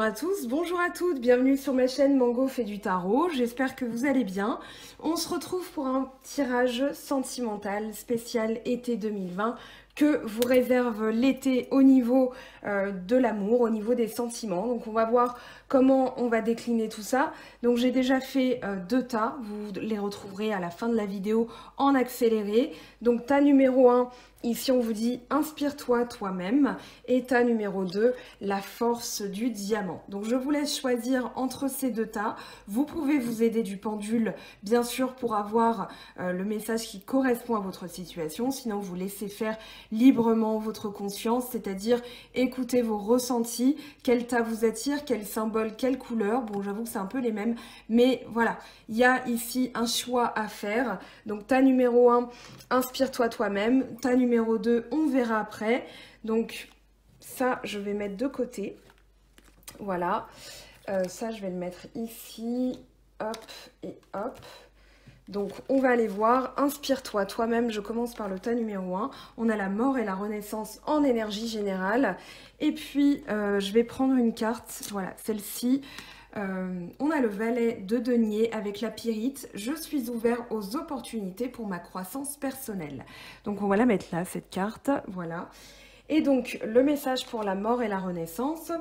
à tous, bonjour à toutes, bienvenue sur ma chaîne Mango fait du tarot, j'espère que vous allez bien. On se retrouve pour un tirage sentimental spécial été 2020 que vous réserve l'été au niveau de l'amour, au niveau des sentiments. Donc on va voir comment on va décliner tout ça. Donc j'ai déjà fait deux tas, vous les retrouverez à la fin de la vidéo en accéléré. Donc tas numéro 1, ici on vous dit inspire-toi toi-même, et tas numéro 2, la force du diamant. Donc je vous laisse choisir entre ces deux tas. Vous pouvez vous aider du pendule bien sûr pour avoir le message qui correspond à votre situation, sinon vous laissez faire librement votre conscience, c'est-à-dire écoutez vos ressentis, quel tas vous attire, quel symbole, quelle couleur. Bon, j'avoue que c'est un peu les mêmes, mais voilà, il y a ici un choix à faire. Donc tas numéro 1, inspire-toi toi-même, tas numéro 2, on verra après. Donc ça, je vais mettre de côté. Voilà. Ça, je vais le mettre ici. Hop et hop. Donc, on va aller voir. Inspire-toi toi-même. Je commence par le tas numéro 1. On a la mort et la renaissance en énergie générale. Et puis, je vais prendre une carte. Voilà, celle-ci. On a le valet de denier avec la pyrite. Je suis ouvert aux opportunités pour ma croissance personnelle. Donc, on va la mettre là, cette carte. Voilà. Et donc, le message pour la mort et la renaissance,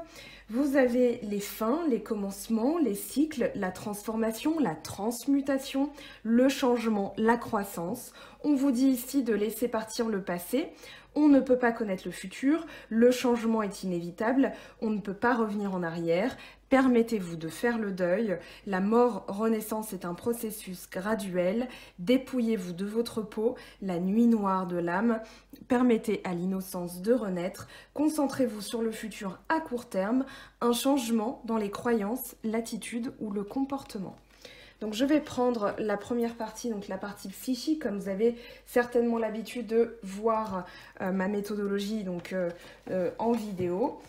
vous avez les fins, les commencements, les cycles, la transformation, la transmutation, le changement, la croissance. On vous dit ici de laisser partir le passé. On ne peut pas connaître le futur, le changement est inévitable, on ne peut pas revenir en arrière. Permettez-vous de faire le deuil. La mort-renaissance est un processus graduel. Dépouillez-vous de votre peau, la nuit noire de l'âme. Permettez à l'innocence de renaître. Concentrez-vous sur le futur à court terme, un changement dans les croyances, l'attitude ou le comportement. Donc je vais prendre la première partie, donc la partie psychique, comme vous avez certainement l'habitude de voir ma méthodologie donc, en vidéo.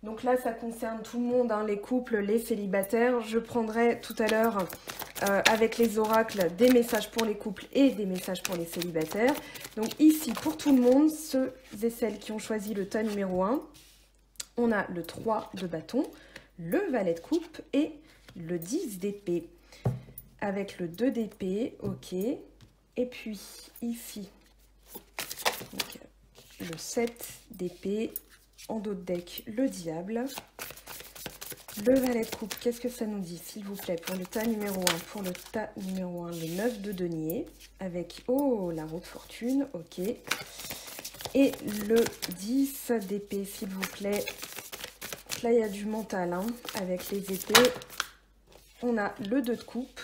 Donc là, ça concerne tout le monde, hein, les couples, les célibataires. Je prendrai tout à l'heure, avec les oracles, des messages pour les couples et des messages pour les célibataires. Donc ici, pour tout le monde, ceux et celles qui ont choisi le tas numéro 1, on a le 3 de bâton, le valet de coupe et le 10 d'épée. Avec le 2 d'épée, ok. Et puis ici, donc, le 7 d'épée. En dos de deck, le diable. Le valet de coupe, qu'est-ce que ça nous dit, s'il vous plaît, pour le tas numéro 1, pour le tas numéro 1, le 9 de denier, avec, oh, la roue de fortune, ok. Et le 10 d'épée, s'il vous plaît. Là, il y a du mental, hein, avec les épées. On a le 2 de coupe.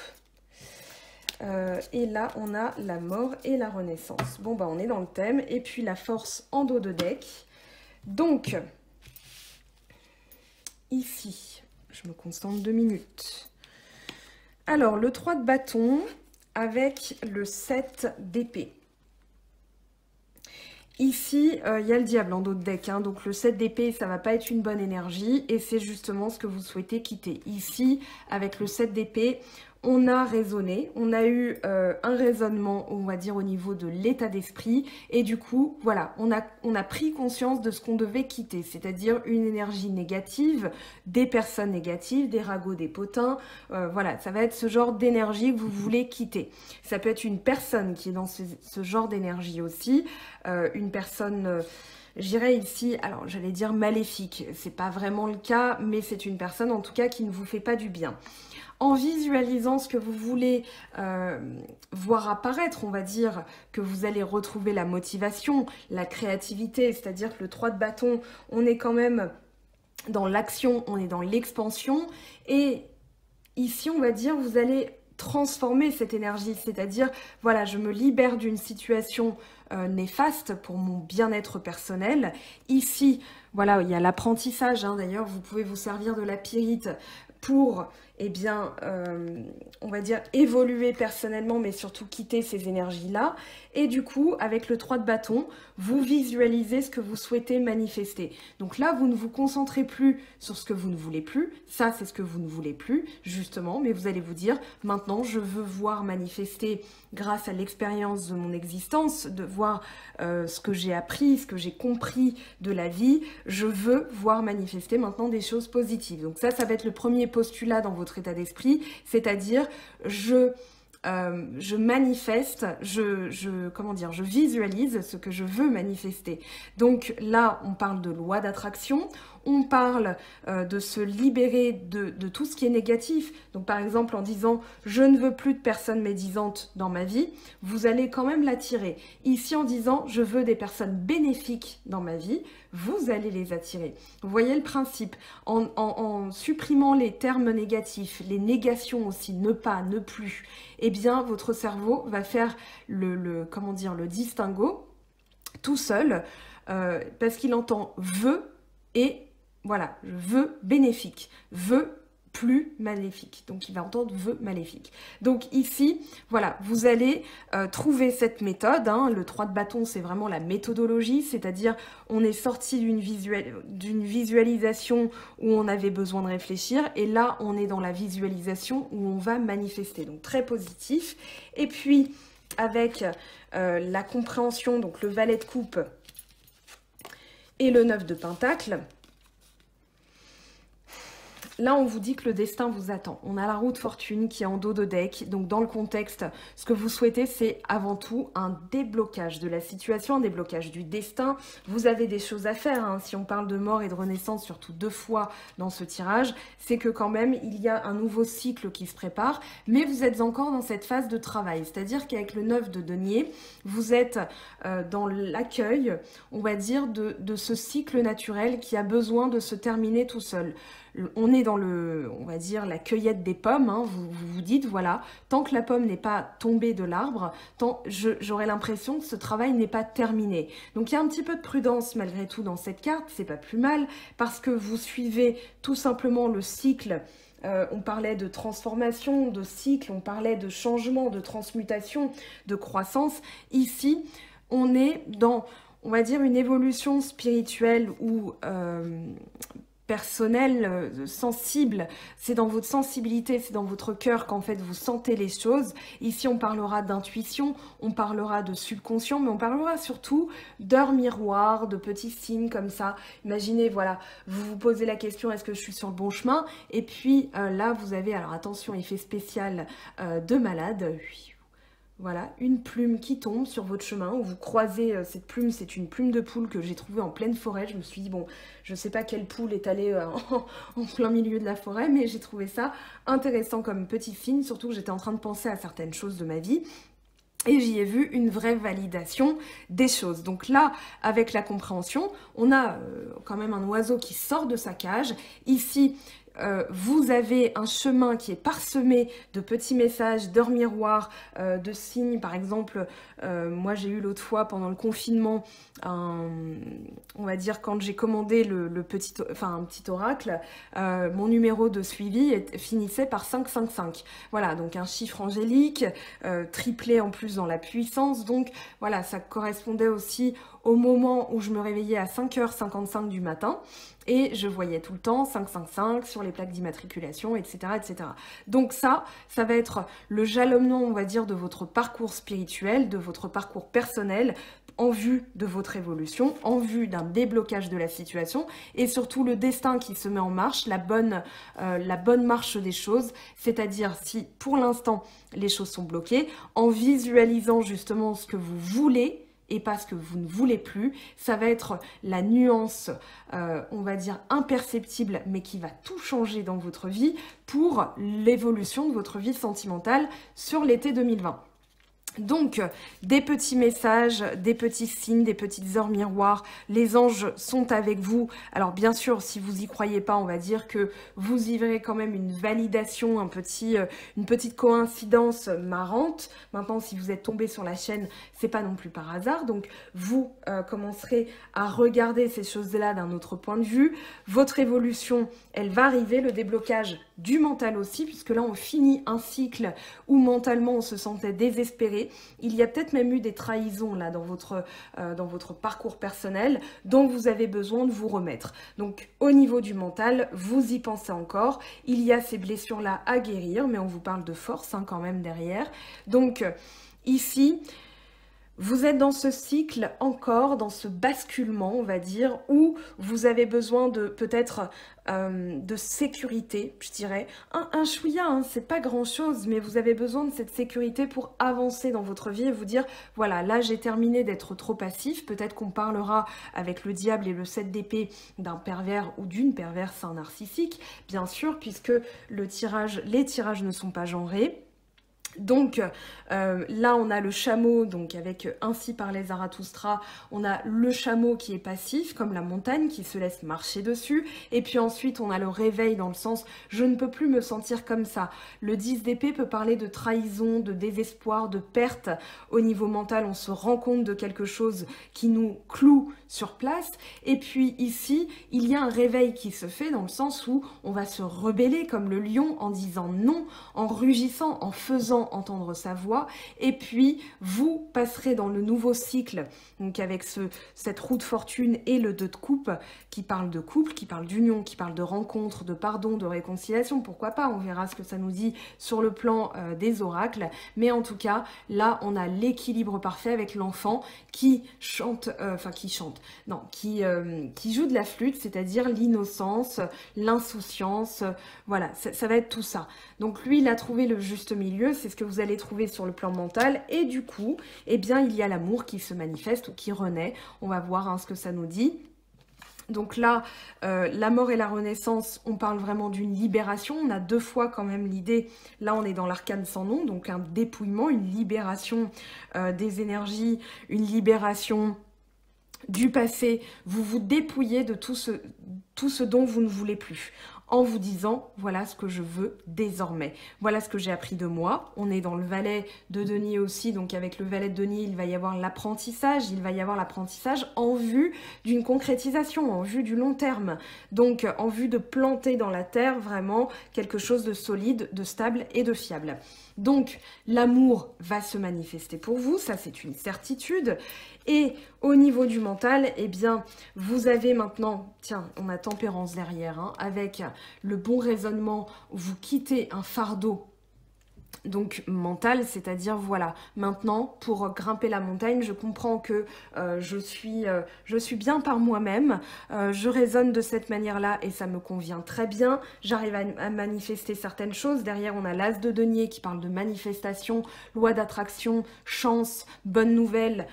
Et là, on a la mort et la renaissance. Bon, bah, on est dans le thème. Et puis, la force en dos de deck. Donc, ici, je me concentre 2 minutes. Alors, le 3 de bâton avec le 7 d'épée. Ici, il y a le diable en dos de deck, hein, donc le 7 d'épée, ça va pas être une bonne énergie et c'est justement ce que vous souhaitez quitter. Ici, avec le 7 d'épée, on a raisonné, on a eu un raisonnement, on va dire, au niveau de l'état d'esprit. Et du coup, voilà, on a pris conscience de ce qu'on devait quitter, c'est-à-dire une énergie négative, des personnes négatives, des ragots, des potins. Voilà, ça va être ce genre d'énergie que vous voulez quitter. Ça peut être une personne qui est dans ce genre d'énergie aussi, une personne... J'irais ici, alors j'allais dire maléfique, c'est pas vraiment le cas, mais c'est une personne en tout cas qui ne vous fait pas du bien. En visualisant ce que vous voulez voir apparaître, on va dire que vous allez retrouver la motivation, la créativité, c'est-à-dire que le 3 de bâton, on est quand même dans l'action, on est dans l'expansion, et ici on va dire vous allez transformer cette énergie, c'est-à-dire voilà, je me libère d'une situation néfaste pour mon bien-être personnel. Ici, voilà, il y a l'apprentissage, hein, d'ailleurs, vous pouvez vous servir de la pyrite pour eh bien, on va dire évoluer personnellement, mais surtout quitter ces énergies-là. Et du coup, avec le 3 de bâton, vous visualisez ce que vous souhaitez manifester. Donc là, vous ne vous concentrez plus sur ce que vous ne voulez plus. Ça, c'est ce que vous ne voulez plus, justement. Mais vous allez vous dire, maintenant, je veux voir manifester, grâce à l'expérience de mon existence, de voir ce que j'ai appris, ce que j'ai compris de la vie. Je veux voir manifester maintenant des choses positives. Donc ça va être le premier postulat dans votre état d'esprit, c'est-à-dire je manifeste, je visualise ce que je veux manifester. Donc là, on parle de loi d'attraction, on parle de se libérer de tout ce qui est négatif. Donc par exemple, en disant « je ne veux plus de personnes médisantes dans ma vie », vous allez quand même l'attirer. Ici, en disant « je veux des personnes bénéfiques dans ma vie », vous allez les attirer. Vous voyez le principe. En supprimant les termes négatifs, les négations aussi, ne pas, ne plus, eh bien, votre cerveau va faire le distinguo tout seul, parce qu'il entend « veut » et voilà, je veux bénéfique, veux plus maléfique. Donc, il va entendre veut maléfique. Donc, ici, voilà, vous allez trouver cette méthode. Hein. Le 3 de bâton, c'est vraiment la méthodologie, c'est-à-dire on est sorti d'une visualisation où on avait besoin de réfléchir et là, on est dans la visualisation où on va manifester. Donc, très positif. Et puis, avec la compréhension, donc le valet de coupe et le 9 de pentacle, là, on vous dit que le destin vous attend. On a la roue de fortune qui est en dos de deck. Donc, dans le contexte, ce que vous souhaitez, c'est avant tout un déblocage de la situation, un déblocage du destin. Vous avez des choses à faire. Hein. Si on parle de mort et de renaissance, surtout 2 fois dans ce tirage, c'est que quand même, il y a un nouveau cycle qui se prépare. Mais vous êtes encore dans cette phase de travail. C'est-à-dire qu'avec le 9 de denier, vous êtes dans l'accueil, on va dire, de ce cycle naturel qui a besoin de se terminer tout seul. On est dans on va dire, la cueillette des pommes. Hein. Vous vous dites, voilà, tant que la pomme n'est pas tombée de l'arbre, j'aurai l'impression que ce travail n'est pas terminé. Donc, il y a un petit peu de prudence malgré tout dans cette carte. C'est pas plus mal parce que vous suivez tout simplement le cycle. On parlait de transformation, de cycle, on parlait de changement, de transmutation, de croissance. Ici, on est dans, on va dire, une évolution spirituelle ou personnel, sensible, c'est dans votre sensibilité, c'est dans votre cœur qu'en fait vous sentez les choses. Ici on parlera d'intuition, on parlera de subconscient, mais on parlera surtout d'heures miroirs, de petits signes comme ça. Imaginez, voilà, vous vous posez la question, est-ce que je suis sur le bon chemin? Et puis là vous avez, alors attention, effet spécial de malade. Voilà, une plume qui tombe sur votre chemin, où vous croisez cette plume, c'est une plume de poule que j'ai trouvée en pleine forêt. Je me suis dit, bon, je ne sais pas quelle poule est allée en plein milieu de la forêt, mais j'ai trouvé ça intéressant comme petit signe, surtout que j'étais en train de penser à certaines choses de ma vie. Et j'y ai vu une vraie validation des choses. Donc là, avec la compréhension, on a quand même un oiseau qui sort de sa cage. Ici, vous avez un chemin qui est parsemé de petits messages, d'heures miroirs, de signes. Par exemple, moi j'ai eu l'autre fois pendant le confinement, on va dire quand j'ai commandé un petit oracle, mon numéro de suivi finissait par 555. Voilà, donc un chiffre angélique, triplé en plus dans la puissance. Donc voilà, ça correspondait aussi au moment où je me réveillais à 5h55 du matin. Et je voyais tout le temps 555 sur les plaques d'immatriculation, etc., etc. Donc ça va être le jalonnement, on va dire, de votre parcours spirituel, de votre parcours personnel, en vue de votre évolution, en vue d'un déblocage de la situation, et surtout le destin qui se met en marche, la bonne marche des choses, c'est-à-dire si pour l'instant les choses sont bloquées, en visualisant justement ce que vous voulez, et pas ce que vous ne voulez plus, ça va être la nuance, on va dire imperceptible, mais qui va tout changer dans votre vie pour l'évolution de votre vie sentimentale sur l'été 2020. Donc, des petits messages, des petits signes, des petites heures miroirs, les anges sont avec vous. Alors bien sûr, si vous n'y croyez pas, on va dire que vous y verrez quand même une validation, une petite coïncidence marrante. Maintenant, si vous êtes tombé sur la chaîne, c'est pas non plus par hasard. Donc, vous commencerez à regarder ces choses-là d'un autre point de vue. Votre évolution, elle va arriver, le déblocage du mental aussi, puisque là on finit un cycle où mentalement on se sentait désespéré. Il y a peut-être même eu des trahisons là dans votre parcours personnel dont vous avez besoin de vous remettre. Donc au niveau du mental, vous y pensez encore. Il y a ces blessures-là à guérir, mais on vous parle de force hein, quand même derrière. Donc ici, vous êtes dans ce cycle encore, dans ce basculement, on va dire, où vous avez besoin de peut-être de sécurité, je dirais. Un chouïa, hein, c'est pas grand-chose, mais vous avez besoin de cette sécurité pour avancer dans votre vie et vous dire, voilà, là j'ai terminé d'être trop passif. Peut-être qu'on parlera avec le diable et le 7 d'épée d'un pervers ou d'une perverse narcissique, bien sûr, puisque les tirages ne sont pas genrés. Donc là on a le chameau, donc avec Ainsi parlait Zarathustra, on a le chameau qui est passif comme la montagne qui se laisse marcher dessus, et puis ensuite on a le réveil dans le sens je ne peux plus me sentir comme ça. Le 10 d'épée peut parler de trahison, de désespoir, de perte. Au niveau mental on se rend compte de quelque chose qui nous cloue sur place, et puis ici il y a un réveil qui se fait dans le sens où on va se rebeller comme le lion en disant non, en rugissant, en faisant entendre sa voix, et puis vous passerez dans le nouveau cycle, donc avec cette roue de fortune et le 2 de coupe, qui parle de couple, qui parle d'union, qui parle de rencontre, de pardon, de réconciliation, pourquoi pas, on verra ce que ça nous dit sur le plan des oracles, mais en tout cas, là on a l'équilibre parfait avec l'enfant qui chante, qui joue de la flûte, c'est-à-dire l'innocence, l'insouciance, voilà, ça va être tout ça. Donc lui, il a trouvé le juste milieu, c'est ce que vous allez trouver sur le plan mental, et du coup, eh bien, il y a l'amour qui se manifeste ou qui renaît. On va voir hein, ce que ça nous dit. Donc là, la mort et la renaissance, on parle vraiment d'une libération. On a 2 fois quand même l'idée, là on est dans l'arcane sans nom, donc un dépouillement, une libération des énergies, une libération du passé. Vous vous dépouillez de tout ce dont vous ne voulez plus, en vous disant, voilà ce que je veux désormais. Voilà ce que j'ai appris de moi. On est dans le valet de denier aussi, donc avec le valet de denier, il va y avoir l'apprentissage, en vue d'une concrétisation, en vue du long terme. Donc, en vue de planter dans la terre vraiment quelque chose de solide, de stable et de fiable. Donc, l'amour va se manifester pour vous, ça c'est une certitude. Et au niveau du mental, eh bien, vous avez maintenant, tiens, on a tempérance derrière, hein, avec le bon raisonnement, vous quittez un fardeau donc mental, c'est-à-dire voilà, maintenant pour grimper la montagne, je comprends que je suis bien par moi-même, je raisonne de cette manière-là et ça me convient très bien, j'arrive à manifester certaines choses. Derrière on a l'as de denier qui parle de manifestation, loi d'attraction, chance, bonne nouvelle,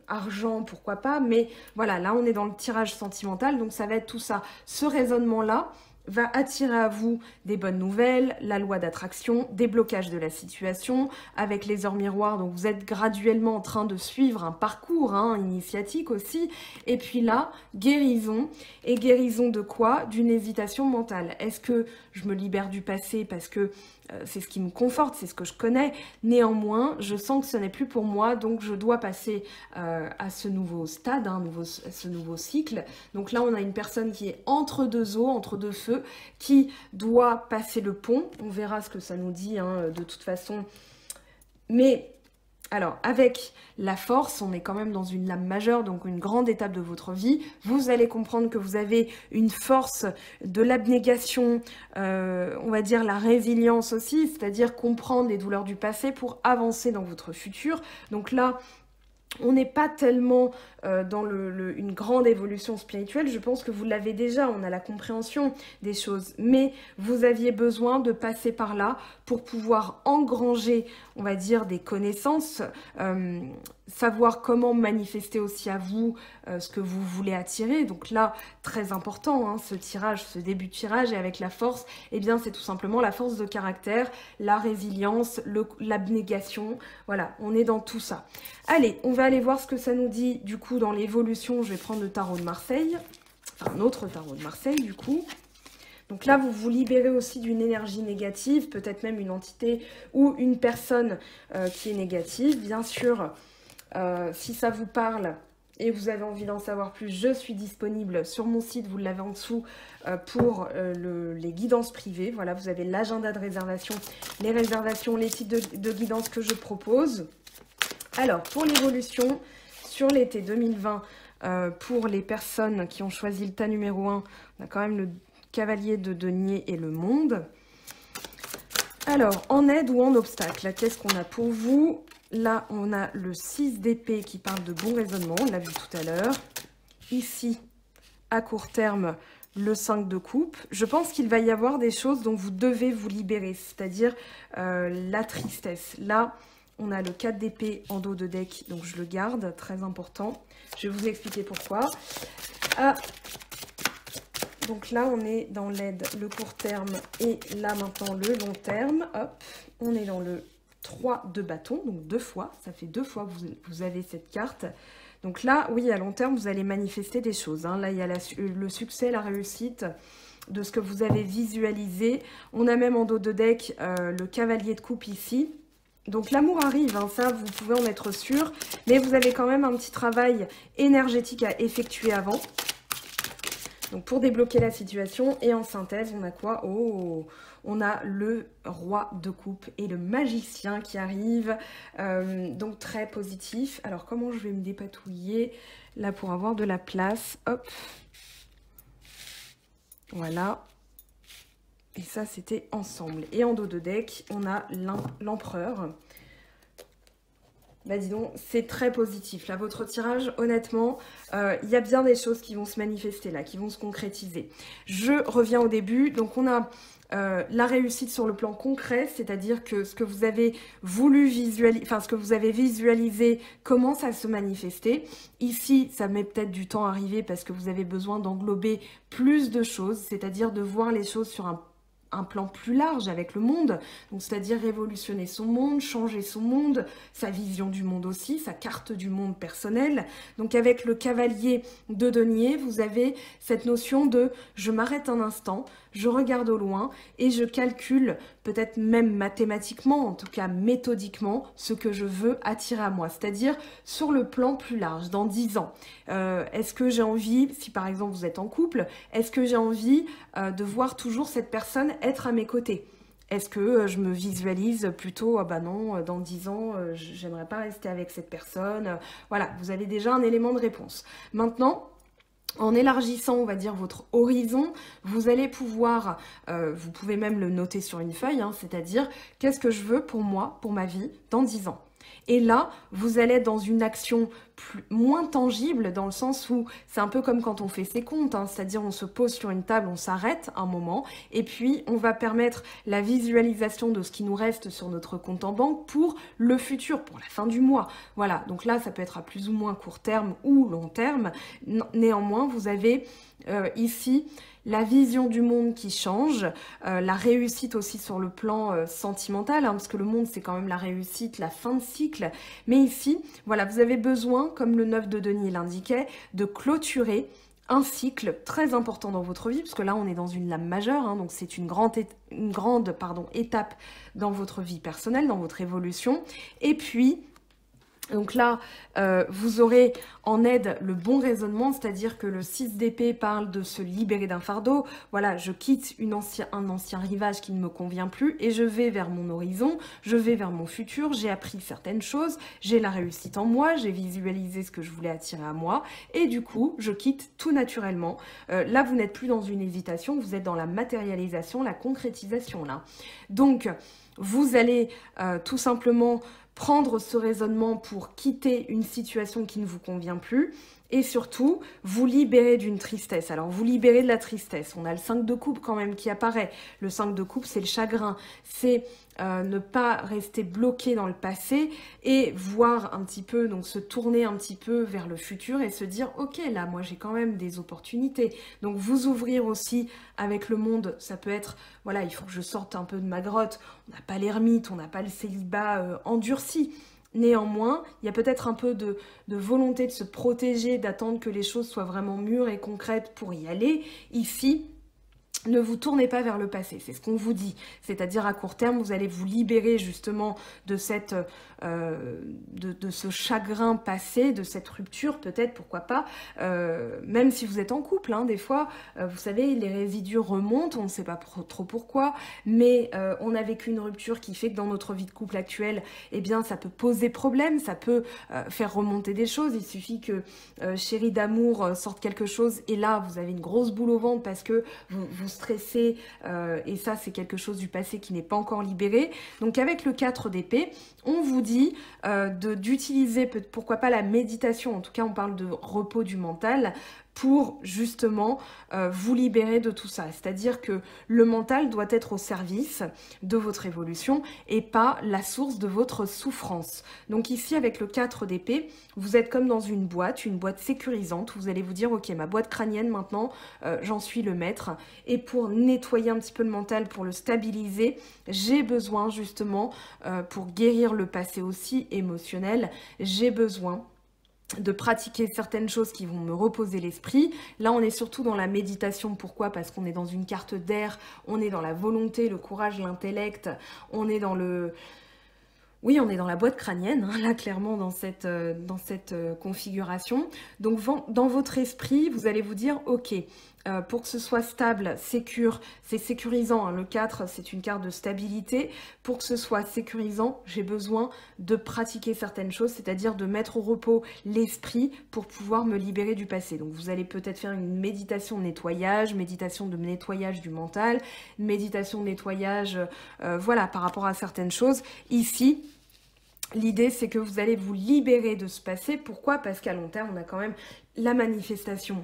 argent, pourquoi pas, mais voilà, là on est dans le tirage sentimental, donc ça va être tout ça, ce raisonnement-là va attirer à vous des bonnes nouvelles, la loi d'attraction, déblocage de la situation, avec les heures miroirs, donc vous êtes graduellement en train de suivre un parcours initiatique aussi, et puis là, guérison, et guérison de quoi? D'une hésitation mentale. Est-ce que je me libère du passé parce que c'est ce qui me conforte, c'est ce que je connais, néanmoins, je sens que ce n'est plus pour moi, donc je dois passer à ce nouveau stade, à ce nouveau cycle. Donc là, on a une personne qui est entre 2 eaux, entre 2 feux, qui doit passer le pont. On verra ce que ça nous dit, de toute façon. Mais alors, avec la force, on est quand même dans une lame majeure, donc une grande étape de votre vie. Vous allez comprendre que vous avez une force de l'abnégation, on va dire la résilience aussi, c'est-à-dire comprendre les douleurs du passé pour avancer dans votre futur. Donc là, on n'est pas tellement dans une grande évolution spirituelle, je pense que vous l'avez déjà, on a la compréhension des choses, mais vous aviez besoin de passer par là pour pouvoir engranger, on va dire, des connaissances, savoir comment manifester aussi à vous ce que vous voulez attirer. Donc là, très important, ce tirage, ce début de tirage, et avec la force, eh bien c'est tout simplement la force de caractère, la résilience, l'abnégation, voilà, on est dans tout ça. Allez, on va aller voir ce que ça nous dit du coup dans l'évolution. Je vais prendre le tarot de Marseille, enfin un autre tarot de Marseille du coup. Donc là, vous vous libérez aussi d'une énergie négative, peut-être même une entité ou une personne qui est négative. Bien sûr, si ça vous parle, et vous avez envie d'en savoir plus, je suis disponible sur mon site, vous l'avez en dessous, pour les guidances privées. Voilà, vous avez l'agenda de réservation, les réservations, les types de guidances que je propose. Alors, pour l'évolution sur l'été 2020, pour les personnes qui ont choisi le tas numéro 1, on a quand même le cavalier de denier et le monde. Alors, en aide ou en obstacle, qu'est-ce qu'on a pour vous? Là, on a le 6 d'épée qui parle de bon raisonnement, on l'a vu tout à l'heure. Ici, à court terme, le 5 de coupe. Je pense qu'il va y avoir des choses dont vous devez vous libérer, c'est-à-dire la tristesse. Là, on a le 4 d'épée en dos de deck, donc je le garde, très important. Je vais vous expliquer pourquoi. Donc là, on est dans l'aide, le court terme, et là, maintenant, le long terme. Hop, on est dans le 3 de bâton, donc 2 fois. Ça fait 2 fois que vous avez cette carte. Donc là, oui, à long terme, vous allez manifester des choses. Hein. Là, il y a le succès, la réussite de ce que vous avez visualisé. On a même en dos de deck le cavalier de coupe ici. Donc l'amour arrive, hein, ça vous pouvez en être sûr, mais vous avez quand même un petit travail énergétique à effectuer avant. Donc pour débloquer la situation, et en synthèse, on a quoi? Oh, on a le roi de coupe et le magicien qui arrive, donc très positif. Alors comment je vais me dépatouiller là pour avoir de la place? Hop, voilà. Et ça, c'était ensemble. Et en dos de deck, on a l'empereur. Bah dis donc, c'est très positif. Là, votre tirage, honnêtement, il y a bien des choses qui vont se manifester là, qui vont se concrétiser. Je reviens au début. Donc, on a la réussite sur le plan concret, c'est-à-dire que ce que vous avez voulu visualiser, enfin, ce que vous avez visualisé commence à se manifester. Ici, ça met peut-être du temps à arriver parce que vous avez besoin d'englober plus de choses, c'est-à-dire de voir les choses sur un plan plus large avec le monde, donc c'est-à-dire révolutionner son monde, changer son monde, sa vision du monde aussi, sa carte du monde personnelle. Donc avec le cavalier de denier, vous avez cette notion de je m'arrête un instant, je regarde au loin et je calcule peut-être même mathématiquement, en tout cas méthodiquement, ce que je veux attirer à moi, c'est-à-dire sur le plan plus large, dans 10 ans. Est-ce que j'ai envie, si par exemple vous êtes en couple, est-ce que j'ai envie de voir toujours cette personne être à mes côtés? Est-ce que je me visualise plutôt, ah bah non, dans 10 ans, j'aimerais pas rester avec cette personne. Voilà, vous avez déjà un élément de réponse. Maintenant, en élargissant, on va dire, votre horizon, vous allez pouvoir, vous pouvez même le noter sur une feuille, hein, c'est-à-dire, qu'est-ce que je veux pour moi, pour ma vie, dans 10 ans? Et là, vous allez être dans une action moins tangible, dans le sens où c'est un peu comme quand on fait ses comptes, hein, c'est-à-dire on se pose sur une table, on s'arrête un moment, et puis on va permettre la visualisation de ce qui nous reste sur notre compte en banque pour le futur, pour la fin du mois. Voilà, donc là, ça peut être à plus ou moins court terme ou long terme. Néanmoins, vous avez ici la vision du monde qui change, la réussite aussi sur le plan sentimental, hein, parce que le monde, c'est quand même la réussite, la fin de cycle. Mais ici, voilà, vous avez besoin, comme le 9 de denier l'indiquait, de clôturer un cycle très important dans votre vie, parce que là, on est dans une lame majeure, hein, donc c'est une grande étape dans votre vie personnelle, dans votre évolution. Et puis, donc là, vous aurez en aide le bon raisonnement, c'est-à-dire que le 6 d'épée parle de se libérer d'un fardeau. Voilà, je quitte un ancien rivage qui ne me convient plus et je vais vers mon horizon, je vais vers mon futur, j'ai appris certaines choses, j'ai la réussite en moi, j'ai visualisé ce que je voulais attirer à moi et du coup, je quitte tout naturellement. Là, vous n'êtes plus dans une hésitation, vous êtes dans la matérialisation, la concrétisation là. Donc, vous allez tout simplement prendre ce raisonnement pour quitter une situation qui ne vous convient plus et surtout vous libérer d'une tristesse. Alors vous libérez de la tristesse, on a le 5 de coupe quand même qui apparaît. Le 5 de coupe, c'est le chagrin, c'est ne pas rester bloqué dans le passé et voir un petit peu, donc se tourner un petit peu vers le futur et se dire ok, là moi j'ai quand même des opportunités. Donc vous ouvrir aussi avec le monde, ça peut être voilà, il faut que je sorte un peu de ma grotte, on n'a pas l'ermite, on n'a pas le célibat endurci. Néanmoins, il y a peut-être un peu de volonté de se protéger, d'attendre que les choses soient vraiment mûres et concrètes pour y aller. Ici, Ne vous tournez pas vers le passé, c'est ce qu'on vous dit. C'est-à-dire à court terme, vous allez vous libérer justement de, de ce chagrin passé, de cette rupture peut-être, pourquoi pas. Même si vous êtes en couple, hein, des fois, vous savez, les résidus remontent, on ne sait pas trop pourquoi, mais on a vécu une rupture qui fait que dans notre vie de couple actuelle, eh bien, ça peut poser problème, ça peut faire remonter des choses. Il suffit que Chérie d'amour sorte quelque chose et là, vous avez une grosse boule au ventre parce que vous stressé, et ça c'est quelque chose du passé qui n'est pas encore libéré. Donc avec le 4 d'épée, on vous dit d'utiliser pourquoi pas la méditation, en tout cas on parle de repos du mental, pour justement vous libérer de tout ça. C'est-à-dire que le mental doit être au service de votre évolution et pas la source de votre souffrance. Donc ici, avec le 4 d'épée, vous êtes comme dans une boîte sécurisante. Vous allez vous dire, ok, ma boîte crânienne maintenant, j'en suis le maître. Et pour nettoyer un petit peu le mental, pour le stabiliser, j'ai besoin justement, pour guérir le passé aussi émotionnel, j'ai besoin de pratiquer certaines choses qui vont me reposer l'esprit. Là, on est surtout dans la méditation. Pourquoi? Parce qu'on est dans une carte d'air, on est dans la volonté, le courage, l'intellect, on est dans le... Oui, on est dans la boîte crânienne, hein, là, clairement, dans cette configuration. Donc, dans votre esprit, vous allez vous dire, ok, pour que ce soit stable, sécure, c'est sécurisant, hein, le 4, c'est une carte de stabilité. Pour que ce soit sécurisant, j'ai besoin de pratiquer certaines choses, c'est-à-dire de mettre au repos l'esprit pour pouvoir me libérer du passé. Donc, vous allez peut-être faire une méditation de nettoyage du mental, méditation de nettoyage, voilà, par rapport à certaines choses. Ici, l'idée, c'est que vous allez vous libérer de ce passé. Pourquoi? Parce qu'à long terme, on a quand même la manifestation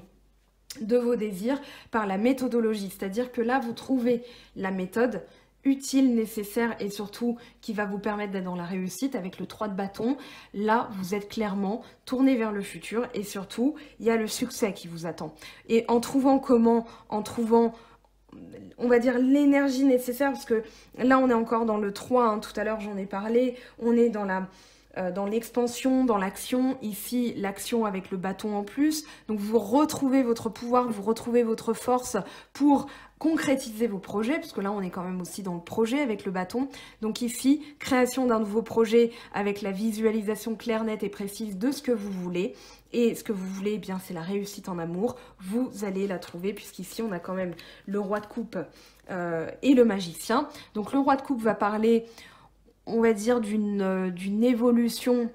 de vos désirs par la méthodologie. C'est-à-dire que là, vous trouvez la méthode utile, nécessaire et surtout qui va vous permettre d'être dans la réussite avec le 3 de bâton. Là, vous êtes clairement tourné vers le futur et surtout, il y a le succès qui vous attend. Et en trouvant comment? En trouvant, on va dire, l'énergie nécessaire, parce que là, on est encore dans le 3, hein, tout à l'heure, j'en ai parlé, on est dans l'expansion, dans l'action, ici l'action avec le bâton en plus, donc vous retrouvez votre pouvoir, vous retrouvez votre force pour concrétiser vos projets, parce que là on est quand même aussi dans le projet avec le bâton. Donc ici, création d'un nouveau projet avec la visualisation claire, nette et précise de ce que vous voulez. Et ce que vous voulez, eh bien, c'est la réussite en amour. Vous allez la trouver, puisqu'ici on a quand même le roi de coupe et le magicien. Donc le roi de coupe va parler, on va dire, d'une évolution,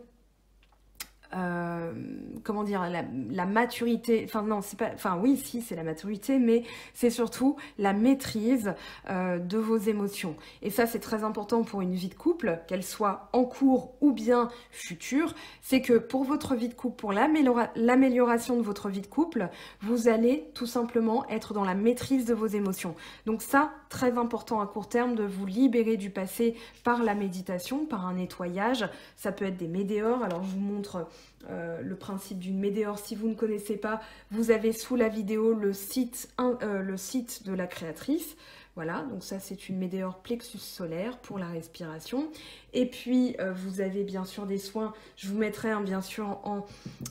comment dire, la maturité, enfin non, c'est pas, enfin oui, si, c'est la maturité, mais c'est surtout la maîtrise de vos émotions. Et ça, c'est très important pour une vie de couple, qu'elle soit en cours ou bien future. C'est que pour votre vie de couple, pour l'amélioration de votre vie de couple, vous allez tout simplement être dans la maîtrise de vos émotions. Donc ça, très important à court terme, de vous libérer du passé par la méditation, par un nettoyage. Ça peut être des médéores. Alors, je vous montre le principe d'une médéore. Si vous ne connaissez pas, vous avez sous la vidéo le site de la créatrice. Voilà, donc ça c'est une médéore plexus solaire pour la respiration. Et puis vous avez bien sûr des soins, je vous mettrai bien sûr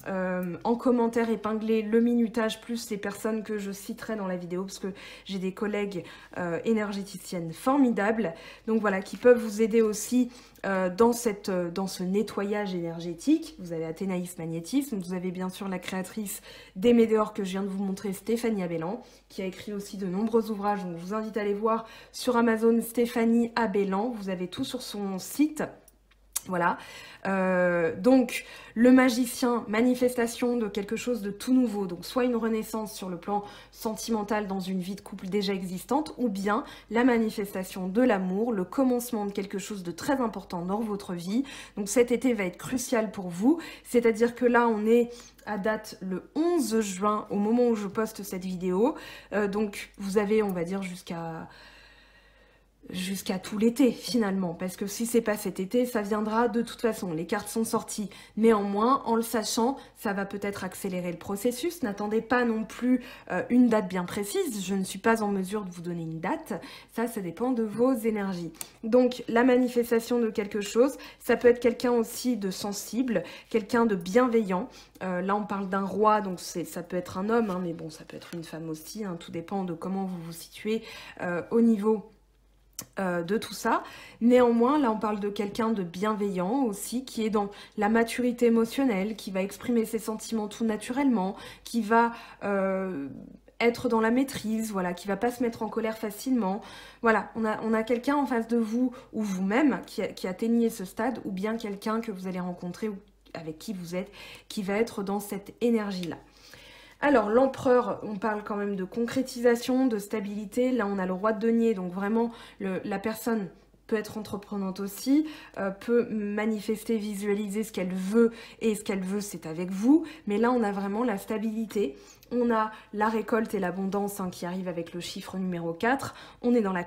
en commentaire épinglé le minutage plus les personnes que je citerai dans la vidéo parce que j'ai des collègues énergéticiennes formidables. Donc voilà, qui peuvent vous aider aussi dans ce nettoyage énergétique. Vous avez Athénaïs Magnétisme, vous avez bien sûr la créatrice des médéores que je viens de vous montrer, Stéphanie Abellan, qui a écrit aussi de nombreux ouvrages, donc je vous invite à aller voir sur Amazon Stéphanie Abellan, vous avez tout sur son site. Voilà, donc le magicien, manifestation de quelque chose de tout nouveau, donc soit une renaissance sur le plan sentimental dans une vie de couple déjà existante, ou bien la manifestation de l'amour, le commencement de quelque chose de très important dans votre vie. Donc cet été va être crucial pour vous, c'est-à-dire que là on est à date le 11 juin au moment où je poste cette vidéo, donc vous avez, on va dire, jusqu'à jusqu'à tout l'été finalement, parce que si c'est pas cet été, ça viendra de toute façon. Les cartes sont sorties. Néanmoins, en le sachant, ça va peut-être accélérer le processus. N'attendez pas non plus une date bien précise. Je ne suis pas en mesure de vous donner une date. Ça dépend de vos énergies. Donc, la manifestation de quelque chose, ça peut être quelqu'un aussi de sensible, quelqu'un de bienveillant. Là, on parle d'un roi, donc ça peut être un homme, hein, mais bon, ça peut être une femme aussi. Hein, tout dépend de comment vous vous situez au niveau de tout ça. Néanmoins, là, on parle de quelqu'un de bienveillant aussi, qui est dans la maturité émotionnelle, qui va exprimer ses sentiments tout naturellement, qui va être dans la maîtrise, voilà, qui va pas se mettre en colère facilement. Voilà, on a quelqu'un en face de vous ou vous-même qui atteignez ce stade, ou bien quelqu'un que vous allez rencontrer ou avec qui vous êtes, qui va être dans cette énergie-là. Alors, l'empereur, on parle quand même de concrétisation, de stabilité. Là, on a le roi de denier, donc vraiment, la personne peut être entreprenante aussi, peut manifester, visualiser ce qu'elle veut, et ce qu'elle veut, c'est avec vous. Mais là, on a vraiment la stabilité. On a la récolte et l'abondance qui arrivent avec le chiffre numéro 4. On est dans la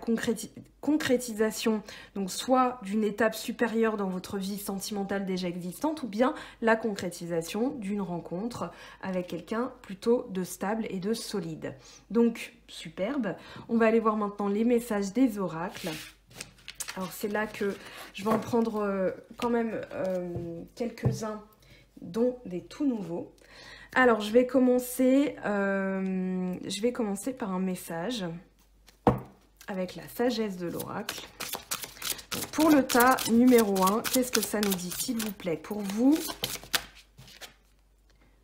concrétisation, donc soit d'une étape supérieure dans votre vie sentimentale déjà existante, ou bien la concrétisation d'une rencontre avec quelqu'un plutôt de stable et de solide. Donc, superbe. On va aller voir maintenant les messages des oracles. Alors, c'est là que je vais en prendre quand même quelques-uns, dont des tout nouveaux. Alors, je vais commencer par un message avec la sagesse de l'oracle. Pour le tas numéro 1, qu'est-ce que ça nous dit, s'il vous plaît? Pour vous,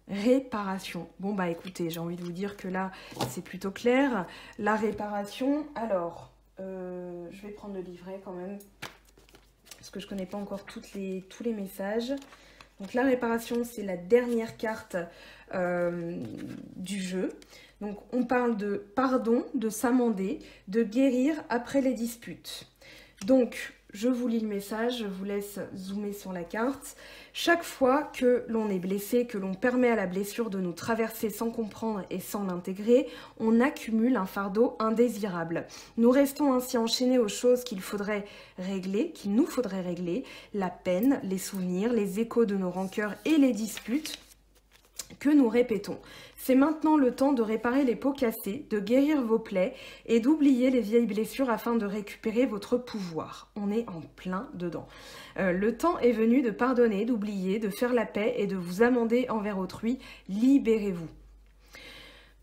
réparation. Bon, bah écoutez, j'ai envie de vous dire que là, c'est plutôt clair. La réparation, alors, je vais prendre le livret quand même, parce que je ne connais pas encore tous les messages. Donc la réparation, c'est la dernière carte du jeu. Donc on parle de pardon, de s'amender, de guérir après les disputes. Donc je vous lis le message, je vous laisse zoomer sur la carte. Chaque fois que l'on est blessé, que l'on permet à la blessure de nous traverser sans comprendre et sans l'intégrer, on accumule un fardeau indésirable. Nous restons ainsi enchaînés aux choses qu'il faudrait régler, qu'il nous faudrait régler, la peine, les souvenirs, les échos de nos rancœurs et les disputes que nous répétons. C'est maintenant le temps de réparer les pots cassés, de guérir vos plaies et d'oublier les vieilles blessures afin de récupérer votre pouvoir. On est en plein dedans. Le temps est venu de pardonner, d'oublier, de faire la paix et de vous amender envers autrui. Libérez-vous.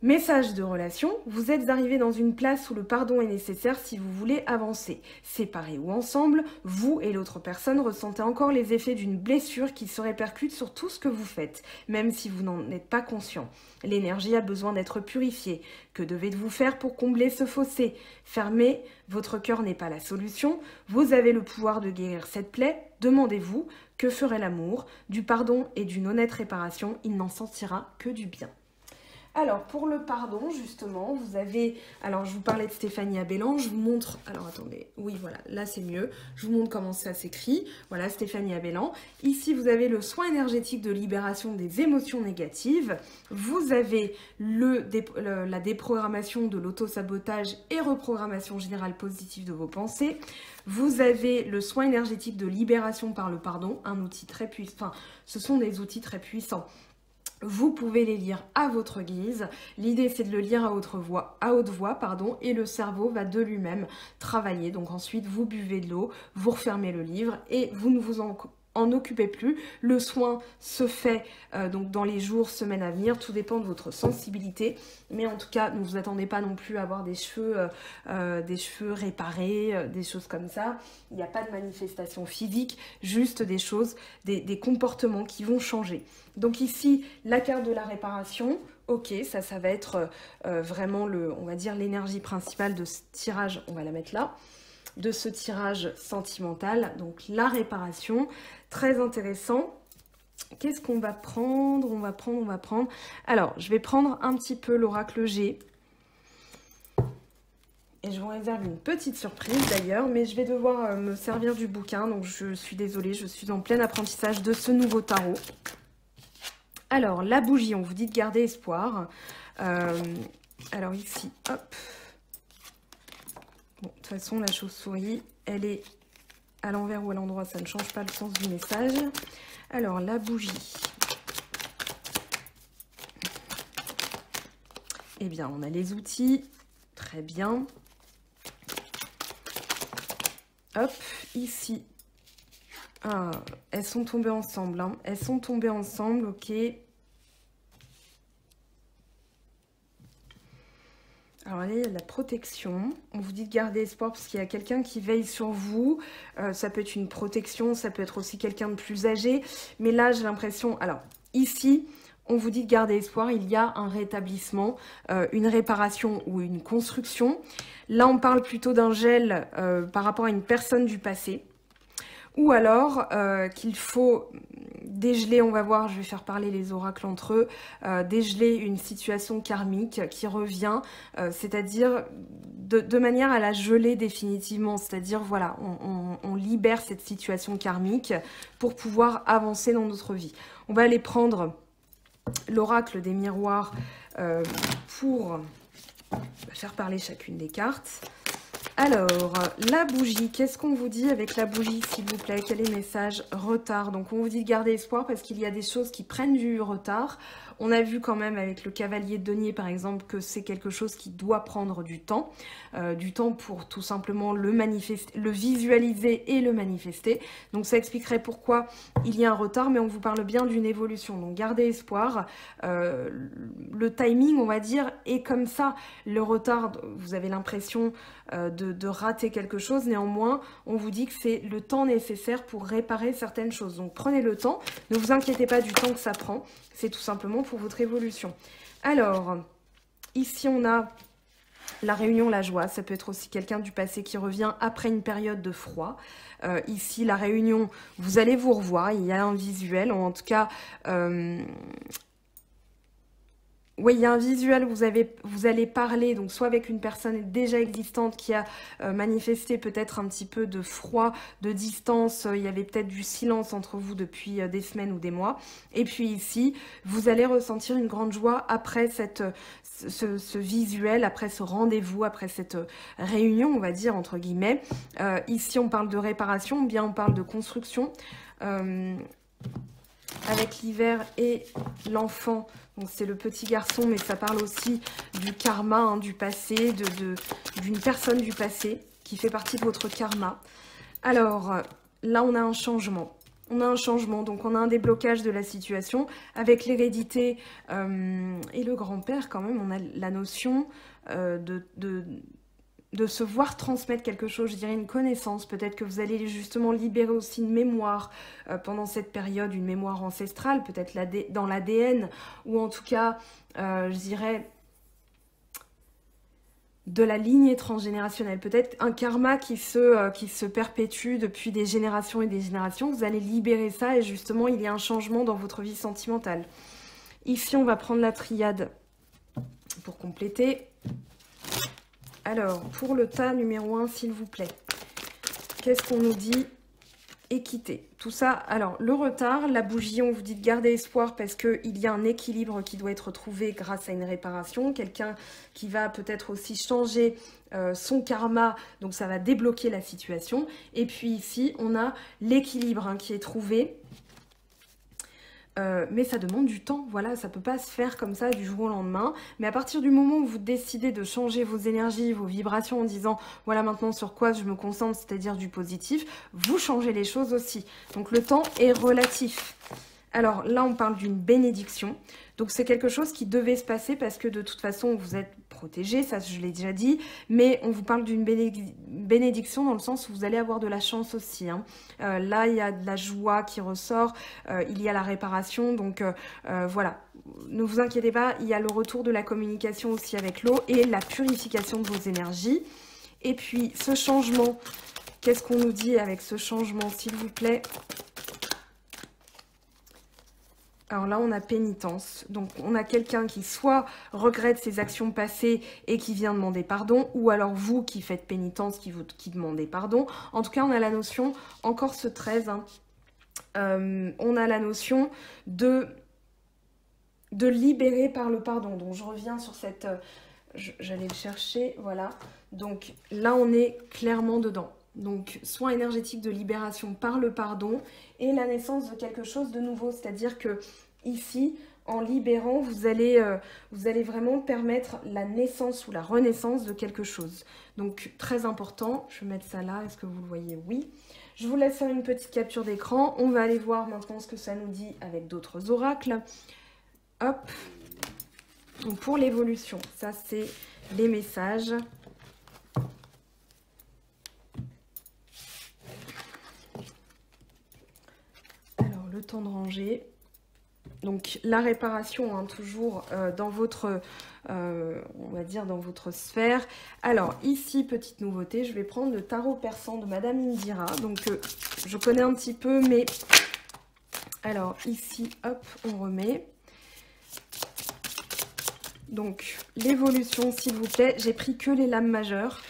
Message de relation, vous êtes arrivé dans une place où le pardon est nécessaire si vous voulez avancer. Séparés ou ensemble, vous et l'autre personne ressentez encore les effets d'une blessure qui se répercute sur tout ce que vous faites, même si vous n'en êtes pas conscient. L'énergie a besoin d'être purifiée. Que devez-vous faire pour combler ce fossé? Fermer votre cœur n'est pas la solution. Vous avez le pouvoir de guérir cette plaie. Demandez-vous, que ferait l'amour? Du pardon et d'une honnête réparation, il n'en sentira que du bien. Alors, pour le pardon, justement, vous avez... Alors, je vous parlais de Stéphanie Abellan, je vous montre... Alors, attendez, oui, voilà, là, c'est mieux. Je vous montre comment ça s'écrit. Voilà, Stéphanie Abellan. Ici, vous avez le soin énergétique de libération des émotions négatives. Vous avez la déprogrammation de l'auto-sabotage et reprogrammation générale positive de vos pensées. Vous avez le soin énergétique de libération par le pardon, un outil très puissant. Enfin, ce sont des outils très puissants. Vous pouvez les lire à votre guise. L'idée, c'est de le lire à haute voix, et le cerveau va de lui-même travailler. Donc ensuite, vous buvez de l'eau, vous refermez le livre et vous ne vous en occupez plus. Le soin se fait donc dans les jours, semaines à venir. Tout dépend de votre sensibilité. Mais en tout cas, ne vous attendez pas non plus à avoir des cheveux réparés, des choses comme ça. Il n'y a pas de manifestation physique, juste des choses, des comportements qui vont changer. Donc ici, la carte de la réparation, ok, ça va être vraiment on va dire l'énergie principale de ce tirage, on va la mettre là, de ce tirage sentimental, donc la réparation, très intéressant. Qu'est-ce qu'on va prendre? On va prendre. Alors, je vais prendre un petit peu l'oracle G. Et je vous réserve une petite surprise d'ailleurs, mais je vais devoir me servir du bouquin, donc je suis désolée, je suis en plein apprentissage de ce nouveau tarot. Alors, la bougie, on vous dit de garder espoir. Alors ici, hop. Bon, de toute façon, la chauve-souris, elle est à l'envers ou à l'endroit, ça ne change pas le sens du message. Alors, la bougie. Eh bien, on a les outils. Très bien. Hop, ici. Ah, elles sont tombées ensemble. Hein. Elles sont tombées ensemble, ok. Alors, allez, la protection. On vous dit de garder espoir parce qu'il y a quelqu'un qui veille sur vous. Ça peut être une protection, ça peut être aussi quelqu'un de plus âgé. Mais là, j'ai l'impression... Alors, ici, on vous dit de garder espoir. Il y a un rétablissement, une réparation ou une construction. Là, on parle plutôt d'un gel par rapport à une personne du passé. Ou alors qu'il faut dégeler, on va voir, je vais faire parler les oracles entre eux, dégeler une situation karmique qui revient, c'est-à-dire de manière à la geler définitivement, c'est-à-dire voilà, on libère cette situation karmique pour pouvoir avancer dans notre vie. On va aller prendre l'oracle des miroirs pour faire parler chacune des cartes. Alors, la bougie, qu'est-ce qu'on vous dit avec la bougie, s'il vous plaît? Quel est le message? Retard. Donc, on vous dit de garder espoir parce qu'il y a des choses qui prennent du retard. On a vu quand même avec le cavalier de denier, par exemple, que c'est quelque chose qui doit prendre du temps pour tout simplement le manifester, le visualiser et le manifester. Donc, ça expliquerait pourquoi il y a un retard, mais on vous parle bien d'une évolution. Donc, gardez espoir. Le timing, on va dire, est comme ça. Le retard, vous avez l'impression de rater quelque chose. Néanmoins, on vous dit que c'est le temps nécessaire pour réparer certaines choses. Donc, prenez le temps. Ne vous inquiétez pas du temps que ça prend. C'est tout simplement pour votre évolution. Alors, ici, on a la réunion, la joie. Ça peut être aussi quelqu'un du passé qui revient après une période de froid. Ici, la réunion, vous allez vous revoir. Il y a un visuel, ou en tout cas... oui, il y a un visuel, vous allez parler, donc soit avec une personne déjà existante qui a manifesté peut-être un petit peu de froid, de distance, il y avait peut-être du silence entre vous depuis des semaines ou des mois. Et puis ici, vous allez ressentir une grande joie après ce visuel, après ce rendez-vous, après cette réunion, on va dire, entre guillemets. Ici, on parle de réparation, ou bien on parle de construction. Avec l'hiver et l'enfant, donc c'est le petit garçon, mais ça parle aussi du karma, hein, du passé, d'une personne du passé qui fait partie de votre karma. Alors, là, on a un changement. On a un changement, donc on a un déblocage de la situation. Avec l'hérédité et le grand-père, quand même, on a la notion de se voir transmettre quelque chose, je dirais une connaissance. Peut-être que vous allez justement libérer aussi une mémoire pendant cette période, une mémoire ancestrale, peut-être dans l'ADN, ou en tout cas, je dirais, de la lignée transgénérationnelle. Peut-être un karma qui se perpétue depuis des générations et des générations. Vous allez libérer ça et justement, il y a un changement dans votre vie sentimentale. Ici, on va prendre la triade pour compléter. Alors, pour le tas numéro 1, s'il vous plaît, qu'est-ce qu'on nous dit? Équité. Tout ça, alors, le retard, la bougie, on vous dit de garder espoir parce qu'il y a un équilibre qui doit être trouvé grâce à une réparation. Quelqu'un qui va peut-être aussi changer son karma, donc ça va débloquer la situation. Et puis ici, on a l'équilibre qui est trouvé. Mais ça demande du temps, voilà, ça peut pas se faire comme ça du jour au lendemain. Mais à partir du moment où vous décidez de changer vos énergies, vos vibrations en disant voilà maintenant sur quoi je me concentre, c'est-à-dire du positif, vous changez les choses aussi. Donc le temps est relatif. Alors là, on parle d'une bénédiction. Donc c'est quelque chose qui devait se passer parce que de toute façon, vous êtes protégé, ça je l'ai déjà dit. Mais on vous parle d'une bénédiction dans le sens où vous allez avoir de la chance aussi. Là, il y a de la joie qui ressort, il y a la réparation. Donc voilà, ne vous inquiétez pas, il y a le retour de la communication aussi avec l'eau et la purification de vos énergies. Et puis ce changement, qu'est-ce qu'on nous dit avec ce changement, s'il vous plaît ? Alors là, on a pénitence. Donc, on a quelqu'un qui soit regrette ses actions passées et qui vient demander pardon, ou alors vous qui faites pénitence, qui demandez pardon. En tout cas, on a la notion, encore ce 13, on a la notion de libérer par le pardon. Donc, je reviens sur cette j'allais le chercher, voilà. Donc là, on est clairement dedans. Donc, soin énergétique de libération par le pardon et la naissance de quelque chose de nouveau. C'est-à-dire que ici, en libérant, vous allez vraiment permettre la naissance ou la renaissance de quelque chose. Donc, très important. Je vais mettre ça là. Est-ce que vous le voyez? Oui. Je vous laisse faire une petite capture d'écran. On va aller voir maintenant ce que ça nous dit avec d'autres oracles. Hop. Donc, pour l'évolution, ça, c'est les messages. Le temps de ranger. Donc la réparation, hein, toujours dans votre, on va dire dans votre sphère. Alors ici, petite nouveauté, je vais prendre le tarot persan de Madame Indira. Donc je connais un petit peu, mais alors ici, hop, on remet. Donc l'évolution, s'il vous plaît, j'ai pris que les lames majeures.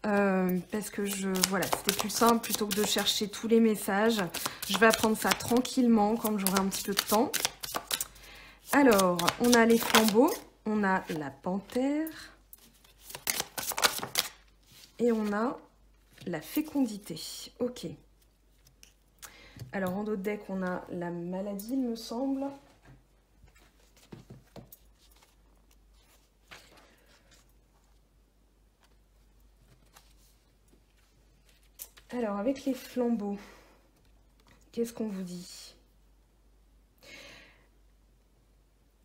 Parce que voilà, c'était plus simple plutôt que de chercher tous les messages. Je vais apprendre ça tranquillement quand j'aurai un petit peu de temps. Alors, on a les flambeaux, on a la panthère et on a la fécondité. Ok. Alors, en d'autres decks, on a la maladie, il me semble. Alors, avec les flambeaux, qu'est-ce qu'on vous dit?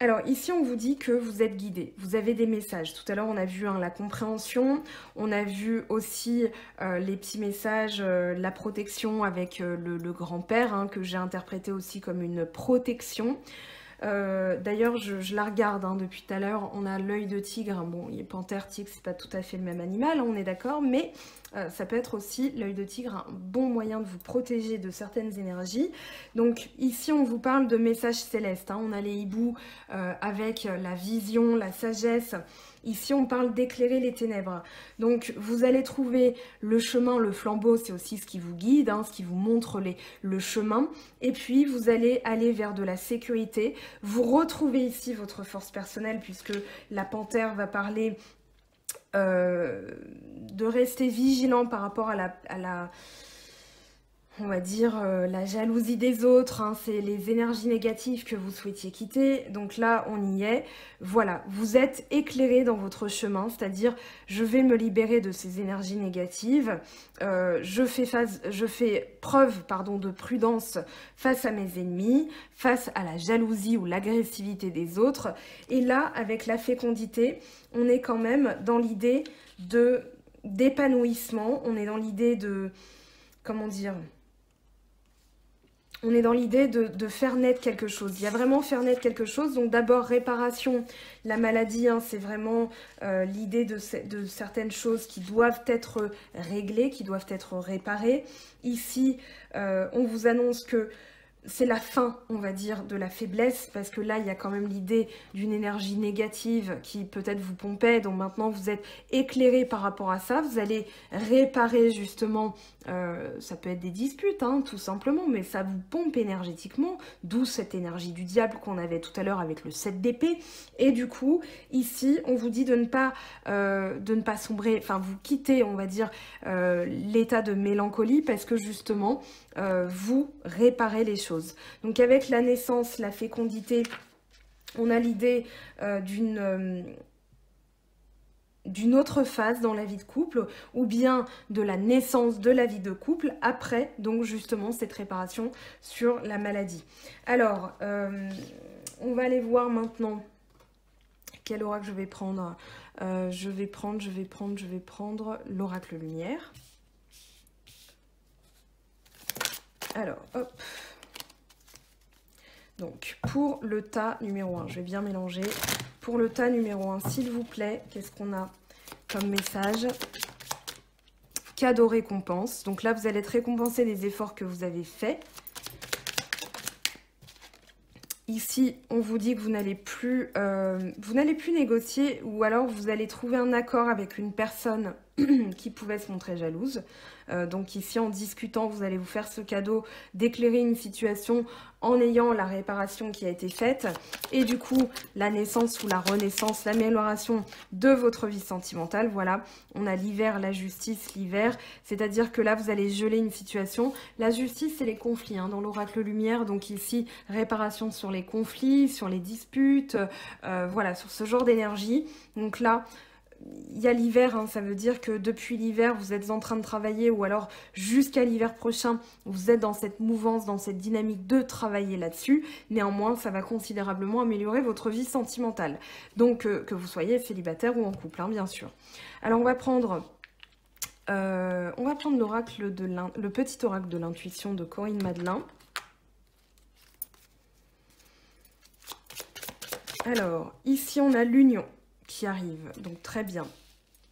Alors, ici, on vous dit que vous êtes guidé, vous avez des messages. Tout à l'heure, on a vu la compréhension, on a vu aussi les petits messages, la protection avec le grand-père, hein, que j'ai interprété aussi comme une protection. D'ailleurs, je la regarde hein, depuis tout à l'heure. On a l'œil de tigre. Bon, panthère, tigre, c'est pas tout à fait le même animal, hein, on est d'accord, mais ça peut être aussi l'œil de tigre, un bon moyen de vous protéger de certaines énergies. Donc ici, on vous parle de messages célestes. Hein. On a les hiboux avec la vision, la sagesse. Ici, on parle d'éclairer les ténèbres. Donc, vous allez trouver le chemin, le flambeau, c'est aussi ce qui vous guide, hein, ce qui vous montre le chemin. Et puis, vous allez aller vers de la sécurité. Vous retrouvez ici votre force personnelle, puisque la panthère va parler de rester vigilant par rapport à la on va dire, la jalousie des autres, hein, c'est les énergies négatives que vous souhaitiez quitter. Donc là, on y est. Voilà, vous êtes éclairé dans votre chemin, c'est-à-dire, je vais me libérer de ces énergies négatives. Je fais preuve de prudence face à mes ennemis, face à la jalousie ou l'agressivité des autres. Et là, avec la fécondité, on est quand même dans l'idée d'épanouissement. On est dans l'idée de... Comment dire ? On est dans l'idée de faire naître quelque chose. Il y a vraiment faire naître quelque chose. Donc d'abord, réparation, la maladie, hein, c'est vraiment l'idée de certaines choses qui doivent être réglées, qui doivent être réparées. Ici, on vous annonce que c'est la fin, on va dire, de la faiblesse, parce que là, il y a quand même l'idée d'une énergie négative qui peut-être vous pompait, donc maintenant vous êtes éclairé par rapport à ça, vous allez réparer justement, ça peut être des disputes, hein, tout simplement, mais ça vous pompe énergétiquement, d'où cette énergie du diable qu'on avait tout à l'heure avec le 7 d'épée, et du coup, ici, on vous dit de ne pas sombrer, enfin, vous quittez, on va dire, l'état de mélancolie, parce que justement, vous réparez les choses. Donc avec la naissance, la fécondité, on a l'idée d'une autre phase dans la vie de couple, ou bien de la naissance de la vie de couple, après donc justement cette réparation sur la maladie. Alors, on va aller voir maintenant quel oracle je vais prendre. Je vais prendre l'oracle lumière. Alors, hop. Donc, pour le tas numéro 1, je vais bien mélanger. Pour le tas numéro 1, s'il vous plaît, qu'est-ce qu'on a comme message? Cadeau récompense. Donc là, vous allez être récompensé des efforts que vous avez faits. Ici, on vous dit que vous n'allez plus négocier, ou alors vous allez trouver un accord avec une personne qui pouvaient se montrer jalouses. Donc ici, en discutant, vous allez vous faire ce cadeau d'éclairer une situation en ayant la réparation qui a été faite et du coup, la naissance ou la renaissance, l'amélioration de votre vie sentimentale. Voilà, on a l'hiver, la justice, l'hiver, c'est-à-dire que là, vous allez geler une situation. La justice, c'est les conflits dans l'oracle lumière. Donc ici, réparation sur les conflits, sur les disputes, voilà, sur ce genre d'énergie. Donc là, il y a l'hiver, ça veut dire que depuis l'hiver, vous êtes en train de travailler ou alors jusqu'à l'hiver prochain, vous êtes dans cette mouvance, dans cette dynamique de travailler là-dessus. Néanmoins, ça va considérablement améliorer votre vie sentimentale. Donc, que vous soyez célibataire ou en couple, bien sûr. Alors, on va prendre l'oracle le petit oracle de l'intuition de Corinne Madelin. Alors, ici, on a l'union qui arrive, donc très bien.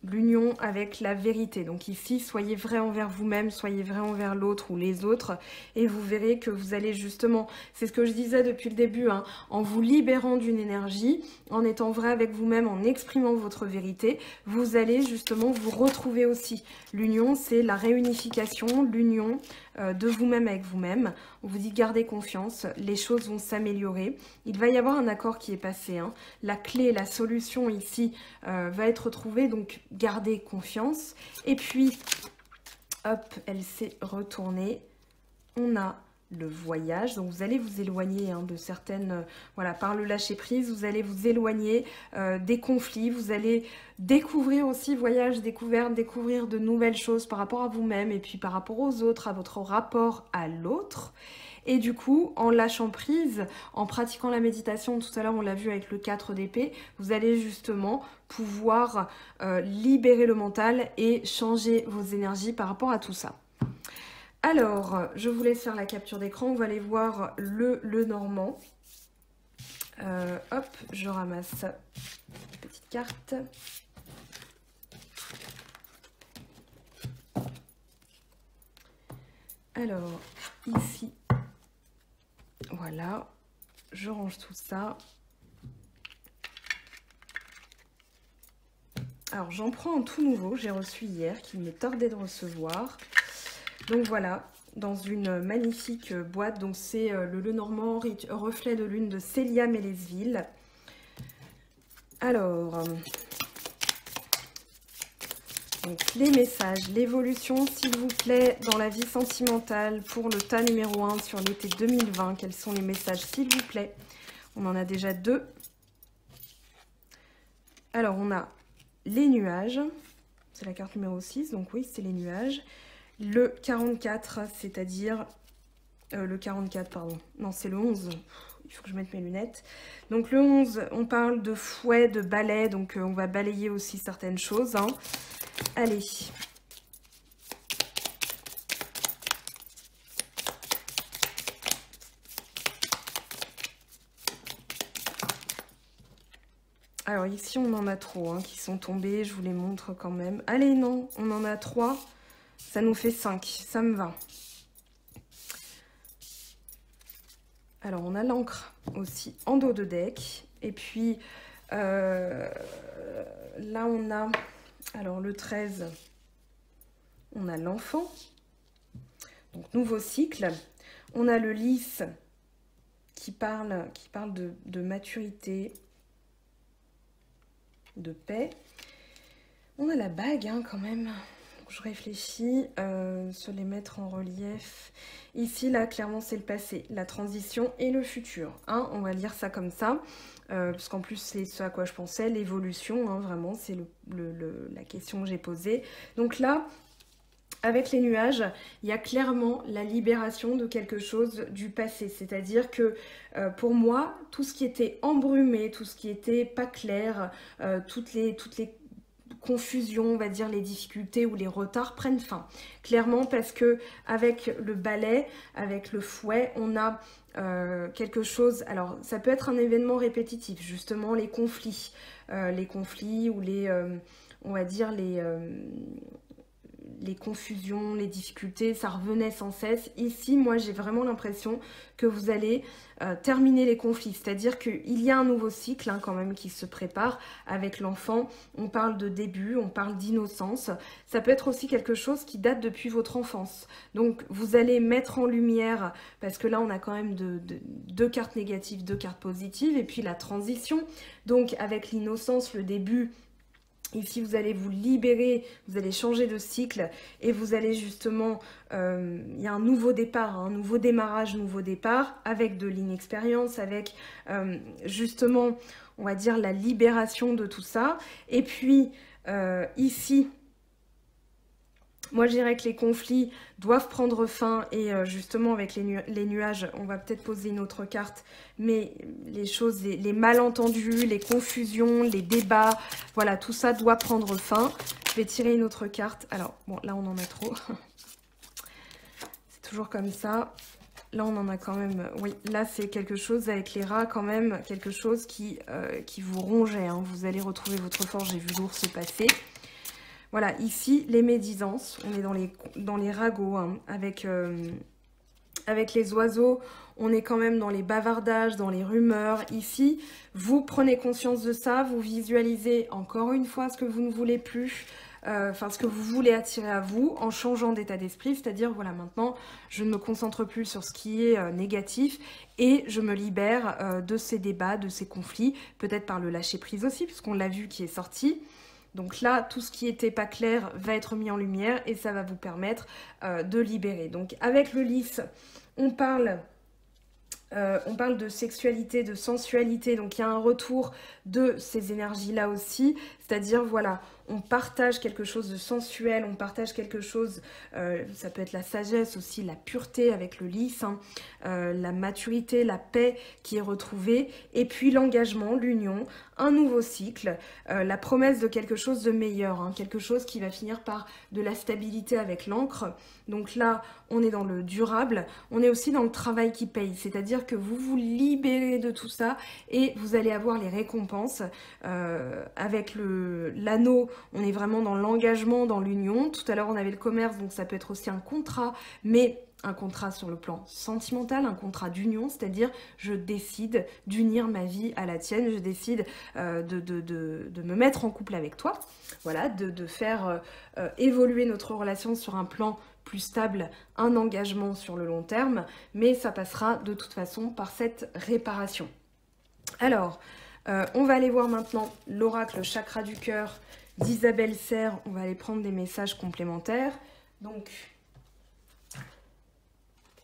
L'union avec la vérité. Donc ici, soyez vrai envers vous-même, soyez vrai envers l'autre ou les autres, et vous verrez que vous allez justement, c'est ce que je disais depuis le début, en vous libérant d'une énergie, en étant vrai avec vous-même, en exprimant votre vérité, vous allez justement vous retrouver aussi. L'union, c'est la réunification, l'union de vous-même avec vous-même. On vous dit gardez confiance, les choses vont s'améliorer. Il va y avoir un accord qui est passé. La clé, la solution ici va être trouvée, donc gardez confiance. Et puis, hop, elle s'est retournée. On a le voyage, donc vous allez vous éloigner de certaines, voilà, par le lâcher prise, vous allez vous éloigner des conflits, vous allez découvrir aussi, voyage, découverte, découvrir de nouvelles choses par rapport à vous-même et puis par rapport aux autres, à votre rapport à l'autre. Et du coup, en lâchant prise, en pratiquant la méditation, tout à l'heure on l'a vu avec le 4 d'épée, vous allez justement pouvoir libérer le mental et changer vos énergies par rapport à tout ça. Alors, je vous laisse faire la capture d'écran, on va aller voir le Normand. Hop, je ramasse une petite carte. Alors, ici, voilà, je range tout ça. Alors, j'en prends un tout nouveau, j'ai reçu hier, qui m'est tardé de recevoir. Donc voilà, dans une magnifique boîte, donc c'est le Lenormand reflet de lune de Célia Mélesville. Alors, donc les messages, l'évolution s'il vous plaît dans la vie sentimentale pour le tas numéro 1 sur l'été 2020. Quels sont les messages s'il vous plaît? On en a déjà 2. Alors on a les nuages, c'est la carte numéro 6, donc oui c'est les nuages. Le 44, c'est-à-dire... le 44, pardon. Non, c'est le 11. Il faut que je mette mes lunettes. Donc le 11, on parle de fouet, de balai. Donc on va balayer aussi certaines choses. Allez. Alors ici, on en a trop qui sont tombés. Je vous les montre quand même. Allez, non, on en a 3. Ça nous fait 5, ça me va. Alors, on a l'encre aussi en dos de deck. Et puis, là, on a, alors le 13, on a l'enfant. Donc, nouveau cycle. On a le lys qui parle de maturité, de paix. On a la bague, quand même. Je réfléchis sur les mettre en relief. Ici, là, clairement, c'est le passé, la transition et le futur. On va lire ça comme ça, parce qu'en plus, c'est ce à quoi je pensais, l'évolution, vraiment, c'est la question que j'ai posée. Donc là, avec les nuages, il y a clairement la libération de quelque chose du passé. C'est-à-dire que pour moi, tout ce qui était embrumé, tout ce qui était pas clair, toutes les confusion, on va dire, les difficultés ou les retards prennent fin. Clairement parce que avec le balai, avec le fouet, on a quelque chose, alors ça peut être un événement répétitif, justement les conflits ou les, on va dire les confusions, les difficultés, ça revenait sans cesse. Ici, moi, j'ai vraiment l'impression que vous allez terminer les conflits. C'est-à-dire qu'il y a un nouveau cycle hein, quand même qui se prépare avec l'enfant. On parle de début, on parle d'innocence. Ça peut être aussi quelque chose qui date depuis votre enfance. Donc, vous allez mettre en lumière, parce que là, on a quand même deux cartes négatives, deux cartes positives, et puis la transition. Donc, avec l'innocence, le début... Ici, vous allez vous libérer, vous allez changer de cycle et vous allez justement, il y a un nouveau départ, un nouveau démarrage, nouveau départ avec de l'inexpérience, avec justement, on va dire, la libération de tout ça. Et puis, ici, moi, je dirais que les conflits doivent prendre fin et justement avec les nuages, on va peut-être poser une autre carte, mais les choses, les malentendus, les confusions, les débats, voilà, tout ça doit prendre fin. Je vais tirer une autre carte. Alors, bon, là, on en a trop. C'est toujours comme ça. Là, on en a quand même... Oui, là, c'est quelque chose avec les rats, quand même, quelque chose qui vous rongeait. Hein. Vous allez retrouver votre force. J'ai vu l'ours passer. Voilà, ici, les médisances, on est dans les ragots, hein, avec les oiseaux, on est quand même dans les bavardages, dans les rumeurs. Ici, vous prenez conscience de ça, vous visualisez encore une fois ce que vous ne voulez plus, enfin ce que vous voulez attirer à vous en changeant d'état d'esprit, c'est-à-dire, voilà, maintenant, je ne me concentre plus sur ce qui est négatif et je me libère de ces débats, de ces conflits, peut-être par le lâcher-prise aussi, puisqu'on l'a vu qui est sorti. Donc là, tout ce qui n'était pas clair va être mis en lumière et ça va vous permettre de libérer. Donc avec le lys, on parle de sexualité, de sensualité. Donc il y a un retour de ces énergies-là aussi. C'est-à-dire, voilà, on partage quelque chose de sensuel, on partage quelque chose, ça peut être la sagesse aussi, la pureté avec le lys, hein, la maturité, la paix qui est retrouvée, et puis l'engagement, l'union, un nouveau cycle, la promesse de quelque chose de meilleur, hein, quelque chose qui va finir par de la stabilité avec l'encre. Donc là, on est dans le durable, on est aussi dans le travail qui paye, c'est-à-dire que vous vous libérez de tout ça et vous allez avoir les récompenses avec l'anneau. On est vraiment dans l'engagement, dans l'union. Tout à l'heure, on avait le commerce, donc ça peut être aussi un contrat, mais un contrat sur le plan sentimental, un contrat d'union, c'est-à-dire je décide d'unir ma vie à la tienne, je décide de me mettre en couple avec toi, voilà, de faire évoluer notre relation sur un plan plus stable, un engagement sur le long terme, mais ça passera de toute façon par cette réparation. Alors, on va aller voir maintenant l'oracle chakra du cœur d'Isabelle Serre. On va aller prendre des messages complémentaires. Donc,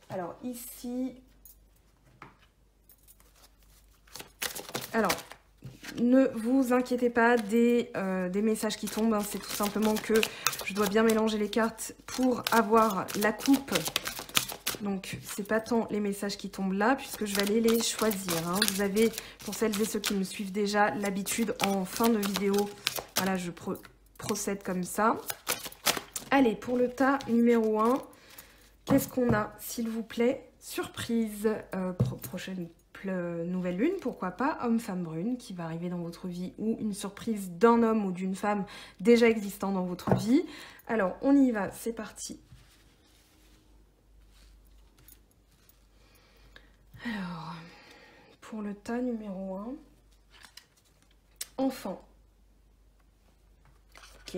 alors ici, alors, ne vous inquiétez pas des messages qui tombent, hein. C'est tout simplement que je dois bien mélanger les cartes pour avoir la coupe. Donc, c'est pas tant les messages qui tombent là, puisque je vais aller les choisir, hein. Vous avez, pour celles et ceux qui me suivent déjà, l'habitude en fin de vidéo. Voilà, je procède comme ça. Allez, pour le tas numéro 1, qu'est-ce qu'on a, s'il vous plaît? Surprise, prochaine nouvelle lune, pourquoi pas, homme-femme brune qui va arriver dans votre vie, ou une surprise d'un homme ou d'une femme déjà existant dans votre vie. Alors, on y va, c'est parti. Alors, pour le tas numéro 1, enfant. Ok.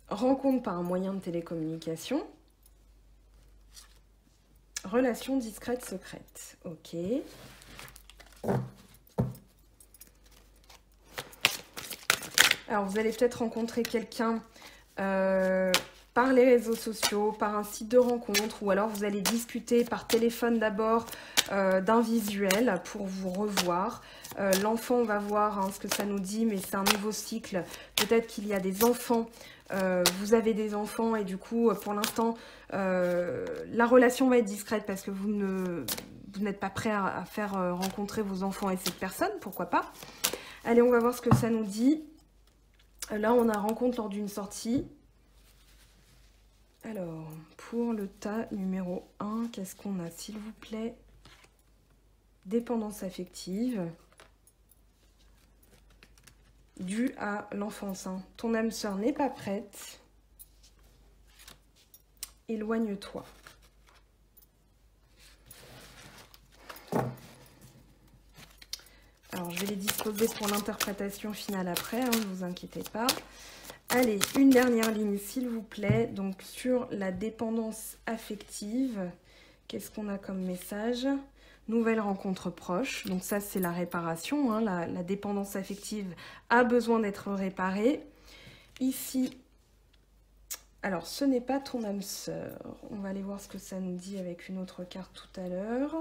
Rencontre par un moyen de télécommunication. Relation discrète, secrète. Ok. Alors, vous allez peut-être rencontrer quelqu'un par les réseaux sociaux, par un site de rencontre, ou alors vous allez discuter par téléphone d'abord d'un visuel pour vous revoir. L'enfant, on va voir hein, ce que ça nous dit, mais c'est un nouveau cycle. Peut-être qu'il y a des enfants, vous avez des enfants et du coup, pour l'instant, la relation va être discrète parce que vous n'êtes pas prêt à faire rencontrer vos enfants et cette personne, pourquoi pas. Allez, on va voir ce que ça nous dit. Là, on a rencontre lors d'une sortie. Alors, pour le tas numéro 1, qu'est-ce qu'on a, s'il vous plaît? Dépendance affective. Due à l'enfance. Hein. Ton âme sœur n'est pas prête. éloigne-toi. Alors, je vais les disposer pour l'interprétation finale après, hein, ne vous inquiétez pas. Allez, une dernière ligne, s'il vous plaît. Donc, sur la dépendance affective, qu'est-ce qu'on a comme message? Nouvelle rencontre proche. Donc, ça, c'est la réparation. Hein, la dépendance affective a besoin d'être réparée. Ici, alors, ce n'est pas ton âme sœur. On va aller voir ce que ça nous dit avec une autre carte tout à l'heure.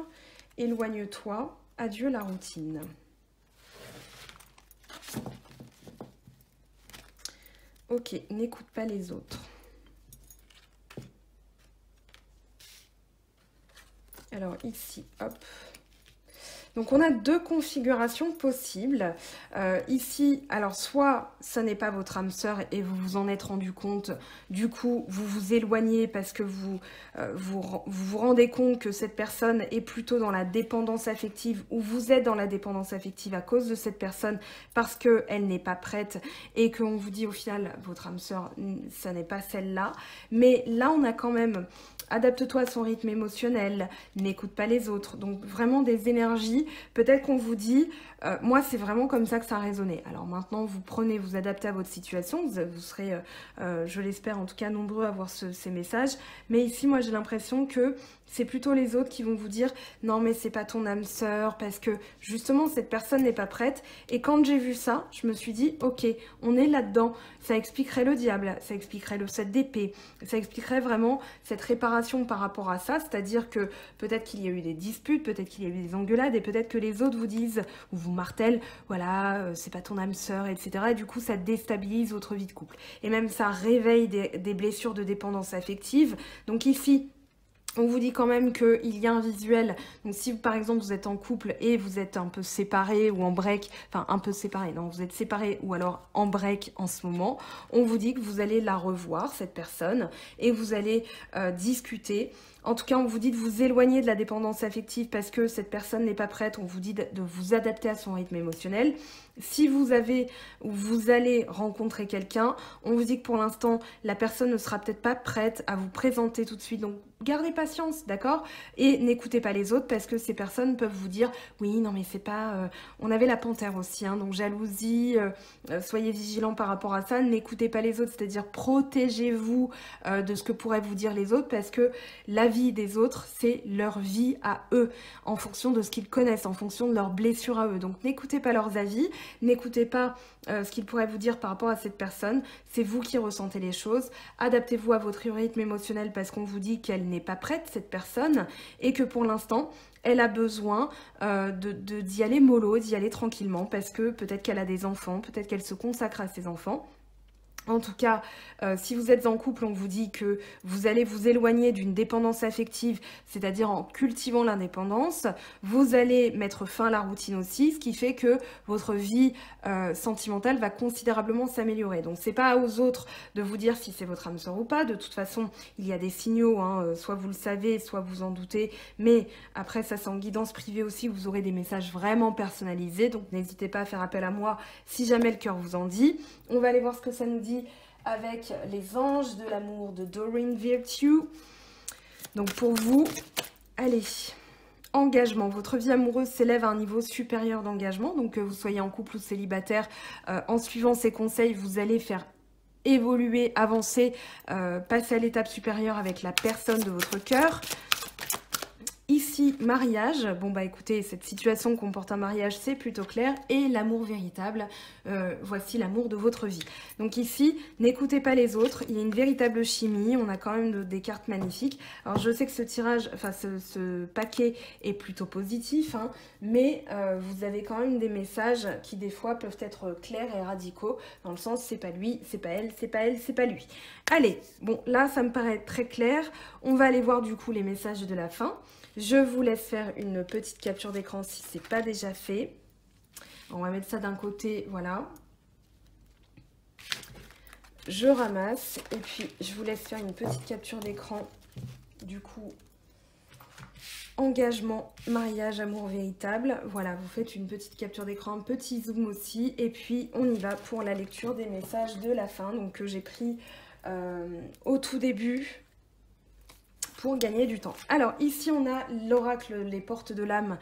Éloigne-toi. Adieu la routine. Ok, n'écoute pas les autres. Alors ici, hop. Donc on a deux configurations possibles. Ici, alors soit ça n'est pas votre âme sœur et vous vous en êtes rendu compte, du coup vous vous éloignez parce que vous rendez compte que cette personne est plutôt dans la dépendance affective ou vous êtes dans la dépendance affective à cause de cette personne parce qu'elle n'est pas prête et qu'on vous dit au final votre âme sœur, ça n'est pas celle-là. Mais là on a quand même... Adapte-toi à son rythme émotionnel, n'écoute pas les autres. Donc vraiment des énergies, peut-être qu'on vous dit, moi c'est vraiment comme ça que ça a résonné. Alors maintenant vous prenez, vous adaptez à votre situation, vous serez, je l'espère en tout cas, nombreux à voir ces messages. Mais ici moi j'ai l'impression que c'est plutôt les autres qui vont vous dire non mais c'est pas ton âme sœur parce que justement cette personne n'est pas prête. Et quand j'ai vu ça, je me suis dit ok, on est là-dedans. Ça expliquerait le diable, ça expliquerait le 7 d'épée, ça expliquerait vraiment cette réparation par rapport à ça, c'est-à-dire que peut-être qu'il y a eu des disputes, peut-être qu'il y a eu des engueulades et peut-être que les autres vous disent ou vous martèlent voilà c'est pas ton âme sœur, etc. Et du coup ça déstabilise votre vie de couple et même ça réveille des blessures de dépendance affective. Donc ici on vous dit quand même qu'il y a un visuel. Donc si par exemple vous êtes en couple et vous êtes un peu séparés ou en break, enfin un peu séparés, non vous êtes séparés ou alors en break en ce moment, on vous dit que vous allez la revoir cette personne et vous allez discuter. En tout cas, on vous dit de vous éloigner de la dépendance affective parce que cette personne n'est pas prête. On vous dit de vous adapter à son rythme émotionnel. Si vous avez ou vous allez rencontrer quelqu'un, on vous dit que pour l'instant, la personne ne sera peut-être pas prête à vous présenter tout de suite. Donc, gardez patience, d'accord? Et n'écoutez pas les autres parce que ces personnes peuvent vous dire « Oui, non mais c'est pas... On avait la panthère aussi, hein, donc jalousie, soyez vigilants par rapport à ça. N'écoutez pas les autres, c'est-à-dire protégez-vous de ce que pourraient vous dire les autres parce que la vie des autres, c'est leur vie à eux, en fonction de ce qu'ils connaissent, en fonction de leurs blessures à eux. Donc n'écoutez pas leurs avis, n'écoutez pas ce qu'ils pourraient vous dire par rapport à cette personne, c'est vous qui ressentez les choses. Adaptez-vous à votre rythme émotionnel parce qu'on vous dit qu'elle n'est pas prête, cette personne, et que pour l'instant, elle a besoin d'y aller mollo, d'y aller tranquillement, parce que peut-être qu'elle a des enfants, peut-être qu'elle se consacre à ses enfants. En tout cas, si vous êtes en couple, on vous dit que vous allez vous éloigner d'une dépendance affective, c'est-à-dire en cultivant l'indépendance. Vous allez mettre fin à la routine aussi, ce qui fait que votre vie sentimentale va considérablement s'améliorer. Donc, c'est pas aux autres de vous dire si c'est votre âme sœur ou pas. De toute façon, il y a des signaux, hein, soit vous le savez, soit vous en doutez. Mais après, ça c'est en guidance privée aussi, vous aurez des messages vraiment personnalisés. Donc, n'hésitez pas à faire appel à moi si jamais le cœur vous en dit. On va aller voir ce que ça nous dit avec les anges de l'amour de Doreen Virtue. Donc pour vous, allez, engagement. Votre vie amoureuse s'élève à un niveau supérieur d'engagement. Donc que vous soyez en couple ou célibataire, en suivant ces conseils, vous allez faire évoluer, avancer, passer à l'étape supérieure avec la personne de votre cœur. Ici, mariage. Bon, bah écoutez, cette situation comporte un mariage, c'est plutôt clair. Et l'amour véritable, voici l'amour de votre vie. Donc ici, n'écoutez pas les autres. Il y a une véritable chimie. On a quand même des cartes magnifiques. Alors, je sais que ce tirage, enfin, ce paquet est plutôt positif, hein, mais vous avez quand même des messages qui, des fois, peuvent être clairs et radicaux. Dans le sens, c'est pas lui, c'est pas elle, c'est pas elle, c'est pas lui. Allez, bon, là, ça me paraît très clair. On va aller voir, du coup, les messages de la fin. Je vous laisse faire une petite capture d'écran si ce n'est pas déjà fait. On va mettre ça d'un côté, voilà. Je ramasse et puis je vous laisse faire une petite capture d'écran. Du coup, engagement, mariage, amour véritable. Voilà, vous faites une petite capture d'écran, un petit zoom aussi. Et puis, on y va pour la lecture des messages de la fin. Donc, que j'ai pris au tout début. pour gagner du temps. Alors ici on a l'oracle Les Portes de l'âme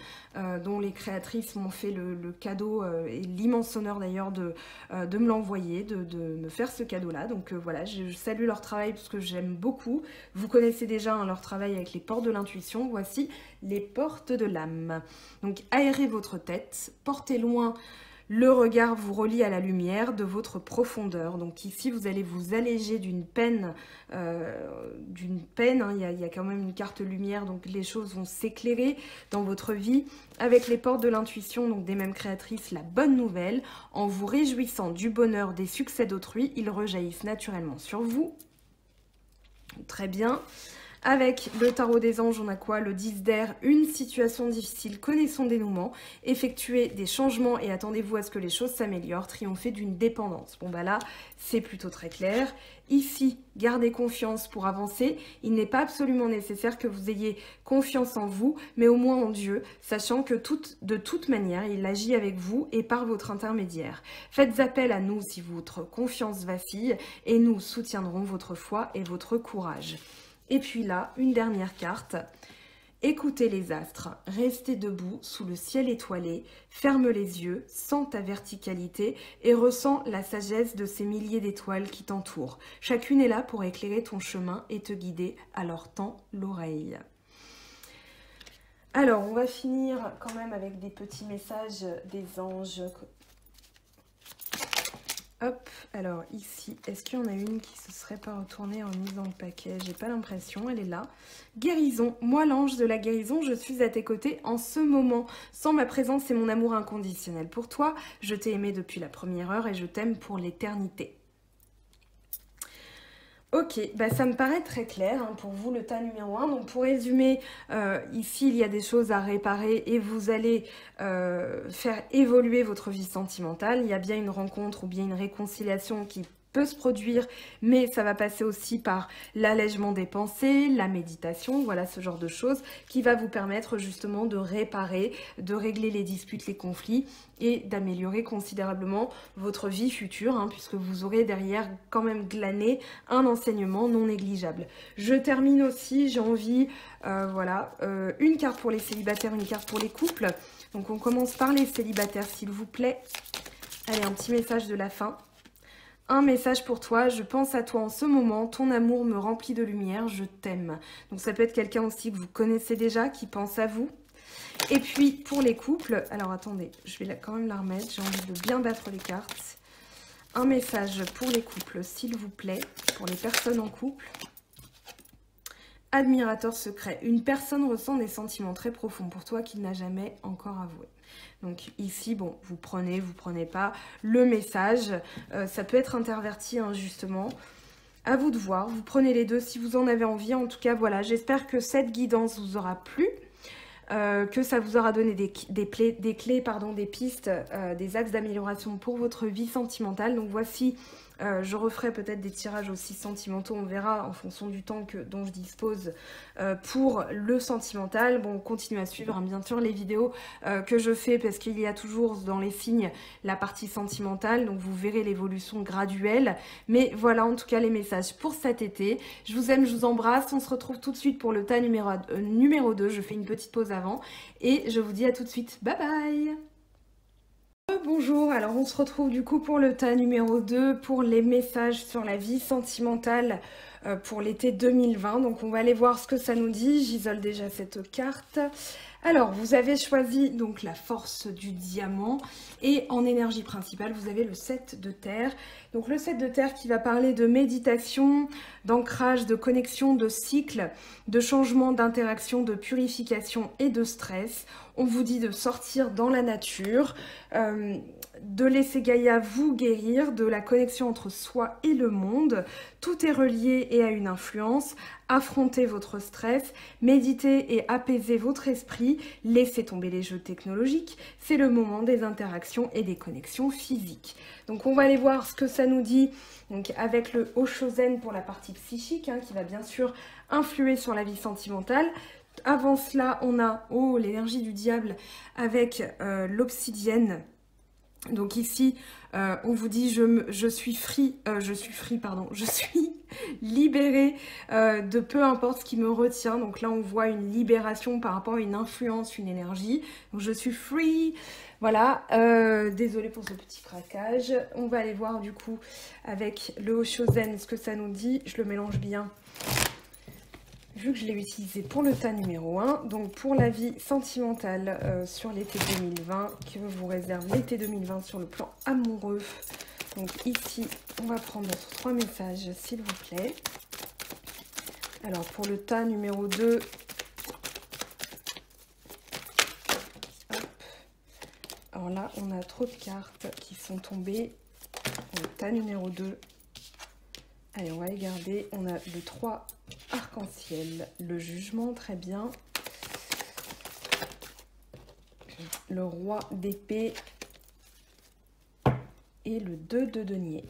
dont les créatrices m'ont fait le cadeau et l'immense honneur d'ailleurs de me l'envoyer, de me faire ce cadeau là. Donc voilà, je salue leur travail parce que j'aime beaucoup. Vous connaissez déjà hein, leur travail avec les portes de l'intuition. Voici les portes de l'âme. Donc aérez votre tête, portez loin. Le regard vous relie à la lumière de votre profondeur. Donc ici, vous allez vous alléger d'une peine. Hein. Il y a quand même une carte lumière, donc les choses vont s'éclairer dans votre vie. Avec les portes de l'intuition, donc des mêmes créatrices, la bonne nouvelle. En vous réjouissant du bonheur des succès d'autrui, ils rejaillissent naturellement sur vous. Très bien. Avec le tarot des anges, on a quoi? Le 10 d'air, une situation difficile, connaît son dénouement, effectuez des changements et attendez-vous à ce que les choses s'améliorent, triompher d'une dépendance. Bon bah là, c'est plutôt très clair. Ici, gardez confiance pour avancer. Il n'est pas absolument nécessaire que vous ayez confiance en vous, mais au moins en Dieu, sachant que de toute manière, il agit avec vous et par votre intermédiaire. Faites appel à nous si votre confiance vacille et nous soutiendrons votre foi et votre courage. Et puis là, une dernière carte. Écoutez les astres, restez debout sous le ciel étoilé, ferme les yeux, sens ta verticalité et ressens la sagesse de ces milliers d'étoiles qui t'entourent. Chacune est là pour éclairer ton chemin et te guider, alors tends l'oreille. Alors, on va finir quand même avec des petits messages des anges. Hop, alors ici, est-ce qu'il y en a une qui se serait pas retournée en mise dans le paquet? J'ai pas l'impression, elle est là. Guérison, moi l'ange de la guérison, je suis à tes côtés en ce moment. Sans ma présence et mon amour inconditionnel pour toi, je t'ai aimé depuis la première heure et je t'aime pour l'éternité. Ok, bah ça me paraît très clair hein, pour vous le tas numéro 1. Donc pour résumer, ici il y a des choses à réparer et vous allez faire évoluer votre vie sentimentale. Il y a bien une rencontre ou bien une réconciliation qui peut se produire, mais ça va passer aussi par l'allègement des pensées, la méditation, voilà ce genre de choses qui va vous permettre justement de réparer, de régler les disputes, les conflits et d'améliorer considérablement votre vie future, hein, puisque vous aurez derrière quand même glané un enseignement non négligeable. Je termine aussi, j'ai envie, voilà, une carte pour les célibataires, une carte pour les couples. Donc on commence par les célibataires s'il vous plaît. Allez, un petit message de la fin. Un message pour toi, je pense à toi en ce moment, ton amour me remplit de lumière, je t'aime. Donc ça peut être quelqu'un aussi que vous connaissez déjà, qui pense à vous. Et puis pour les couples, alors attendez, je vais quand même la remettre, j'ai envie de bien battre les cartes. Un message pour les couples, s'il vous plaît, pour les personnes en couple. Admirateur secret, une personne ressent des sentiments très profonds pour toi qu'il n'a jamais encore avoué. Donc ici, bon, vous prenez pas le message. Ça peut être interverti, hein, justement. À vous de voir. Vous prenez les deux si vous en avez envie. En tout cas, voilà, j'espère que cette guidance vous aura plu. Que ça vous aura donné des clés, des pistes, des axes d'amélioration pour votre vie sentimentale. Donc voici, je referai peut-être des tirages aussi sentimentaux, on verra en fonction du temps dont je dispose pour le sentimental. Bon, continuez à suivre hein, bien sûr les vidéos que je fais parce qu'il y a toujours dans les signes la partie sentimentale, donc vous verrez l'évolution graduelle. Mais voilà en tout cas les messages pour cet été. Je vous aime, je vous embrasse. On se retrouve tout de suite pour le tas numéro 2. Je fais une petite pause avant et je vous dis à tout de suite. Bye bye. Bonjour, alors on se retrouve du coup pour le tas numéro 2 pour les messages sur la vie sentimentale pour l'été 2020. Donc on va aller voir ce que ça nous dit. J'isole déjà cette carte. Alors vous avez choisi donc la force du diamant et en énergie principale vous avez le 7 de terre. Donc le 7 de terre qui va parler de méditation, d'ancrage, de connexion, de cycle, de changement, d'interaction, de purification et de stress. On vous dit de sortir dans la nature, de laisser Gaïa vous guérir, de la connexion entre soi et le monde. Tout est relié et a une influence. Affrontez votre stress, méditez et apaisez votre esprit, laissez tomber les jeux technologiques. C'est le moment des interactions et des connexions physiques. Donc on va aller voir ce que ça nous dit donc, avec le Oshozen pour la partie psychique, hein, qui va bien sûr influer sur la vie sentimentale. Avant cela, on a l'énergie du diable avec l'obsidienne Donc ici, on vous dit je suis libérée de peu importe ce qui me retient. Donc là, on voit une libération par rapport à une influence, une énergie. Donc je suis free. Voilà, désolée pour ce petit craquage. On va aller voir du coup avec le Oshozen ce que ça nous dit. Je le mélange bien. Vu que je l'ai utilisé pour le tas numéro 1, donc pour la vie sentimentale sur l'été 2020, que vous réserve l'été 2020 sur le plan amoureux. Donc ici, on va prendre notre 3 messages, s'il vous plaît. Alors pour le tas numéro 2, hop. Alors là, on a trop de cartes qui sont tombées. Le tas numéro 2. Allez, on va les garder. On a le 3 arc-en-ciel, le jugement, très bien. Le roi d'épée et le 2 de denier.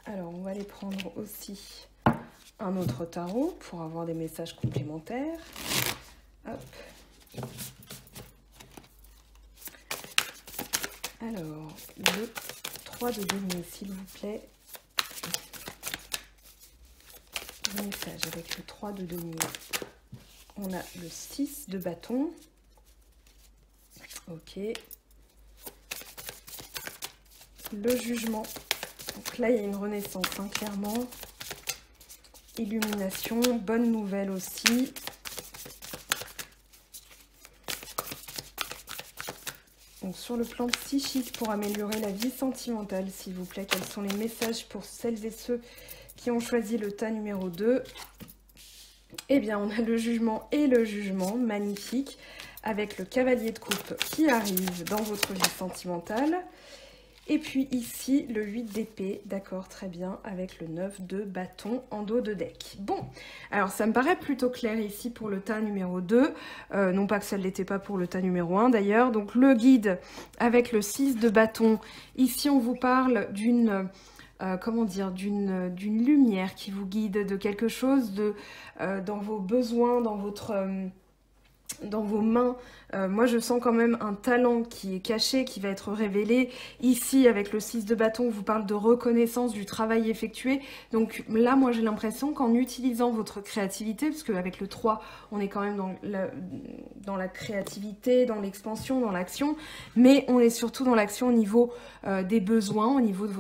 Alors, on va aller prendre aussi un autre tarot pour avoir des messages complémentaires. Hop. Alors, le 3 de denier, s'il vous plaît. Message avec le 3 de denier. On a le 6 de bâton. Ok. Le jugement. Donc là, il y a une renaissance, hein, clairement. Illumination. Bonne nouvelle aussi. Donc sur le plan psychique, pour améliorer la vie sentimentale, s'il vous plaît, quels sont les messages pour celles et ceux qui ont choisi le tas numéro 2? Eh bien, on a le jugement et le jugement, magnifique, avec le cavalier de coupe qui arrive dans votre vie sentimentale. Et puis ici, le 8 d'épée, d'accord, très bien, avec le 9 de bâton en dos de deck. Bon, alors ça me paraît plutôt clair ici pour le tas numéro 2, non pas que ça ne l'était pas pour le tas numéro 1 d'ailleurs. Donc le guide avec le 6 de bâton, ici on vous parle d'une... comment dire, d'une lumière qui vous guide, de quelque chose dans vos besoins, dans vos mains. Moi, je sens quand même un talent qui est caché, qui va être révélé. Ici, avec le 6 de bâton, on vous parle de reconnaissance du travail effectué. Donc là, moi, j'ai l'impression qu'en utilisant votre créativité, parce qu'avec le 3, on est quand même dans la créativité, dans l'expansion, dans l'action, mais on est surtout dans l'action au niveau des besoins, au niveau de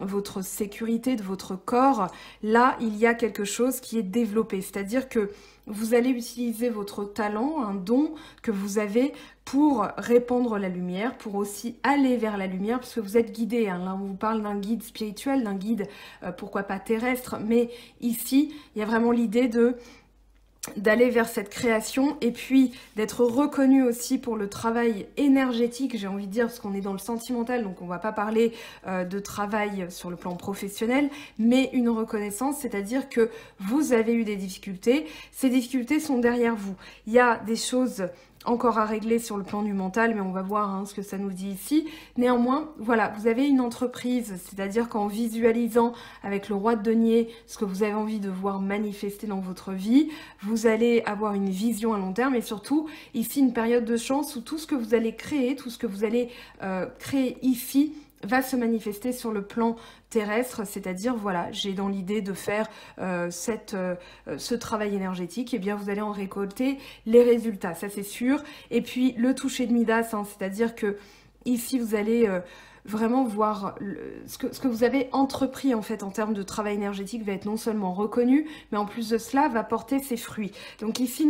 votre sécurité, de votre corps. Là, il y a quelque chose qui est développé, c'est-à-dire que vous allez utiliser votre talent, un don que vous avez pour répandre la lumière, pour aussi aller vers la lumière, parce que vous êtes guidé. Hein. Là, on vous parle d'un guide spirituel, d'un guide, pourquoi pas terrestre, mais ici, il y a vraiment l'idée d'aller vers cette création et puis d'être reconnu aussi pour le travail énergétique, j'ai envie de dire, parce qu'on est dans le sentimental, donc on va pas parler de travail sur le plan professionnel, mais une reconnaissance, c'est-à-dire que vous avez eu des difficultés, ces difficultés sont derrière vous. Il y a des choses encore à régler sur le plan du mental, mais on va voir hein, ce que ça nous dit ici. Néanmoins, voilà, vous avez une entreprise, c'est-à-dire qu'en visualisant avec le roi de denier ce que vous avez envie de voir manifester dans votre vie, vous allez avoir une vision à long terme et surtout, ici, une période de chance où tout ce que vous allez créer, tout ce que vous allez créer ici, va se manifester sur le plan terrestre, c'est-à-dire, voilà, j'ai dans l'idée de faire ce travail énergétique, et bien vous allez en récolter les résultats, ça c'est sûr. Et puis le toucher de Midas, hein, c'est-à-dire que ici vous allez vraiment voir ce que vous avez entrepris en fait en termes de travail énergétique va être non seulement reconnu, mais en plus de cela va porter ses fruits. Donc ici,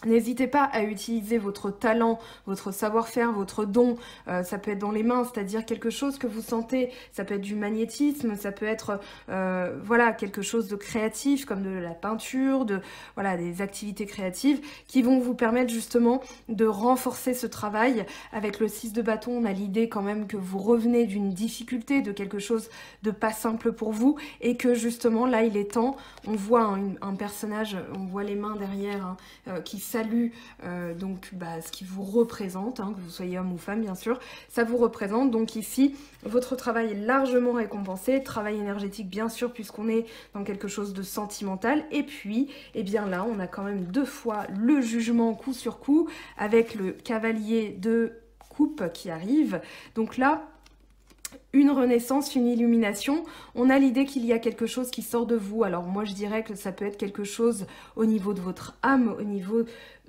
n'hésitez pas à utiliser votre talent, votre savoir-faire, votre don. Ça peut être dans les mains, c'est-à-dire quelque chose que vous sentez. Ça peut être du magnétisme, ça peut être voilà, quelque chose de créatif, comme de la peinture, voilà, des activités créatives qui vont vous permettre justement de renforcer ce travail. Avec le 6 de bâton, on a l'idée quand même que vous revenez d'une difficulté, de quelque chose de pas simple pour vous, et que justement là, il est temps, on voit un personnage, on voit les mains derrière, hein, qui salue donc ce qui vous représente, hein, que vous soyez homme ou femme bien sûr, ça vous représente. Donc ici, votre travail est largement récompensé, travail énergétique bien sûr puisqu'on est dans quelque chose de sentimental. Et puis, eh bien là, on a quand même 2 fois le jugement coup sur coup avec le cavalier de coupe qui arrive. Donc là, une renaissance, une illumination, on a l'idée qu'il y a quelque chose qui sort de vous. Alors moi je dirais que ça peut être quelque chose au niveau de votre âme, au niveau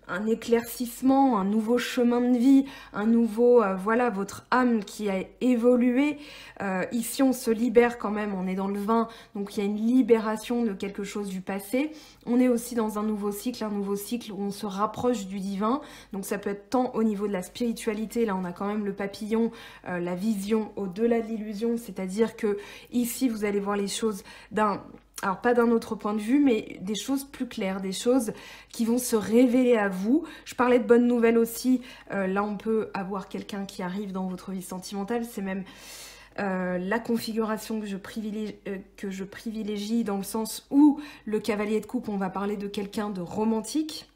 un éclaircissement, un nouveau chemin de vie, un nouveau, voilà, votre âme qui a évolué. Ici, on se libère quand même, on est dans le 20, donc il y a une libération de quelque chose du passé. On est aussi dans un nouveau cycle où on se rapproche du divin. Donc ça peut être tant au niveau de la spiritualité, là on a quand même le papillon, la vision au-delà de l'illusion, c'est-à-dire que ici, vous allez voir les choses alors pas d'un autre point de vue, mais des choses plus claires, des choses qui vont se révéler à vous. Je parlais de bonnes nouvelles aussi, là on peut avoir quelqu'un qui arrive dans votre vie sentimentale, c'est même la configuration que je privilégie dans le sens où le cavalier de coupe, on va parler de quelqu'un de romantique.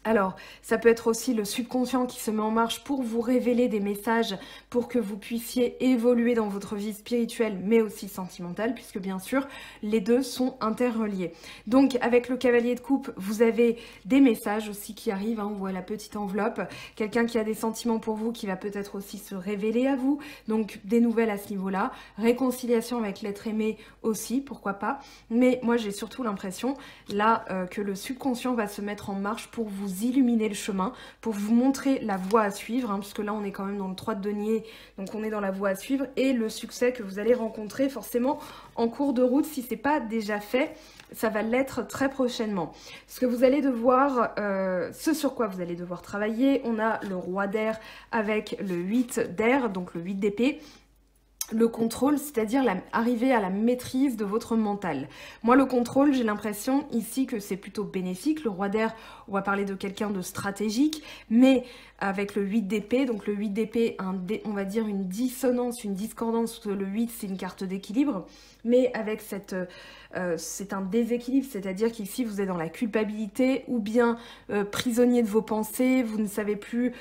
Alors, ça peut être aussi le subconscient qui se met en marche pour vous révéler des messages pour que vous puissiez évoluer dans votre vie spirituelle mais aussi sentimentale puisque bien sûr, les deux sont interreliés. Donc, avec le cavalier de coupe, vous avez des messages aussi qui arrivent, hein, on voit la petite enveloppe, quelqu'un qui a des sentiments pour vous qui va peut-être aussi se révéler à vous, donc des nouvelles à ce niveau-là, réconciliation avec l'être aimé aussi, pourquoi pas, mais moi j'ai surtout l'impression là que le subconscient va se mettre en marche pour vous illuminer le chemin, pour vous montrer la voie à suivre, hein, puisque là on est quand même dans le 3 de denier, donc on est dans la voie à suivre, et le succès que vous allez rencontrer forcément en cours de route, si c'est pas déjà fait, ça va l'être très prochainement. Ce que vous allez devoir, ce sur quoi vous allez devoir travailler, on a le roi d'air avec le 8 d'air, donc le 8 d'épée, le contrôle, c'est-à-dire arriver à la maîtrise de votre mental. Moi, le contrôle, j'ai l'impression ici que c'est plutôt bénéfique. Le roi d'air, on va parler de quelqu'un de stratégique, mais avec le 8 d'épée, donc le 8 d'épée, on va dire une dissonance, une discordance, le 8 c'est une carte d'équilibre, mais avec c'est un déséquilibre, c'est-à-dire qu'ici vous êtes dans la culpabilité ou bien prisonnier de vos pensées, vous ne savez plus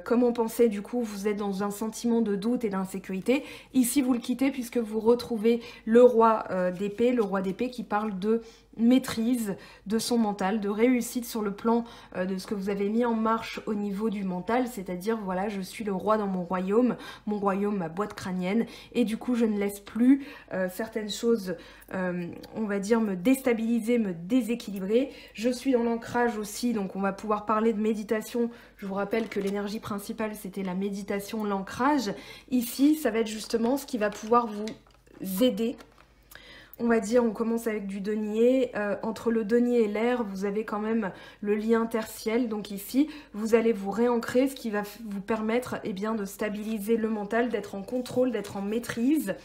comment penser, du coup vous êtes dans un sentiment de doute et d'insécurité. Ici vous le quittez puisque vous retrouvez le roi d'épée qui parle de maîtrise de son mental, de réussite sur le plan de ce que vous avez mis en marche au niveau du mental, c'est-à-dire voilà, je suis le roi dans mon royaume, ma boîte crânienne, et du coup je ne laisse plus certaines choses, on va dire, me déstabiliser, me déséquilibrer. Je suis dans l'ancrage aussi, donc on va pouvoir parler de méditation. Je vous rappelle que l'énergie principale c'était la méditation, l'ancrage. Ici ça va être justement ce qui va pouvoir vous aider. On va dire, on commence avec du denier. Entre le denier et l'air, vous avez quand même le lien tertiel. Donc ici, vous allez vous réancrer, ce qui va vous permettre de stabiliser le mental, d'être en contrôle, d'être en maîtrise.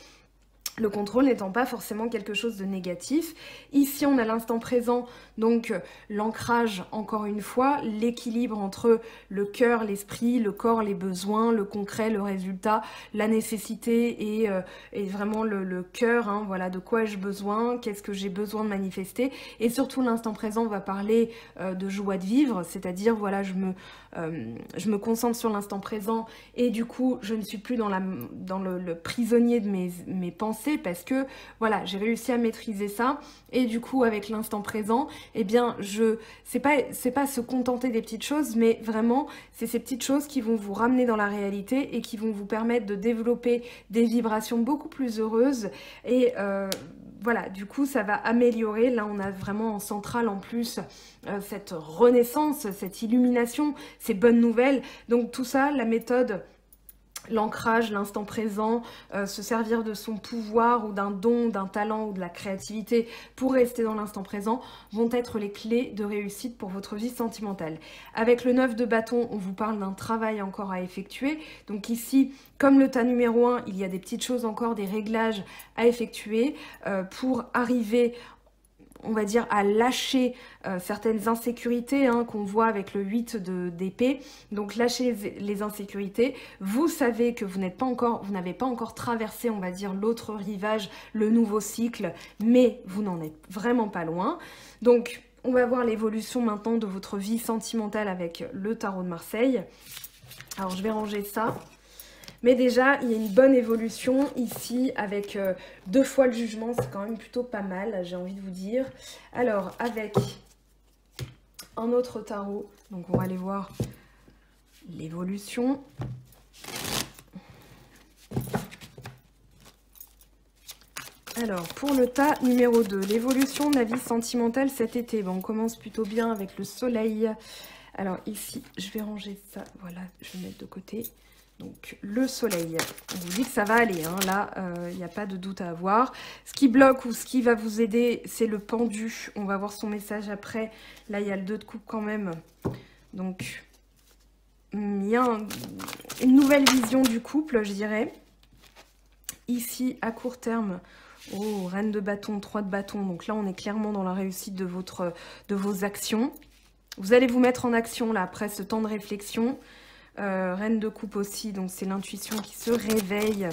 Le contrôle n'étant pas forcément quelque chose de négatif. Ici, on a l'instant présent, donc l'ancrage, encore une fois, l'équilibre entre le cœur, l'esprit, le corps, les besoins, le concret, le résultat, la nécessité et vraiment le cœur, hein, voilà, de quoi ai-je besoin, qu'est-ce que j'ai besoin de manifester. Et surtout, l'instant présent va parler de joie de vivre, c'est-à-dire, voilà, je me concentre sur l'instant présent et du coup, je ne suis plus dans le prisonnier de mes pensées, parce que voilà, j'ai réussi à maîtriser ça et du coup avec l'instant présent, c'est pas se contenter des petites choses, mais vraiment c'est ces petites choses qui vont vous ramener dans la réalité et qui vont vous permettre de développer des vibrations beaucoup plus heureuses et voilà, du coup ça va améliorer. Là on a vraiment en centrale en plus cette renaissance, cette illumination, ces bonnes nouvelles. Donc tout ça, la méthode, l'ancrage, l'instant présent, se servir de son pouvoir ou d'un don, d'un talent ou de la créativité pour rester dans l'instant présent vont être les clés de réussite pour votre vie sentimentale. Avec le 9 de bâton, on vous parle d'un travail encore à effectuer. Donc ici, comme le tas numéro 1, il y a des petites choses encore, des réglages à effectuer pour arriver, on va dire, à lâcher certaines insécurités qu'on voit avec le 8 d'épée. Donc lâcher les insécurités. Vous savez que vous n'avez pas encore traversé, on va dire, l'autre rivage, le nouveau cycle, mais vous n'en êtes vraiment pas loin. Donc on va voir l'évolution maintenant de votre vie sentimentale avec le tarot de Marseille. Alors, je vais ranger ça. Mais déjà, il y a une bonne évolution ici avec 2 fois le jugement. C'est quand même plutôt pas mal, j'ai envie de vous dire. Alors, avec un autre tarot. Donc, on va aller voir l'évolution. Alors, pour le tas numéro 2, l'évolution de la vie sentimentale cet été. Bon, on commence plutôt bien avec le soleil. Alors ici, je vais ranger ça. Voilà, je vais mettre de côté. Donc, le soleil. On vous dit que ça va aller. Hein. Là, il n'y a pas de doute à avoir. Ce qui bloque ou ce qui va vous aider, c'est le pendu. On va voir son message après. Là, il y a le 2 de coupe quand même. Donc, il y a une nouvelle vision du couple, je dirais. Ici, à court terme, oh, reine de bâton, 3 de bâton. Donc là, on est clairement dans la réussite de vos actions. Vous allez vous mettre en action là après ce temps de réflexion. Reine de coupe aussi, donc c'est l'intuition qui se réveille.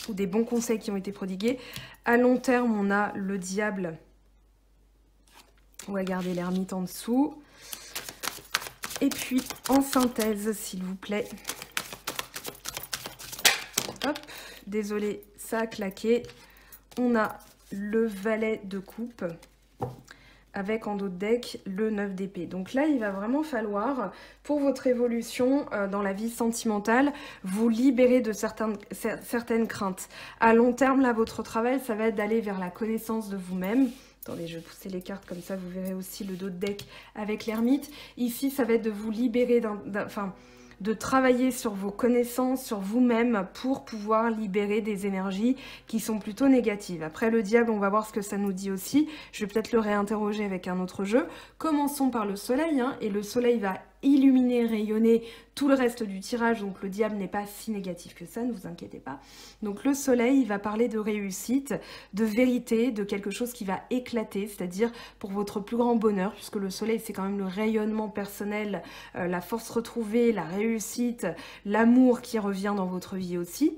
Ou des bons conseils qui ont été prodigués. À long terme, on a le diable. On va garder l'ermite en dessous. Et puis, en synthèse, s'il vous plaît. Hop, désolé, ça a claqué. On a le valet de coupe. Avec en dos de deck le 9 d'épée. Donc là, il va vraiment falloir, pour votre évolution dans la vie sentimentale, vous libérer de certaines craintes. À long terme, là, votre travail, ça va être d'aller vers la connaissance de vous-même. Attendez, je vais pousser les cartes comme ça, vous verrez aussi le dos de deck avec l'ermite. Ici, ça va être de vous libérer de travailler sur vos connaissances, sur vous-même, pour pouvoir libérer des énergies qui sont plutôt négatives. Après, le diable, on va voir ce que ça nous dit aussi. Je vais peut-être le réinterroger avec un autre jeu. Commençons par le soleil, hein, et le soleil va illuminer, rayonner tout le reste du tirage, donc le diable n'est pas si négatif que ça, ne vous inquiétez pas. Donc le soleil, il va parler de réussite, de vérité, de quelque chose qui va éclater, c'est-à-dire pour votre plus grand bonheur, puisque le soleil, c'est quand même le rayonnement personnel, la force retrouvée, la réussite, l'amour qui revient dans votre vie aussi.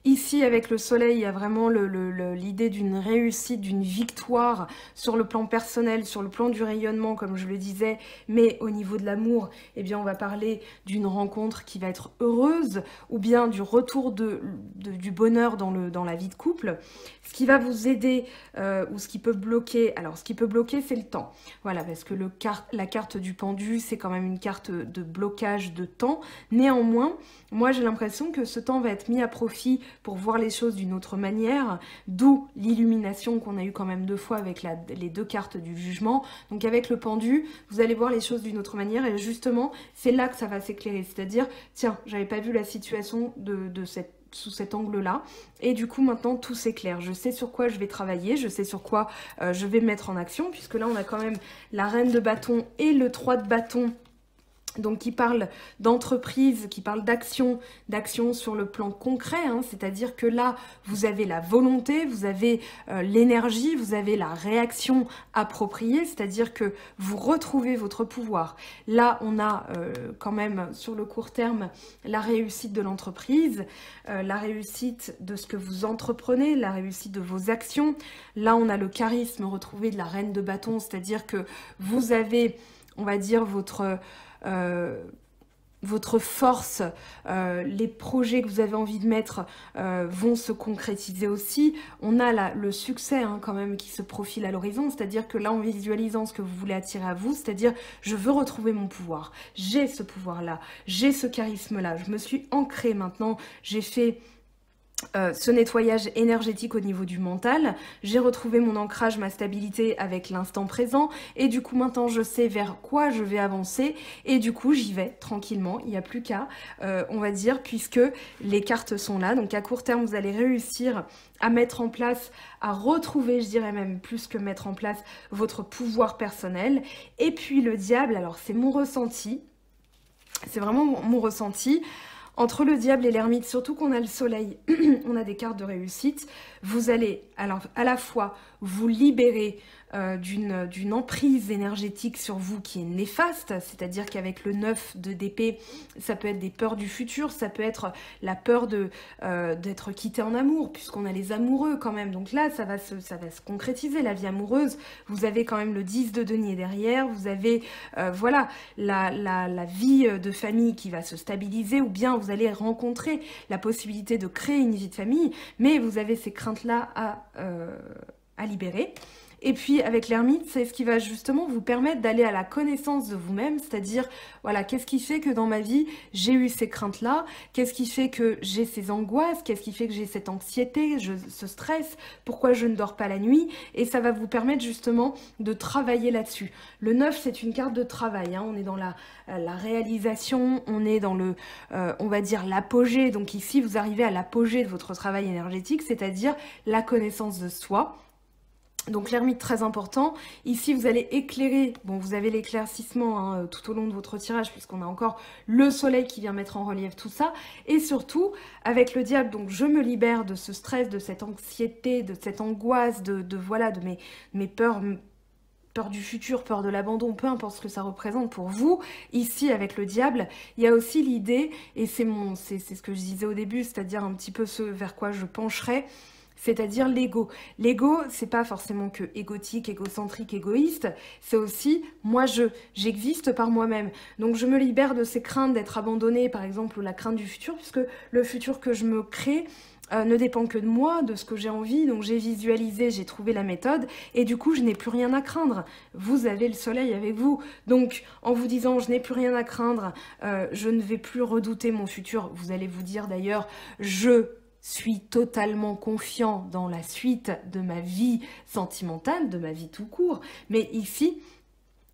Ici, avec le soleil, il y a vraiment l'idée d'une réussite, d'une victoire sur le plan personnel, sur le plan du rayonnement, comme je le disais, mais au niveau de l'amour, eh bien, on va parler d'une rencontre qui va être heureuse, ou bien du retour du bonheur dans la vie de couple. Ce qui va vous aider, ou ce qui peut bloquer, alors ce qui peut bloquer, c'est le temps. Voilà, parce que la carte du pendu, c'est quand même une carte de blocage de temps. Néanmoins, moi, j'ai l'impression que ce temps va être mis à profit pour voir les choses d'une autre manière, d'où l'illumination qu'on a eu quand même 2 fois avec les 2 cartes du jugement. Donc avec le pendu, vous allez voir les choses d'une autre manière et justement, c'est là que ça va s'éclairer. C'est-à-dire, tiens, j'avais pas vu la situation sous cet angle-là. Et du coup, maintenant, tout s'éclaire. Je sais sur quoi je vais travailler, je sais sur quoi je vais me mettre en action, puisque là, on a quand même la reine de bâton et le 3 de bâton. Donc qui parle d'entreprise, qui parle d'action sur le plan concret, hein, c'est-à-dire que là, vous avez la volonté, vous avez l'énergie, vous avez la réaction appropriée, c'est-à-dire que vous retrouvez votre pouvoir. Là, on a quand même, sur le court terme, la réussite de l'entreprise, la réussite de ce que vous entreprenez, la réussite de vos actions. Là, on a le charisme retrouvé de la reine de bâton, c'est-à-dire que vous avez, on va dire, votre force, les projets que vous avez envie de mettre vont se concrétiser aussi. On a le succès hein, quand même qui se profile à l'horizon, c'est-à-dire que là en visualisant ce que vous voulez attirer à vous, c'est-à-dire je veux retrouver mon pouvoir, j'ai ce pouvoir-là, j'ai ce charisme-là, je me suis ancrée maintenant, j'ai fait ce nettoyage énergétique au niveau du mental, j'ai retrouvé mon ancrage, ma stabilité avec l'instant présent et du coup maintenant je sais vers quoi je vais avancer et du coup j'y vais tranquillement, il n'y a plus qu'à, on va dire, puisque les cartes sont là. Donc à court terme vous allez réussir à mettre en place, à retrouver, je dirais même plus que mettre en place, votre pouvoir personnel. Et puis le diable, alors c'est mon ressenti, c'est vraiment mon ressenti. Entre le diable et l'ermite, surtout qu'on a le soleil, on a des cartes de réussite, vous allez alors à la fois vous libérer d'une emprise énergétique sur vous qui est néfaste, c'est-à-dire qu'avec le 9 d'épée, ça peut être des peurs du futur, ça peut être la peur d'être quitté en amour, puisqu'on a les amoureux quand même. Donc là, ça va se concrétiser, la vie amoureuse. Vous avez quand même le 10 de denier derrière, vous avez voilà, la vie de famille qui va se stabiliser, ou bien vous allez rencontrer la possibilité de créer une vie de famille, mais vous avez ces craintes-là à libérer. Et puis avec l'ermite, c'est ce qui va justement vous permettre d'aller à la connaissance de vous-même, c'est-à-dire, voilà, qu'est-ce qui fait que dans ma vie, j'ai eu ces craintes-là, qu'est-ce qui fait que j'ai ces angoisses, qu'est-ce qui fait que j'ai cette anxiété, ce stress, pourquoi je ne dors pas la nuit, et ça va vous permettre justement de travailler là-dessus. Le 9, c'est une carte de travail, hein. On est dans la réalisation, on est dans le, on va dire, l'apogée. Donc ici, vous arrivez à l'apogée de votre travail énergétique, c'est-à-dire la connaissance de soi. Donc l'ermite, très important. Ici, vous allez éclairer, bon, vous avez l'éclaircissement hein, tout au long de votre tirage, puisqu'on a encore le soleil qui vient mettre en relief tout ça. Et surtout, avec le diable, donc je me libère de ce stress, de cette anxiété, de cette angoisse, voilà, de mes peurs, peur du futur, peur de l'abandon, peu importe ce que ça représente pour vous. Ici, avec le diable, il y a aussi l'idée, et c'est ce que je disais au début, c'est-à-dire un petit peu ce vers quoi je pencherais, c'est-à-dire l'ego. L'ego, c'est pas forcément que égotique, égocentrique, égoïste, c'est aussi moi j'existe par moi-même. Donc je me libère de ces craintes d'être abandonnée, par exemple, ou la crainte du futur, puisque le futur que je me crée ne dépend que de moi, de ce que j'ai envie. Donc j'ai visualisé, j'ai trouvé la méthode, et du coup je n'ai plus rien à craindre. Vous avez le soleil avec vous. Donc en vous disant je n'ai plus rien à craindre, je ne vais plus redouter mon futur, vous allez vous dire d'ailleurs je suis totalement confiant dans la suite de ma vie sentimentale, de ma vie tout court. Mais ici,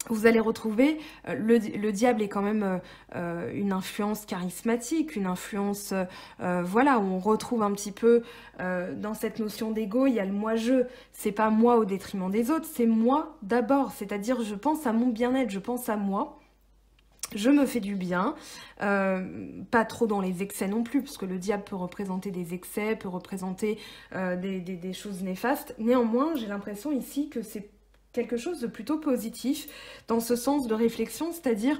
vous allez retrouver, le diable est quand même une influence charismatique, une influence, voilà, où on retrouve un petit peu dans cette notion d'ego, il y a le moi-je, c'est pas moi au détriment des autres, c'est moi d'abord, c'est-à-dire je pense à mon bien-être, je pense à moi. Je me fais du bien, pas trop dans les excès non plus, parce que le diable peut représenter des excès, peut représenter des choses néfastes. Néanmoins, j'ai l'impression ici que c'est quelque chose de plutôt positif, dans ce sens de réflexion, c'est-à-dire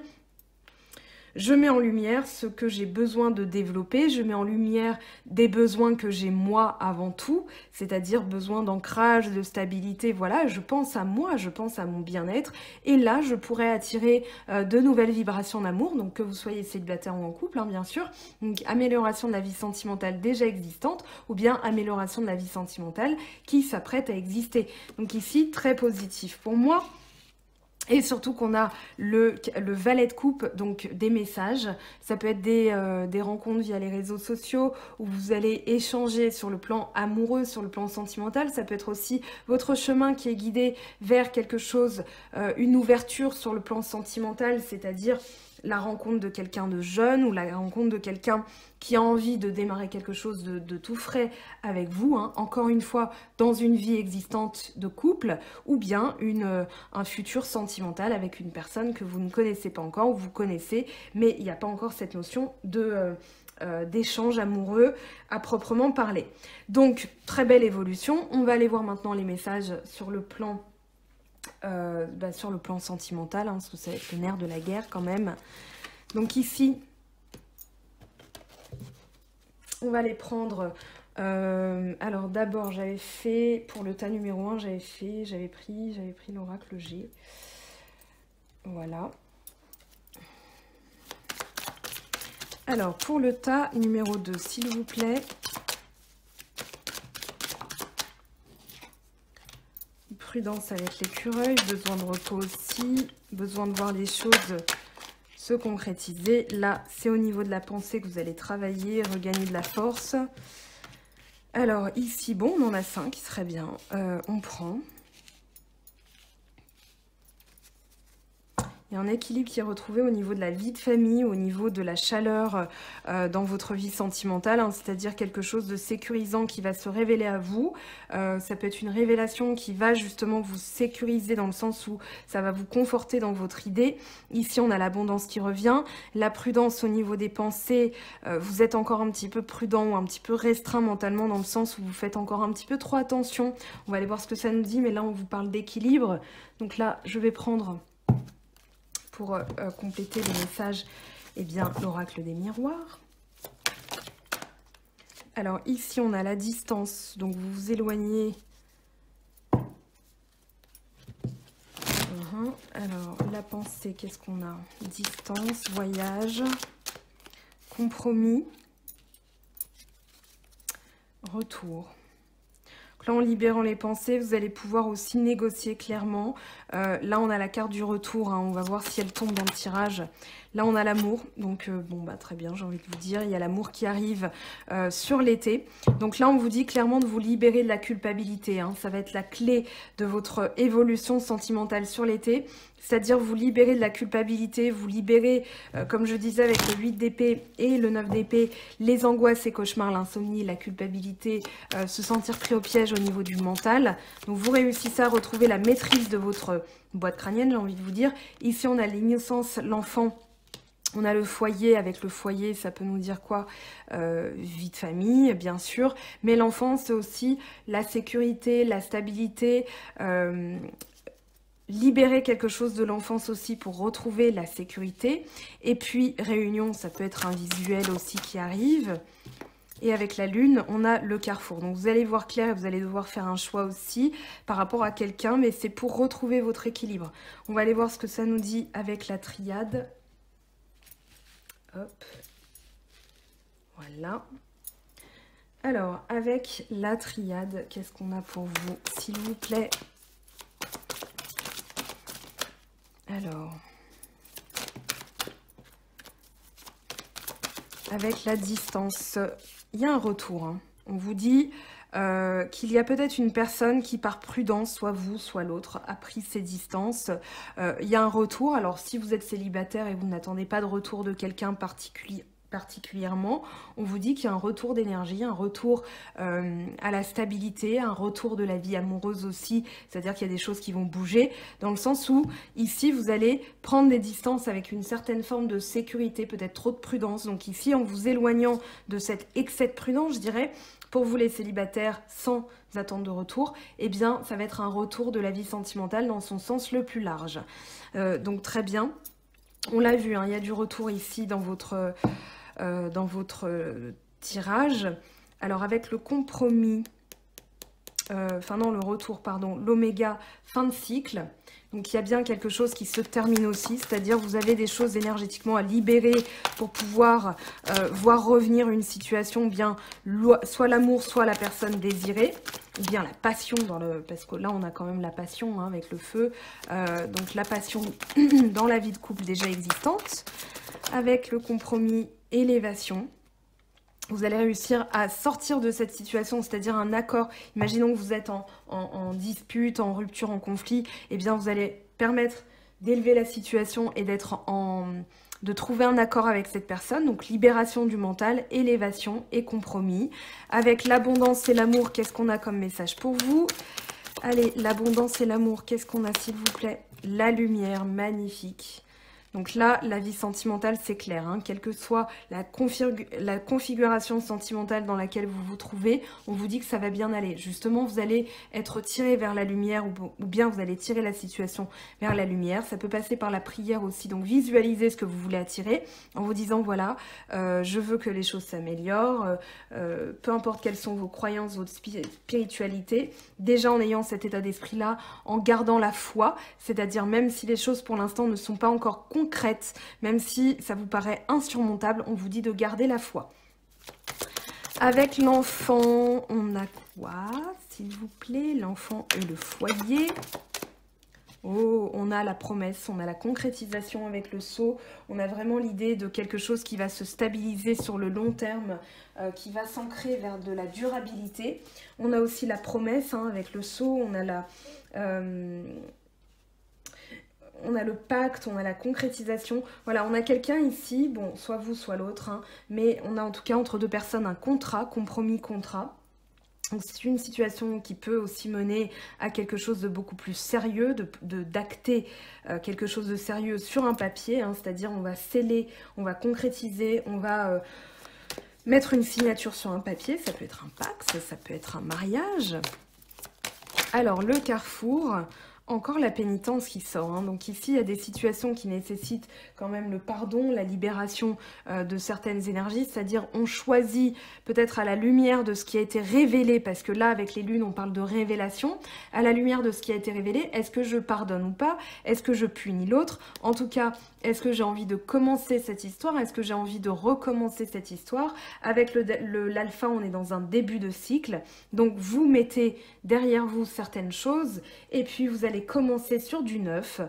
je mets en lumière ce que j'ai besoin de développer, je mets en lumière des besoins que j'ai moi avant tout, c'est-à-dire besoin d'ancrage, de stabilité, voilà, je pense à moi, je pense à mon bien-être, et là je pourrais attirer de nouvelles vibrations d'amour, donc que vous soyez célibataire ou en couple, hein, bien sûr, donc amélioration de la vie sentimentale déjà existante, ou bien amélioration de la vie sentimentale qui s'apprête à exister. Donc ici, très positif pour moi. Et surtout qu'on a le valet de coupe, donc des messages. Ça peut être des rencontres via les réseaux sociaux où vous allez échanger sur le plan amoureux, sur le plan sentimental. Ça peut être aussi votre chemin qui est guidé vers quelque chose, une ouverture sur le plan sentimental, c'est-à-dire la rencontre de quelqu'un de jeune ou la rencontre de quelqu'un qui a envie de démarrer quelque chose de tout frais avec vous, hein, encore une fois, dans une vie existante de couple, ou bien un futur sentimental avec une personne que vous ne connaissez pas encore, ou vous connaissez, mais il n'y a pas encore cette notion d'échange amoureux à proprement parler. Donc, très belle évolution. On va aller voir maintenant les messages sur le plan sentimental, hein, parce que ça va être le nerf de la guerre quand même. Donc ici, on va les prendre. Alors d'abord, j'avais fait, pour le tas numéro 1, j'avais pris l'oracle G. Voilà. Alors, pour le tas numéro 2, s'il vous plaît. Prudence avec l'écureuil, besoin de repos aussi, besoin de voir les choses se concrétiser. Là, c'est au niveau de la pensée que vous allez travailler, regagner de la force. Alors ici, bon, on en a 5, très bien. On prend. Il y a un équilibre qui est retrouvé au niveau de la vie de famille, au niveau de la chaleur dans votre vie sentimentale, hein, c'est-à-dire quelque chose de sécurisant qui va se révéler à vous. Ça peut être une révélation qui va justement vous sécuriser dans le sens où ça va vous conforter dans votre idée. Ici, on a l'abondance qui revient, la prudence au niveau des pensées. Vous êtes encore un petit peu prudent ou un petit peu restreint mentalement dans le sens où vous faites encore un petit peu trop attention. On va aller voir ce que ça nous dit, mais là, on vous parle d'équilibre. Donc là, je vais prendre... pour compléter le message, eh bien, l'oracle des miroirs. Alors ici, on a la distance, donc vous vous éloignez. Alors, la pensée, qu'est-ce qu'on a? Distance, voyage, compromis, retour. Donc là, en libérant les pensées, vous allez pouvoir aussi négocier clairement. Là, on a la carte du retour. Hein. On va voir si elle tombe dans le tirage. Là, on a l'amour. Donc, bon, bah très bien, j'ai envie de vous dire. Il y a l'amour qui arrive sur l'été. Donc là, on vous dit clairement de vous libérer de la culpabilité. Hein. Ça va être la clé de votre évolution sentimentale sur l'été. C'est-à-dire vous libérer de la culpabilité, vous libérer, comme je disais avec le 8 d'épée et le 9 d'épée, les angoisses et cauchemars, l'insomnie, la culpabilité, se sentir pris au piège au niveau du mental. Donc vous réussissez à retrouver la maîtrise de votre boîte crânienne, j'ai envie de vous dire. Ici, on a l'innocence, l'enfant. On a le foyer, avec le foyer, ça peut nous dire quoi? Vie de famille, bien sûr. Mais l'enfant, c'est aussi la sécurité, la stabilité, libérer quelque chose de l'enfance aussi pour retrouver la sécurité. Et puis, réunion, ça peut être un visuel aussi qui arrive. Et avec la lune, on a le carrefour. Donc, vous allez voir clair et vous allez devoir faire un choix aussi par rapport à quelqu'un. Mais c'est pour retrouver votre équilibre. On va aller voir ce que ça nous dit avec la triade. Hop. Voilà. Alors, avec la triade, qu'est-ce qu'on a pour vous, s'il vous plaît? Alors, avec la distance, il y a un retour. Hein. On vous dit qu'il y a peut-être une personne qui, par prudence, soit vous, soit l'autre, a pris ses distances. Il y a un retour. Alors, si vous êtes célibataire et vous n'attendez pas de retour de quelqu'un particulièrement, on vous dit qu'il y a un retour d'énergie, un retour à la stabilité, un retour de la vie amoureuse aussi, c'est-à-dire qu'il y a des choses qui vont bouger, dans le sens où ici vous allez prendre des distances avec une certaine forme de sécurité, peut-être trop de prudence. Donc ici, en vous éloignant de cet excès de prudence, je dirais, pour vous les célibataires sans attente de retour, eh bien ça va être un retour de la vie sentimentale dans son sens le plus large. Donc très bien, on l'a vu, hein, il y a du retour ici dans votre tirage. Alors avec le compromis, le retour, pardon, l'oméga, fin de cycle. Donc il y a bien quelque chose qui se termine aussi, c'est-à-dire vous avez des choses énergétiquement à libérer pour pouvoir voir revenir une situation, bien soit l'amour, soit la personne désirée, ou bien la passion, parce que là on a quand même la passion hein, avec le feu, donc la passion dans la vie de couple déjà existante, avec le compromis, élévation. Vous allez réussir à sortir de cette situation, c'est-à-dire un accord. Imaginons que vous êtes en dispute, en rupture, en conflit. Eh bien, vous allez permettre d'élever la situation et de trouver un accord avec cette personne. Donc, libération du mental, élévation et compromis. Avec l'abondance et l'amour, qu'est-ce qu'on a comme message pour vous? Allez, l'abondance et l'amour, qu'est-ce qu'on a, s'il vous plaît? La lumière, magnifique. Donc là, la vie sentimentale, c'est clair. Hein, quelle que soit la configuration sentimentale dans laquelle vous vous trouvez, on vous dit que ça va bien aller. Justement, vous allez être tiré vers la lumière ou bien vous allez tirer la situation vers la lumière. Ça peut passer par la prière aussi. Donc, visualisez ce que vous voulez attirer en vous disant, voilà, je veux que les choses s'améliorent. Peu importe quelles sont vos croyances, votre spiritualité. Déjà, en ayant cet état d'esprit-là, en gardant la foi, c'est-à-dire même si les choses pour l'instant ne sont pas encore concrète, même si ça vous paraît insurmontable, on vous dit de garder la foi. Avec l'enfant, on a quoi, s'il vous plaît? L'enfant et le foyer. Oh, on a la promesse, on a la concrétisation avec le sceau. On a vraiment l'idée de quelque chose qui va se stabiliser sur le long terme, qui va s'ancrer vers de la durabilité. On a aussi la promesse hein, avec le sceau, on a la... on a le pacte, on a la concrétisation. Voilà, on a quelqu'un ici, bon, soit vous, soit l'autre, hein, mais on a en tout cas entre deux personnes un contrat, compromis, contrat. Donc c'est une situation qui peut aussi mener à quelque chose de beaucoup plus sérieux, d'acter quelque chose de sérieux sur un papier, hein, c'est-à-dire on va sceller, on va concrétiser, on va mettre une signature sur un papier, ça peut être un pacte, ça peut être un mariage. Alors le carrefour, encore la pénitence qui sort, hein. Donc ici il y a des situations qui nécessitent quand même le pardon, la libération de certaines énergies, c'est-à-dire on choisit peut-être à la lumière de ce qui a été révélé, parce que là avec les lunes on parle de révélation, à la lumière de ce qui a été révélé, est-ce que je pardonne ou pas, est-ce que je punis l'autre, en tout cas est-ce que j'ai envie de commencer cette histoire, est-ce que j'ai envie de recommencer cette histoire. Avec l'alpha on est dans un début de cycle, donc vous mettez derrière vous certaines choses et puis vous allez commencer sur du neuf,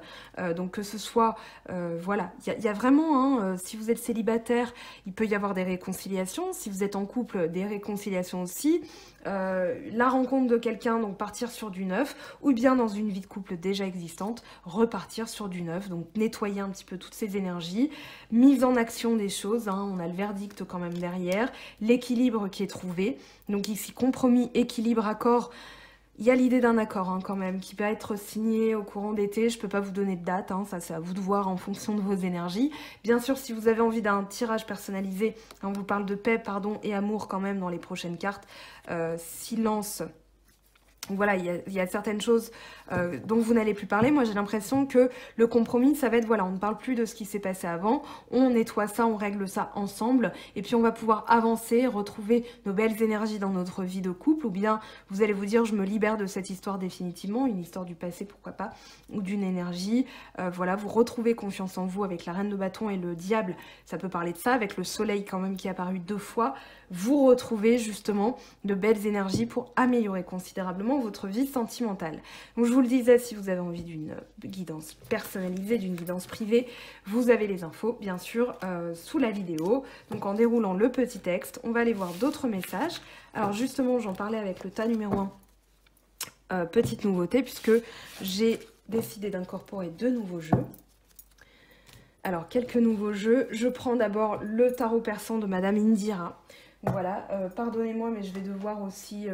donc que ce soit, voilà, il y a vraiment, hein, si vous êtes célibataire, il peut y avoir des réconciliations, si vous êtes en couple, des réconciliations aussi, la rencontre de quelqu'un, donc partir sur du neuf, ou bien dans une vie de couple déjà existante, repartir sur du neuf, donc nettoyer un petit peu toutes ces énergies, mise en action des choses, hein, on a le verdict quand même derrière, l'équilibre qui est trouvé, donc ici compromis, équilibre, accord. Il y a l'idée d'un accord hein, quand même qui va être signé au courant d'été. Je ne peux pas vous donner de date, hein, ça c'est à vous de voir en fonction de vos énergies. Bien sûr, si vous avez envie d'un tirage personnalisé, on vous parle de paix, pardon et amour quand même dans les prochaines cartes. Silence. Voilà, il y a certaines choses dont vous n'allez plus parler. Moi, j'ai l'impression que le compromis, ça va être, voilà, on ne parle plus de ce qui s'est passé avant, on nettoie ça, on règle ça ensemble, et puis on va pouvoir avancer, retrouver nos belles énergies dans notre vie de couple, ou bien vous allez vous dire, je me libère de cette histoire définitivement, une histoire du passé, pourquoi pas, ou d'une énergie. Voilà, vous retrouvez confiance en vous avec la reine de bâton et le diable, ça peut parler de ça, avec le soleil quand même qui est apparu 2 fois, vous retrouvez justement de belles énergies pour améliorer considérablement votre vie sentimentale. Donc je vous le disais, si vous avez envie d'une guidance personnalisée, d'une guidance privée, vous avez les infos bien sûr sous la vidéo. Donc en déroulant le petit texte, on va aller voir d'autres messages. Alors justement, j'en parlais avec le tas numéro 1. Petite nouveauté puisque j'ai décidé d'incorporer 2 nouveaux jeux. Alors quelques nouveaux jeux. Je prends d'abord le tarot persan de Madame Indira. Voilà, pardonnez-moi mais je vais devoir aussi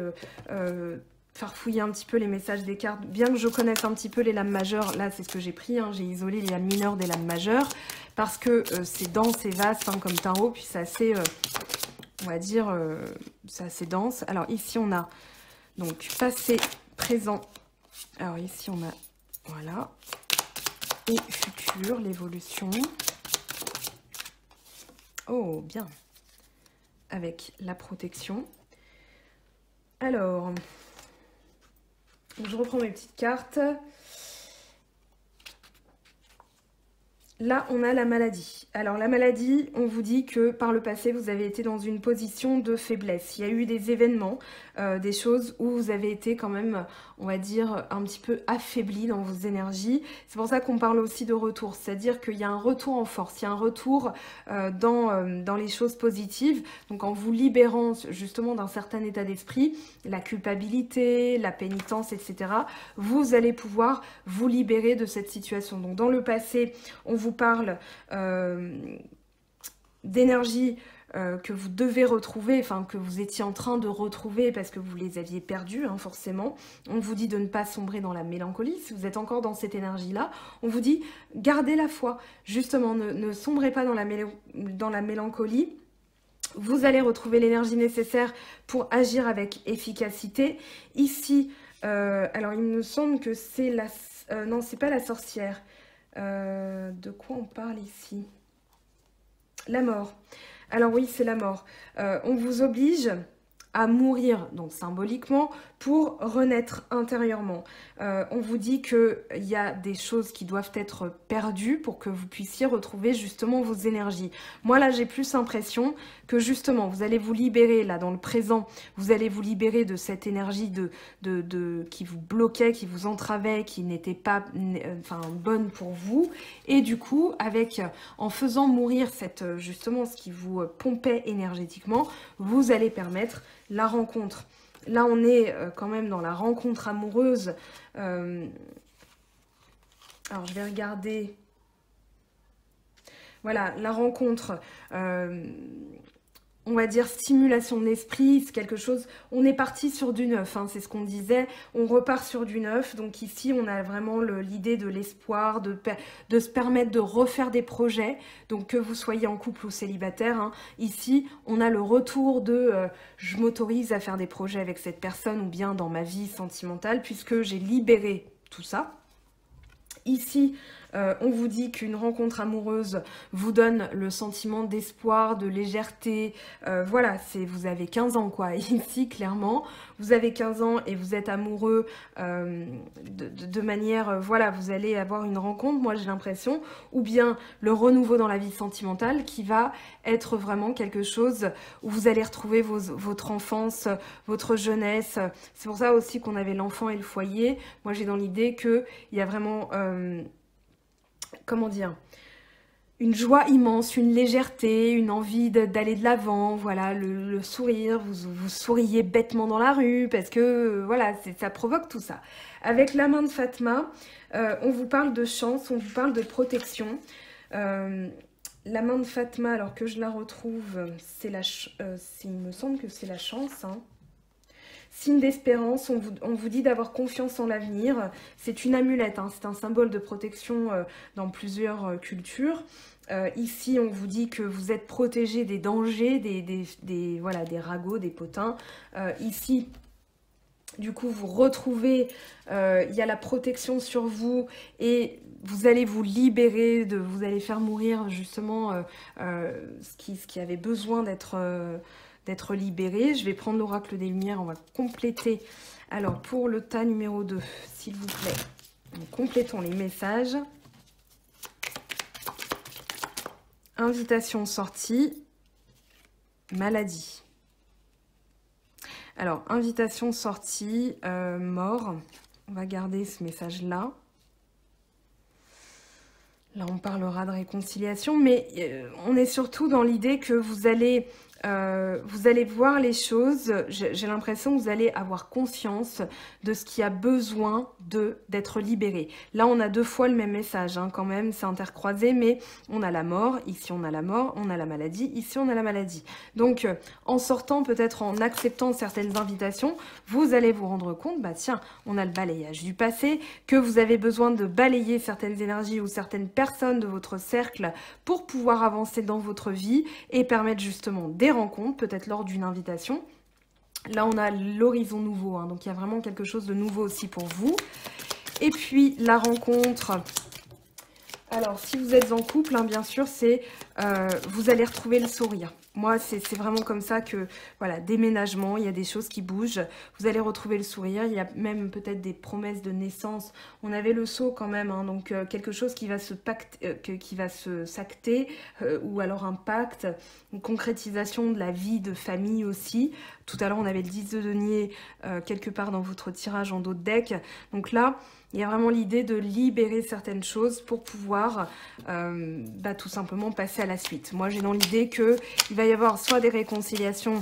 farfouiller un petit peu les messages des cartes, bien que je connaisse un petit peu les lames majeures. Là c'est ce que j'ai pris, hein. J'ai isolé les lames mineures des lames majeures parce que c'est dense et vaste hein, comme tarot, puis c'est assez, on va dire, c'est assez dense. Alors ici on a donc passé, présent, alors ici on a, voilà, et futur, l'évolution. Oh bien, avec la protection. Alors, je reprends mes petites cartes. Là, on a la maladie. Alors, la maladie, on vous dit que par le passé, vous avez été dans une position de faiblesse. Il y a eu des événements, des choses où vous avez été quand même, on va dire, un petit peu affaibli dans vos énergies. C'est pour ça qu'on parle aussi de retour. C'est-à-dire qu'il y a un retour en force, il y a un retour dans les choses positives. Donc, en vous libérant justement d'un certain état d'esprit, la culpabilité, la pénitence, etc., vous allez pouvoir vous libérer de cette situation. Donc, dans le passé, on vous parle d'énergie que vous devez retrouver, enfin que vous étiez en train de retrouver parce que vous les aviez perdues, hein, forcément. On vous dit de ne pas sombrer dans la mélancolie. Si vous êtes encore dans cette énergie-là, on vous dit gardez la foi. Justement, ne sombrez pas dans la mélancolie. Vous allez retrouver l'énergie nécessaire pour agir avec efficacité. Ici, alors il me semble que c'est la... non, c'est pas la sorcière. De quoi on parle ici? La mort. Alors oui, c'est la mort. On vous oblige à mourir, donc symboliquement, pour renaître intérieurement. On vous dit qu'il y a des choses qui doivent être perdues pour que vous puissiez retrouver justement vos énergies. Moi là, j'ai plus l'impression que justement, vous allez vous libérer, là, dans le présent, vous allez vous libérer de cette énergie qui vous bloquait, qui vous entravait, qui n'était pas bonne pour vous. Et du coup, en faisant mourir justement ce qui vous pompait énergétiquement, vous allez permettre la rencontre. Là, on est quand même dans la rencontre amoureuse Alors, je vais regarder. Voilà, la rencontre, on va dire stimulation de l'esprit, c'est quelque chose, on est parti sur du neuf, hein, c'est ce qu'on disait, on repart sur du neuf, donc ici on a vraiment l'idée de l'espoir, de se permettre de refaire des projets, donc que vous soyez en couple ou célibataire, hein, ici on a le retour de je m'autorise à faire des projets avec cette personne ou bien dans ma vie sentimentale puisque j'ai libéré tout ça. Ici, on vous dit qu'une rencontre amoureuse vous donne le sentiment d'espoir, de légèreté. Voilà, vous avez 15 ans quoi. Ici, clairement, vous avez 15 ans et vous êtes amoureux de manière... voilà, vous allez avoir une rencontre, moi j'ai l'impression, ou bien le renouveau dans la vie sentimentale qui va être vraiment quelque chose où vous allez retrouver votre enfance, votre jeunesse. C'est pour ça aussi qu'on avait l'enfant et le foyer. Moi j'ai dans l'idée qu'il y a vraiment... comment dire, une joie immense, une légèreté, une envie d'aller de l'avant, voilà, le sourire, vous souriez bêtement dans la rue parce que voilà, ça provoque tout ça. Avec la main de Fatma, on vous parle de chance, on vous parle de protection. La main de Fatma, alors que je la retrouve, il me semble que c'est la chance, hein. Signe d'espérance, on vous dit d'avoir confiance en l'avenir. C'est une amulette, hein, c'est un symbole de protection dans plusieurs cultures. Ici, on vous dit que vous êtes protégé des dangers, voilà, des ragots, des potins. Ici, du coup, vous retrouvez, il y a la protection sur vous et vous allez vous libérer, vous allez faire mourir justement ce qui avait besoin d'être libéré. Je vais prendre l'oracle des lumières, on va compléter. Alors, pour le tas numéro 2, s'il vous plaît, complétons les messages. Invitation sortie, maladie. Alors, invitation sortie, mort. On va garder ce message-là. Là, on parlera de réconciliation, mais on est surtout dans l'idée que vous allez voir les choses, j'ai l'impression que vous allez avoir conscience de ce qui a besoin d'être libéré. Là, on a deux fois le même message, hein, quand même, c'est intercroisé, mais on a la mort, ici on a la mort, on a la maladie, ici on a la maladie. Donc, en sortant, peut-être en acceptant certaines invitations, vous allez vous rendre compte, bah tiens, on a le balayage du passé, que vous avez besoin de balayer certaines énergies ou certaines personnes de votre cercle pour pouvoir avancer dans votre vie et permettre justement des rencontres, peut-être lors d'une invitation. Là, on a l'horizon nouveau, hein, donc il y a vraiment quelque chose de nouveau aussi pour vous. Et puis, la rencontre... Alors, si vous êtes en couple, hein, bien sûr, vous allez retrouver le sourire. Moi, c'est vraiment comme ça que, voilà, déménagement, il y a des choses qui bougent. Vous allez retrouver le sourire. Il y a même peut-être des promesses de naissance. On avait le sceau quand même, hein, donc quelque chose qui va s'acter, ou alors un pacte, une concrétisation de la vie de famille aussi. Tout à l'heure, on avait le 10 de denier quelque part dans votre tirage en dos de deck. Donc là, il y a vraiment l'idée de libérer certaines choses pour pouvoir tout simplement passer à la suite. Moi, j'ai dans l'idée qu'il va y avoir soit des réconciliations,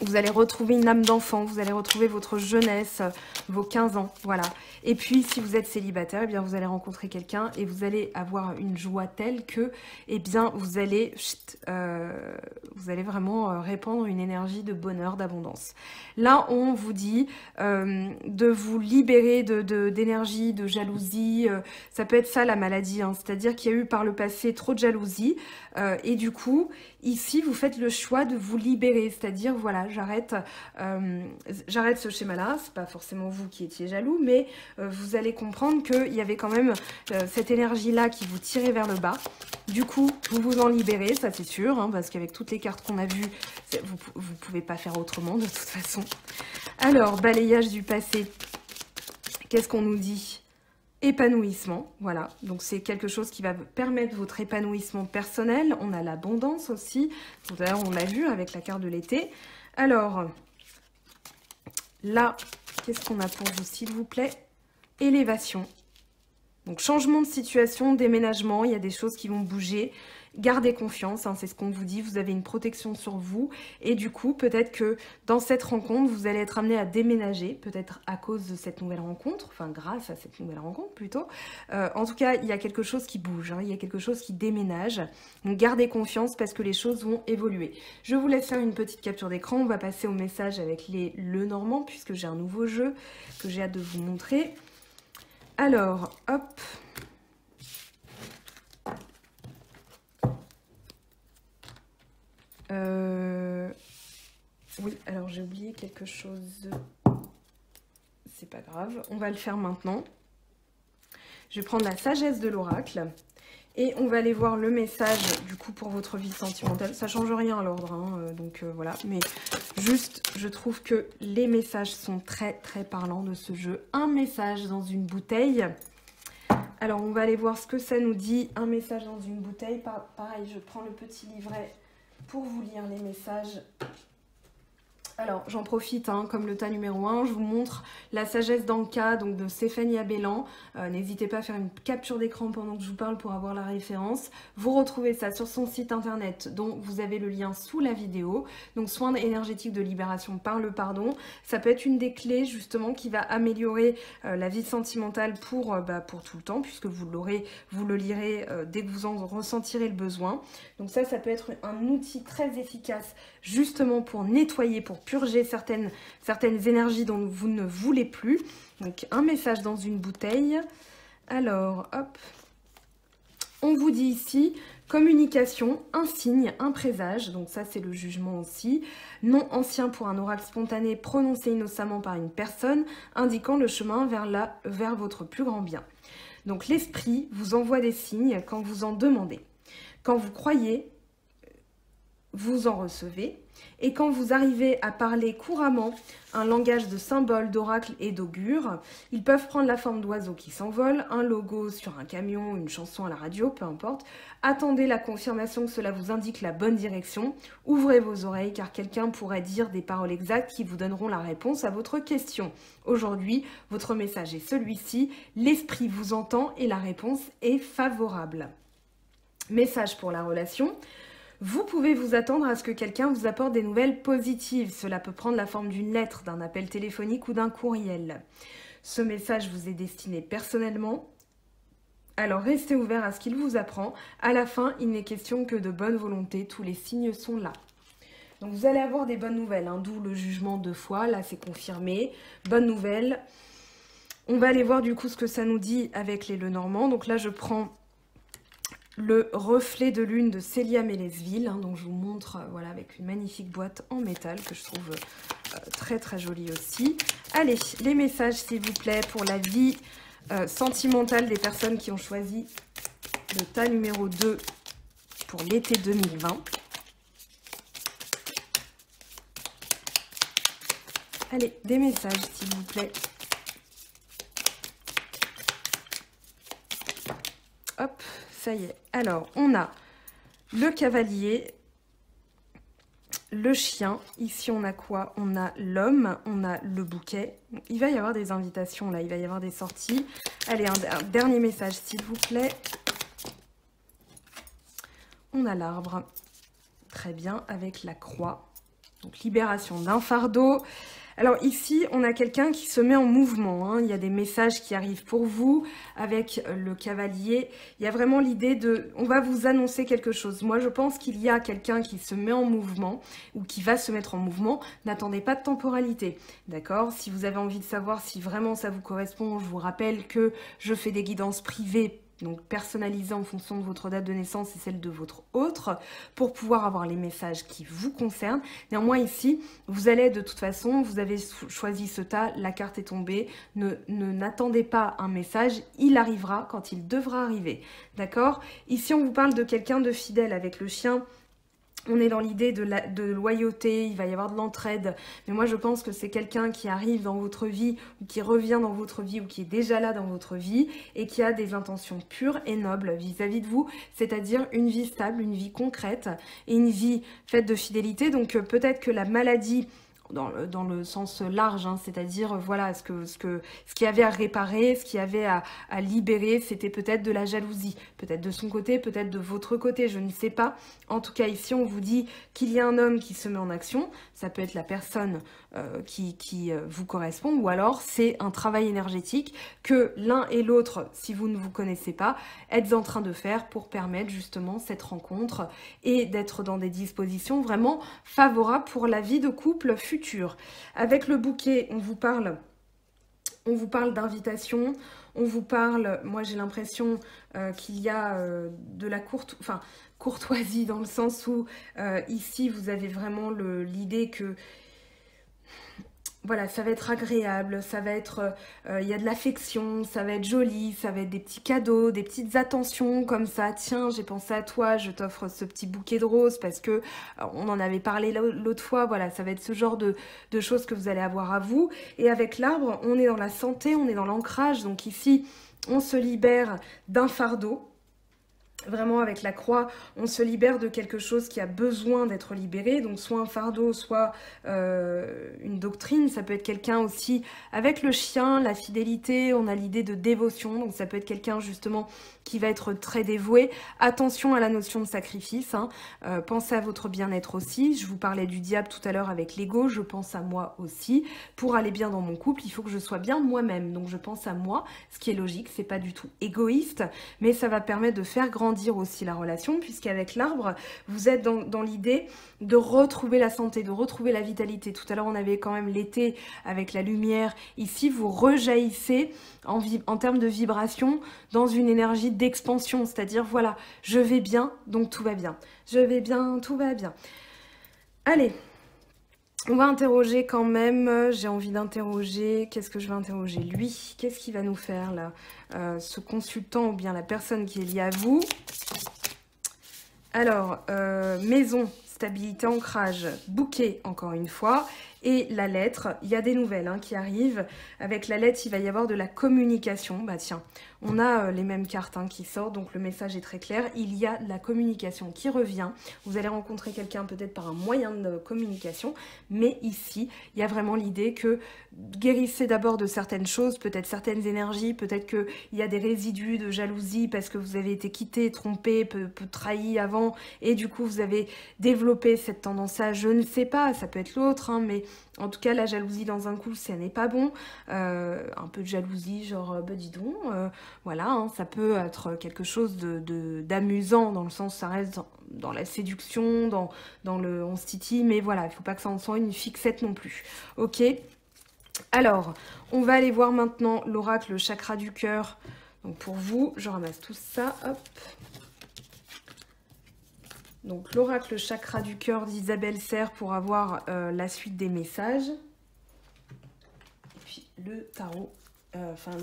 vous allez retrouver une âme d'enfant, vous allez retrouver votre jeunesse, vos 15 ans, voilà. Et puis, si vous êtes célibataire, eh bien, vous allez rencontrer quelqu'un et vous allez avoir une joie telle que, eh bien, vous allez vraiment répandre une énergie de bonheur, d'abondance. Là, on vous dit de vous libérer d'énergie, de jalousie. Ça peut être ça, la maladie, hein, c'est-à-dire qu'il y a eu par le passé trop de jalousie. Et du coup, ici, vous faites le choix de vous libérer, c'est-à-dire, voilà, j'arrête ce schéma-là. C'est pas forcément vous qui étiez jaloux, mais vous allez comprendre qu'il y avait quand même cette énergie-là qui vous tirait vers le bas. Du coup, vous vous en libérez, ça c'est sûr, hein, parce qu'avec toutes les cartes qu'on a vues, vous pouvez pas faire autrement de toute façon. Alors, balayage du passé, qu'est-ce qu'on nous dit ? Épanouissement, voilà, donc c'est quelque chose qui va permettre votre épanouissement personnel. On a l'abondance aussi, tout à l'heure on l'a vu avec la carte de l'été. Alors, là, qu'est-ce qu'on a pour vous s'il vous plaît ? Élévation, Donc changement de situation, déménagement, il y a des choses qui vont bouger. Gardez confiance, hein, c'est ce qu'on vous dit, vous avez une protection sur vous. Et du coup, peut-être que dans cette rencontre, vous allez être amené à déménager, peut-être à cause de cette nouvelle rencontre, enfin grâce à cette nouvelle rencontre plutôt. En tout cas, il y a quelque chose qui bouge, hein, il y a quelque chose qui déménage. Donc gardez confiance parce que les choses vont évoluer. Je vous laisse faire une petite capture d'écran, on va passer au message avec les Lenormand, puisque j'ai un nouveau jeu que j'ai hâte de vous montrer. Alors, hop. Oui, alors j'ai oublié quelque chose. C'est pas grave, on va le faire maintenant. Je vais prendre la sagesse de l'oracle. Et on va aller voir le message, du coup, pour votre vie sentimentale. Ça change rien à l'ordre, hein, donc voilà. Mais juste, je trouve que les messages sont très, très parlants de ce jeu. Un message dans une bouteille. Alors, on va aller voir ce que ça nous dit. Un message dans une bouteille. Pareil, je prends le petit livret pour vous lire les messages. Alors, j'en profite, hein, comme le tas numéro 1, je vous montre la sagesse d'Anka, donc de Stéphanie Abellan. N'hésitez pas à faire une capture d'écran pendant que je vous parle pour avoir la référence. Vous retrouvez ça sur son site internet, dont vous avez le lien sous la vidéo. Donc, soins énergétiques de libération par le pardon. Ça peut être une des clés, justement, qui va améliorer la vie sentimentale pour tout le temps, puisque vous le lirez dès que vous en ressentirez le besoin. Donc ça peut être un outil très efficace, justement, pour nettoyer, pour purger certaines énergies dont vous ne voulez plus. Donc un message dans une bouteille. Alors, hop. On vous dit ici, communication, un signe, un présage. Donc ça, c'est le jugement aussi. Nom ancien pour un oracle spontané prononcé innocemment par une personne, indiquant le chemin vers votre plus grand bien. Donc l'esprit vous envoie des signes quand vous en demandez. Quand vous croyez, vous en recevez. Et quand vous arrivez à parler couramment un langage de symboles, d'oracles et d'augures, ils peuvent prendre la forme d'oiseaux qui s'envolent, un logo sur un camion, une chanson à la radio, peu importe. Attendez la confirmation que cela vous indique la bonne direction. Ouvrez vos oreilles car quelqu'un pourrait dire des paroles exactes qui vous donneront la réponse à votre question. Aujourd'hui, votre message est celui-ci. L'esprit vous entend et la réponse est favorable. Message pour la relation. Vous pouvez vous attendre à ce que quelqu'un vous apporte des nouvelles positives. Cela peut prendre la forme d'une lettre, d'un appel téléphonique ou d'un courriel. Ce message vous est destiné personnellement. Alors restez ouvert à ce qu'il vous apprend. À la fin, il n'est question que de bonne volonté. Tous les signes sont là. Donc vous allez avoir des bonnes nouvelles, hein, d'où le jugement 2 fois. Là, c'est confirmé. Bonne nouvelle. On va aller voir du coup ce que ça nous dit avec les Lenormand. Donc là, je prends le reflet de lune de Célia Mélesville, hein, dont je vous montre voilà, avec une magnifique boîte en métal que je trouve très très jolie aussi. Allez, les messages s'il vous plaît pour la vie sentimentale des personnes qui ont choisi le tas numéro 2 pour l'été 2020. Allez, des messages s'il vous plaît. Hop, ça y est. Alors, on a le cavalier, le chien. Ici, on a quoi? On a l'homme, on a le bouquet. Il va y avoir des invitations là, il va y avoir des sorties. Allez, un dernier message, s'il vous plaît. On a l'arbre. Très bien, avec la croix. Donc, libération d'un fardeau. Alors ici, on a quelqu'un qui se met en mouvement, hein. Il y a des messages qui arrivent pour vous avec le cavalier. Il y a vraiment l'idée de... On va vous annoncer quelque chose. Moi, je pense qu'il y a quelqu'un qui se met en mouvement ou qui va se mettre en mouvement. N'attendez pas de temporalité, d'accord? Si vous avez envie de savoir si vraiment ça vous correspond, je vous rappelle que je fais des guidances privées, donc personnalisé en fonction de votre date de naissance et celle de votre autre, pour pouvoir avoir les messages qui vous concernent. Néanmoins ici, vous allez de toute façon, vous avez choisi ce tas, la carte est tombée, n'attendez pas un message, il arrivera quand il devra arriver, d'accord? Ici on vous parle de quelqu'un de fidèle avec le chien. On est dans l'idée de loyauté, il va y avoir de l'entraide. Mais moi, je pense que c'est quelqu'un qui arrive dans votre vie, ou qui revient dans votre vie, ou qui est déjà là dans votre vie, et qui a des intentions pures et nobles vis-à-vis de vous, c'est-à-dire une vie stable, une vie concrète, et une vie faite de fidélité. Donc peut-être que la maladie dans le sens large, hein, c'est-à-dire voilà ce qu'il y avait à réparer, ce qu'il y avait à libérer, c'était peut-être de la jalousie, peut-être de son côté, peut-être de votre côté, je ne sais pas. En tout cas ici on vous dit qu'il y a un homme qui se met en action, ça peut être la personne qui vous correspond, ou alors c'est un travail énergétique que l'un et l'autre, si vous ne vous connaissez pas, êtes en train de faire pour permettre justement cette rencontre et d'être dans des dispositions vraiment favorables pour la vie de couple future. Avec le bouquet, on vous parle d'invitation, on vous parle, moi j'ai l'impression qu'il y a de la courtoisie dans le sens où ici vous avez vraiment l'idée que voilà, ça va être agréable, ça va être, il y a de l'affection, ça va être joli, ça va être des petits cadeaux, des petites attentions comme ça. Tiens, j'ai pensé à toi, je t'offre ce petit bouquet de roses parce que on en avait parlé l'autre fois. Voilà, ça va être ce genre de choses que vous allez avoir à vous. Et avec l'arbre, on est dans la santé, on est dans l'ancrage. Donc ici, on se libère d'un fardeau. Vraiment, avec la croix, on se libère de quelque chose qui a besoin d'être libéré. Donc, soit un fardeau, soit une doctrine. Ça peut être quelqu'un aussi avec le chien, la fidélité. On a l'idée de dévotion. Donc, ça peut être quelqu'un justement qui va être très dévoué. Attention à la notion de sacrifice. Hein. Pensez à votre bien-être aussi. Je vous parlais du diable tout à l'heure avec l'ego. Je pense à moi aussi. Pour aller bien dans mon couple, il faut que je sois bien moi-même. Donc, je pense à moi, ce qui est logique. C'est pas du tout égoïste, mais ça va permettre de faire grandir aussi la relation, puisqu'avec l'arbre, vous êtes dans l'idée de retrouver la santé, de retrouver la vitalité. Tout à l'heure, on avait quand même l'été avec la lumière. Ici, vous rejaillissez en termes de vibration dans une énergie d'expansion, c'est-à-dire, voilà, je vais bien, donc tout va bien. Je vais bien, tout va bien. Allez, on va interroger quand même, j'ai envie d'interroger, qu'est-ce que je vais interroger? Lui, qu'est-ce qu'il va nous faire là? Ce consultant ou bien la personne qui est liée à vous. Alors, maison, stabilité, ancrage, bouquet, encore une fois, et la lettre, il y a des nouvelles qui arrivent. Avec la lettre, il va y avoir de la communication. Bah tiens, on a les mêmes cartes qui sortent, donc le message est très clair. Il y a de la communication qui revient. Vous allez rencontrer quelqu'un peut-être par un moyen de communication, mais ici, il y a vraiment l'idée que guérissez d'abord de certaines choses, peut-être certaines énergies, peut-être qu'il y a des résidus de jalousie parce que vous avez été quitté, trompé, peu trahi avant, et du coup, vous avez développé cette tendance à, je ne sais pas, ça peut être l'autre, mais en tout cas, la jalousie dans un couple, ça n'est pas bon. Un peu de jalousie, genre, bah dis donc, voilà, ça peut être quelque chose d'amusant, dans le sens, ça reste dans la séduction, dans le on se titille, mais voilà, il ne faut pas que ça en soit une fixette non plus. Ok. Alors, on va aller voir maintenant l'oracle, le chakra du cœur. Donc pour vous, je ramasse tout ça, hop. Donc l'oracle chakra du cœur d'Isabelle Serre pour avoir la suite des messages. Et puis le tarot,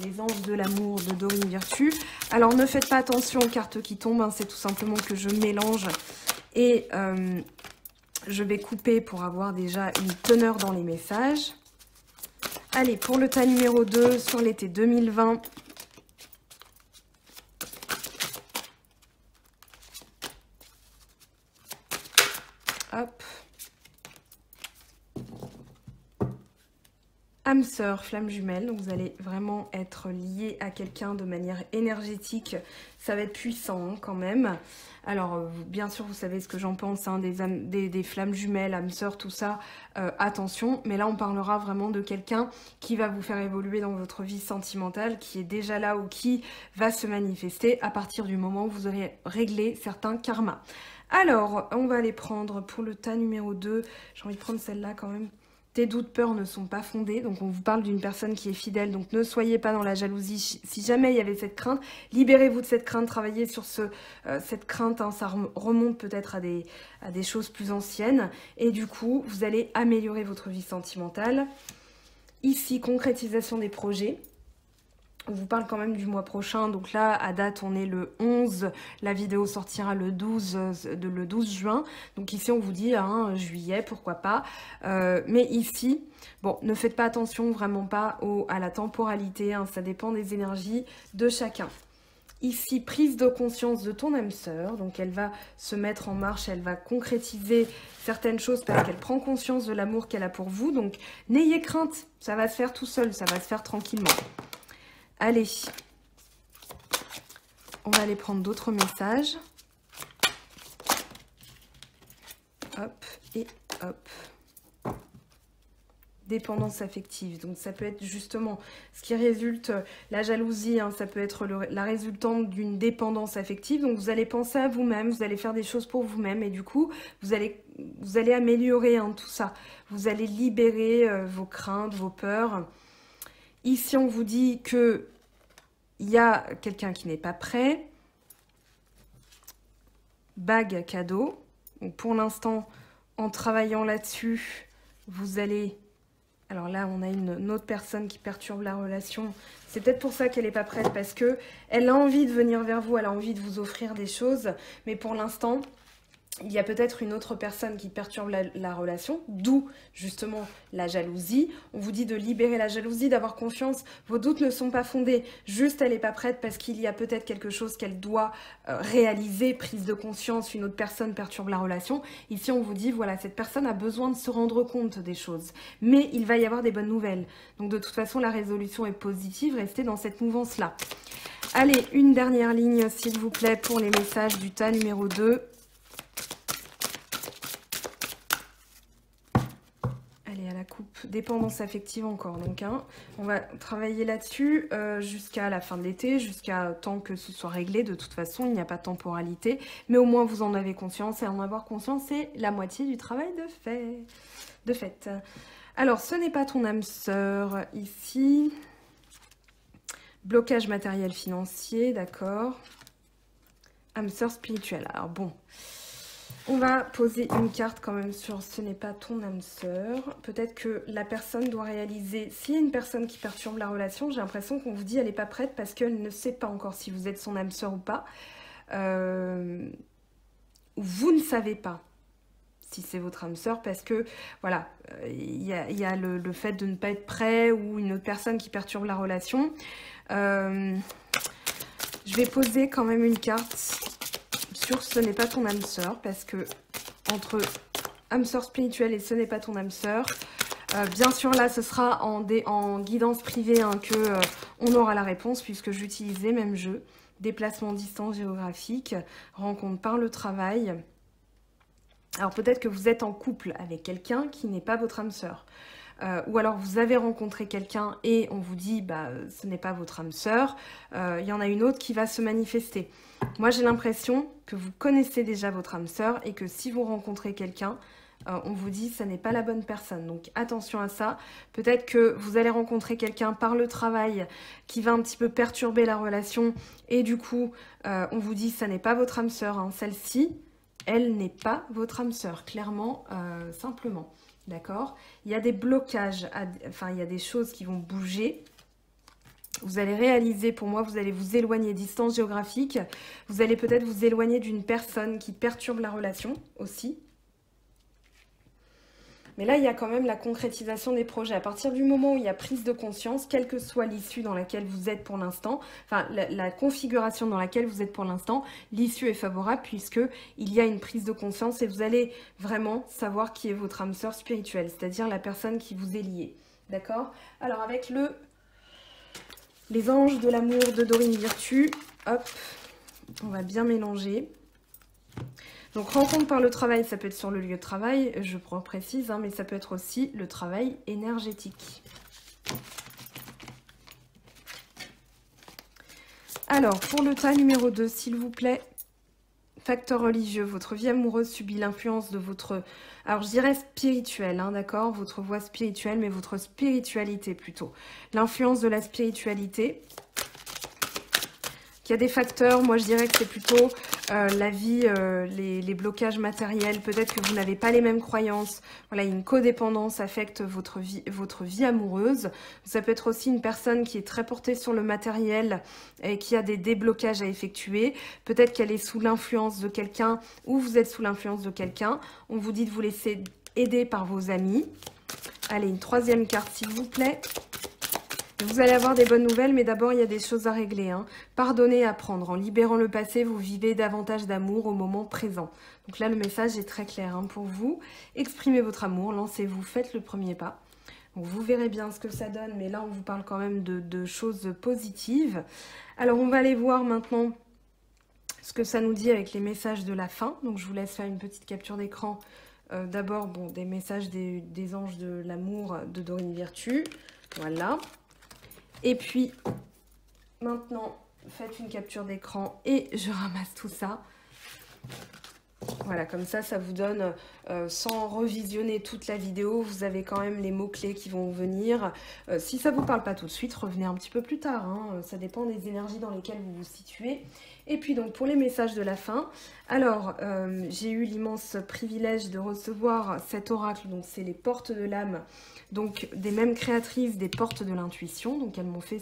les anges de l'amour de Dorine Virtue. Alors ne faites pas attention aux cartes qui tombent, c'est tout simplement que je mélange et je vais couper pour avoir déjà une teneur dans les messages. Allez, pour le tas numéro 2 sur l'été 2020. Hop. Âme sœur, flamme jumelle, donc vous allez vraiment être lié à quelqu'un de manière énergétique. Ça va être puissant quand même. Alors, bien sûr, vous savez ce que j'en pense, des flammes jumelles, âme sœur, tout ça. Attention, mais là, on parlera vraiment de quelqu'un qui va vous faire évoluer dans votre vie sentimentale, qui est déjà là ou qui va se manifester à partir du moment où vous aurez réglé certains karmas. Alors, on va les prendre pour le tas numéro 2. J'ai envie de prendre celle-là quand même. Tes doutes, peurs ne sont pas fondés. Donc, on vous parle d'une personne qui est fidèle. Donc, ne soyez pas dans la jalousie. Si jamais il y avait cette crainte, libérez-vous de cette crainte. Travaillez sur cette crainte. Ça remonte peut-être à des choses plus anciennes. Et du coup, vous allez améliorer votre vie sentimentale. Ici, concrétisation des projets. On vous parle quand même du mois prochain, donc là, à date, on est le 11, la vidéo sortira le 12 juin, donc ici, on vous dit juillet, pourquoi pas, mais ici, bon, ne faites pas attention, vraiment pas à la temporalité, ça dépend des énergies de chacun. Ici, prise de conscience de ton âme sœur. Donc, elle va se mettre en marche, elle va concrétiser certaines choses parce qu'elle prend conscience de l'amour qu'elle a pour vous. Donc, n'ayez crainte, ça va se faire tout seul, ça va se faire tranquillement. Allez, on va aller prendre d'autres messages. Hop et hop. Dépendance affective. Donc ça peut être justement ce qui résulte, la jalousie, hein, ça peut être la résultante d'une dépendance affective. Donc vous allez penser à vous-même, vous allez faire des choses pour vous-même et du coup, vous allez améliorer hein, tout ça. Vous allez libérer vos craintes, vos peurs. Ici, on vous dit que il y a quelqu'un qui n'est pas prêt. Bague cadeau. Donc pour l'instant, en travaillant là-dessus, vous allez... Alors là, on a une autre personne qui perturbe la relation. C'est peut-être pour ça qu'elle n'est pas prête, parce qu'elle a envie de venir vers vous, elle a envie de vous offrir des choses. Mais pour l'instant, il y a peut-être une autre personne qui perturbe la relation, d'où justement la jalousie. On vous dit de libérer la jalousie, d'avoir confiance. Vos doutes ne sont pas fondés, juste elle n'est pas prête parce qu'il y a peut-être quelque chose qu'elle doit réaliser, prise de conscience, une autre personne perturbe la relation. Ici on vous dit, voilà, cette personne a besoin de se rendre compte des choses. Mais il va y avoir des bonnes nouvelles. Donc de toute façon, la résolution est positive, restez dans cette mouvance-là. Allez, une dernière ligne s'il vous plaît pour les messages du tas numéro 2. Coupe, dépendance affective encore, donc hein, on va travailler là-dessus jusqu'à la fin de l'été, jusqu'à temps que ce soit réglé. De toute façon, il n'y a pas de temporalité, mais au moins vous en avez conscience, et en avoir conscience, c'est la moitié du travail de fait. Alors, ce n'est pas ton âme sœur ici. Blocage matériel financier, d'accord. Âme sœur spirituelle, alors bon... On va poser une carte quand même sur ce n'est pas ton âme sœur. Peut-être que la personne doit réaliser... S'il y a une personne qui perturbe la relation, j'ai l'impression qu'on vous dit elle n'est pas prête parce qu'elle ne sait pas encore si vous êtes son âme sœur ou pas. Vous ne savez pas si c'est votre âme sœur parce que, voilà, il y a le fait de ne pas être prêt ou une autre personne qui perturbe la relation. Je vais poser quand même une carte... sur ce n'est pas ton âme sœur, parce que entre âme sœur spirituelle et ce n'est pas ton âme sœur, bien sûr là ce sera en guidance privée hein, que on aura la réponse, puisque j'utilisais même jeu, déplacement distance géographique, rencontre par le travail. Alors peut-être que vous êtes en couple avec quelqu'un qui n'est pas votre âme sœur. Ou alors vous avez rencontré quelqu'un et on vous dit bah ce n'est pas votre âme sœur, il y en a une autre qui va se manifester. Moi j'ai l'impression que vous connaissez déjà votre âme sœur et que si vous rencontrez quelqu'un, on vous dit ça n'est pas la bonne personne. Donc attention à ça, peut-être que vous allez rencontrer quelqu'un par le travail qui va un petit peu perturber la relation et du coup on vous dit ça n'est pas votre âme sœur, hein. Celle-ci, elle n'est pas votre âme sœur, clairement, simplement. D'accord? Il y a des blocages, enfin il y a des choses qui vont bouger. Vous allez réaliser, pour moi, vous allez vous éloigner, distance géographique. Vous allez peut-être vous éloigner d'une personne qui perturbe la relation aussi. Mais là, il y a quand même la concrétisation des projets. À partir du moment où il y a prise de conscience, quelle que soit l'issue dans laquelle vous êtes pour l'instant, enfin la configuration dans laquelle vous êtes pour l'instant, l'issue est favorable puisqu'il y a une prise de conscience et vous allez vraiment savoir qui est votre âme sœur spirituelle, c'est-à-dire la personne qui vous est liée. D'accord? Alors avec les anges de l'amour de Dorine Virtue, hop, on va bien mélanger. Donc, rencontre par le travail, ça peut être sur le lieu de travail, je précise, hein, mais ça peut être aussi le travail énergétique. Alors, pour le tas numéro 2, s'il vous plaît, facteur religieux, votre vie amoureuse subit l'influence de votre... Alors, je dirais spirituel, hein, d'accord? Votre voie spirituelle, mais votre spiritualité plutôt. L'influence de la spiritualité... Il y a des facteurs, moi je dirais que c'est plutôt la vie, les blocages matériels, peut-être que vous n'avez pas les mêmes croyances, voilà, une codépendance affecte votre vie amoureuse. Ça peut être aussi une personne qui est très portée sur le matériel et qui a des déblocages à effectuer, peut-être qu'elle est sous l'influence de quelqu'un ou vous êtes sous l'influence de quelqu'un, on vous dit de vous laisser aider par vos amis. Allez, une troisième carte s'il vous plaît. Vous allez avoir des bonnes nouvelles, mais d'abord, il y a des choses à régler. Hein. Pardonner et apprendre. En libérant le passé, vous vivez davantage d'amour au moment présent. Donc là, le message est très clair hein, pour vous. Exprimez votre amour, lancez-vous, faites le premier pas. Donc, vous verrez bien ce que ça donne, mais là, on vous parle quand même de choses positives. Alors, on va aller voir maintenant ce que ça nous dit avec les messages de la fin. Donc, je vous laisse faire une petite capture d'écran. D'abord, bon, des messages des anges de l'amour de Dorine Virtue. Voilà. Et puis, maintenant, faites une capture d'écran et je ramasse tout ça. Voilà, comme ça vous donne, sans revisionner toute la vidéo, vous avez quand même les mots-clés qui vont venir. Si ça ne vous parle pas tout de suite, revenez un petit peu plus tard. Hein, ça dépend des énergies dans lesquelles vous vous situez. Et puis donc, pour les messages de la fin, alors, j'ai eu l'immense privilège de recevoir cet oracle. Donc, c'est les portes de l'âme. Donc, des mêmes créatrices des portes de l'intuition. Donc, elles m'ont fait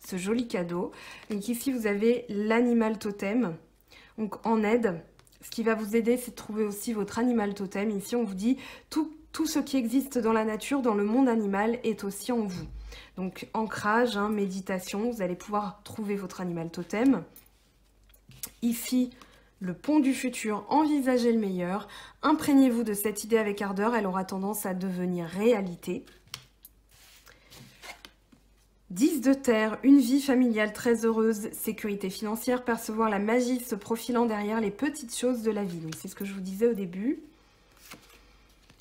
ce joli cadeau. Donc, ici, vous avez l'animal totem. Donc, en aide. Ce qui va vous aider, c'est de trouver aussi votre animal totem. Ici, on vous dit tout ce qui existe dans la nature, dans le monde animal, est aussi en vous. Donc, ancrage, hein, méditation, vous allez pouvoir trouver votre animal totem. Ici, le pont du futur, envisagez le meilleur. Imprégnez-vous de cette idée avec ardeur, elle aura tendance à devenir réalité. 10 de terre, une vie familiale très heureuse, sécurité financière, percevoir la magie se profilant derrière les petites choses de la vie. Oui, c'est ce que je vous disais au début.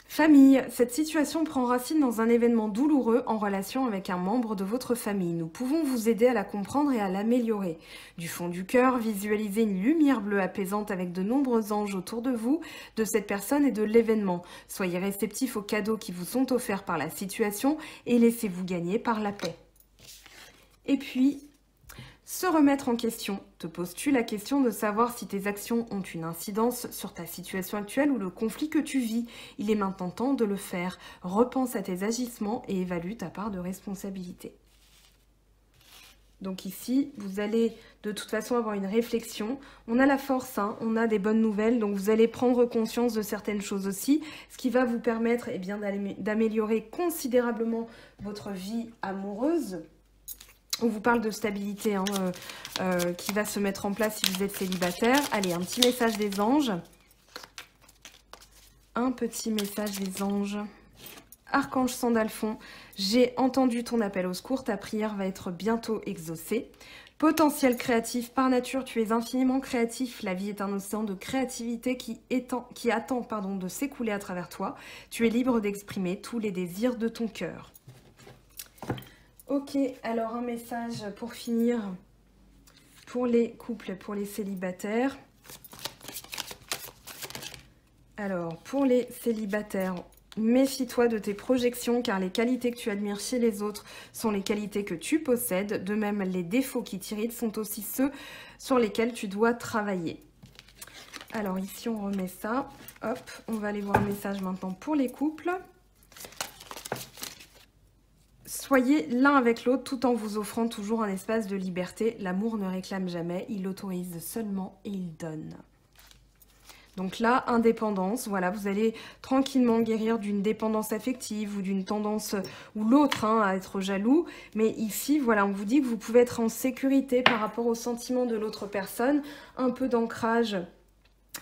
Famille, cette situation prend racine dans un événement douloureux en relation avec un membre de votre famille. Nous pouvons vous aider à la comprendre et à l'améliorer. Du fond du cœur, visualisez une lumière bleue apaisante avec de nombreux anges autour de vous, de cette personne et de l'événement. Soyez réceptifs aux cadeaux qui vous sont offerts par la situation et laissez-vous gagner par la paix. Et puis, se remettre en question. Te poses-tu la question de savoir si tes actions ont une incidence sur ta situation actuelle ou le conflit que tu vis? Il est maintenant temps de le faire. Repense à tes agissements et évalue ta part de responsabilité. Donc ici, vous allez de toute façon avoir une réflexion. On a la force, hein, on a des bonnes nouvelles, donc vous allez prendre conscience de certaines choses aussi, ce qui va vous permettre eh bien, d'améliorer considérablement votre vie amoureuse. On vous parle de stabilité hein, qui va se mettre en place si vous êtes célibataire. Allez, un petit message des anges. Un petit message des anges. Archange Sandalphon, j'ai entendu ton appel au secours. Ta prière va être bientôt exaucée. Potentiel créatif, par nature, tu es infiniment créatif. La vie est un océan de créativité qui attend de s'écouler à travers toi. Tu es libre d'exprimer tous les désirs de ton cœur. Ok, alors un message pour finir pour les couples, pour les célibataires. Alors, pour les célibataires, méfie-toi de tes projections car les qualités que tu admires chez les autres sont les qualités que tu possèdes. De même, les défauts qui t'irritent sont aussi ceux sur lesquels tu dois travailler. Alors ici, on remet ça. Hop, on va aller voir le message maintenant pour les couples. Soyez l'un avec l'autre tout en vous offrant toujours un espace de liberté. L'amour ne réclame jamais, il autorise seulement et il donne. Donc là, indépendance, voilà, vous allez tranquillement guérir d'une dépendance affective ou d'une tendance ou l'autre hein, à être jaloux. Mais ici, voilà, on vous dit que vous pouvez être en sécurité par rapport au sentiment de l'autre personne, un peu d'ancrage.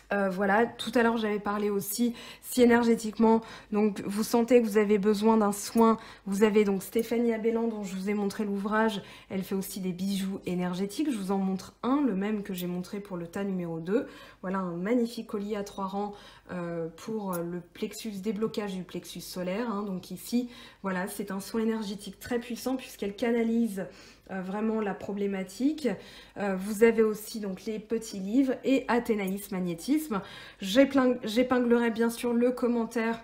Voilà, tout à l'heure j'avais parlé aussi si énergétiquement, donc vous sentez que vous avez besoin d'un soin, vous avez donc Stéphanie Abellan dont je vous ai montré l'ouvrage, elle fait aussi des bijoux énergétiques, je vous en montre un, le même que j'ai montré pour le tas numéro 2, voilà un magnifique collier à 3 rangs pour le plexus, déblocage du plexus solaire, hein. Donc ici, voilà, c'est un soin énergétique très puissant puisqu'elle canalise vraiment la problématique. Vous avez aussi donc les petits livres et Athénaïs magnétisme. J'épinglerai bien sûr le commentaire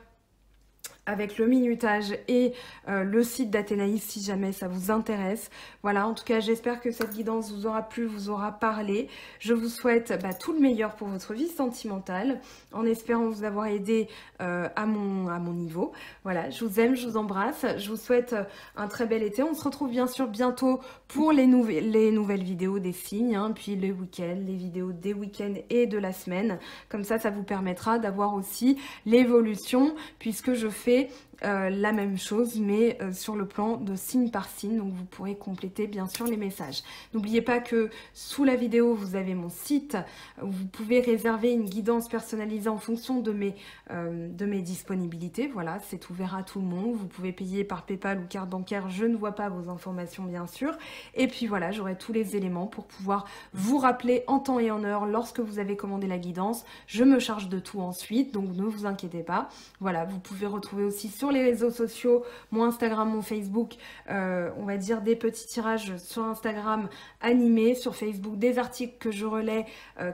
avec le minutage et le site d'Athénaïs si jamais ça vous intéresse. Voilà, en tout cas, j'espère que cette guidance vous aura plu, vous aura parlé. Je vous souhaite tout le meilleur pour votre vie sentimentale, en espérant vous avoir aidé à mon niveau. Voilà, je vous aime, je vous embrasse. Je vous souhaite un très bel été. On se retrouve bien sûr bientôt pour les nouvelles vidéos des signes, hein, puis le week-end, les vidéos des week-ends et de la semaine. Comme ça vous permettra d'avoir aussi l'évolution, puisque je fais la même chose, mais sur le plan de signe par signe. Donc vous pourrez compléter bien sûr les messages. N'oubliez pas que sous la vidéo, vous avez mon site où vous pouvez réserver une guidance personnalisée en fonction de mes disponibilités. Voilà, c'est ouvert à tout le monde. Vous pouvez payer par PayPal ou carte bancaire. Je ne vois pas vos informations bien sûr. Et puis voilà, j'aurai tous les éléments pour pouvoir vous rappeler en temps et en heure lorsque vous avez commandé la guidance. Je me charge de tout ensuite, donc ne vous inquiétez pas. Voilà, vous pouvez retrouver aussi sur les réseaux sociaux, mon Instagram, mon Facebook, on va dire des petits tirages sur Instagram animés, sur Facebook des articles que je relais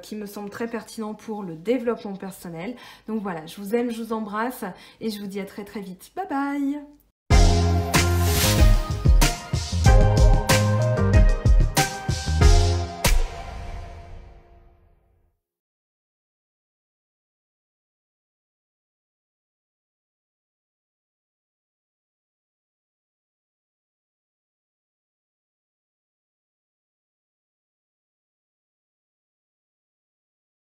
qui me semblent très pertinents pour le développement personnel. Donc voilà, je vous aime, je vous embrasse et je vous dis à très très vite. Bye bye!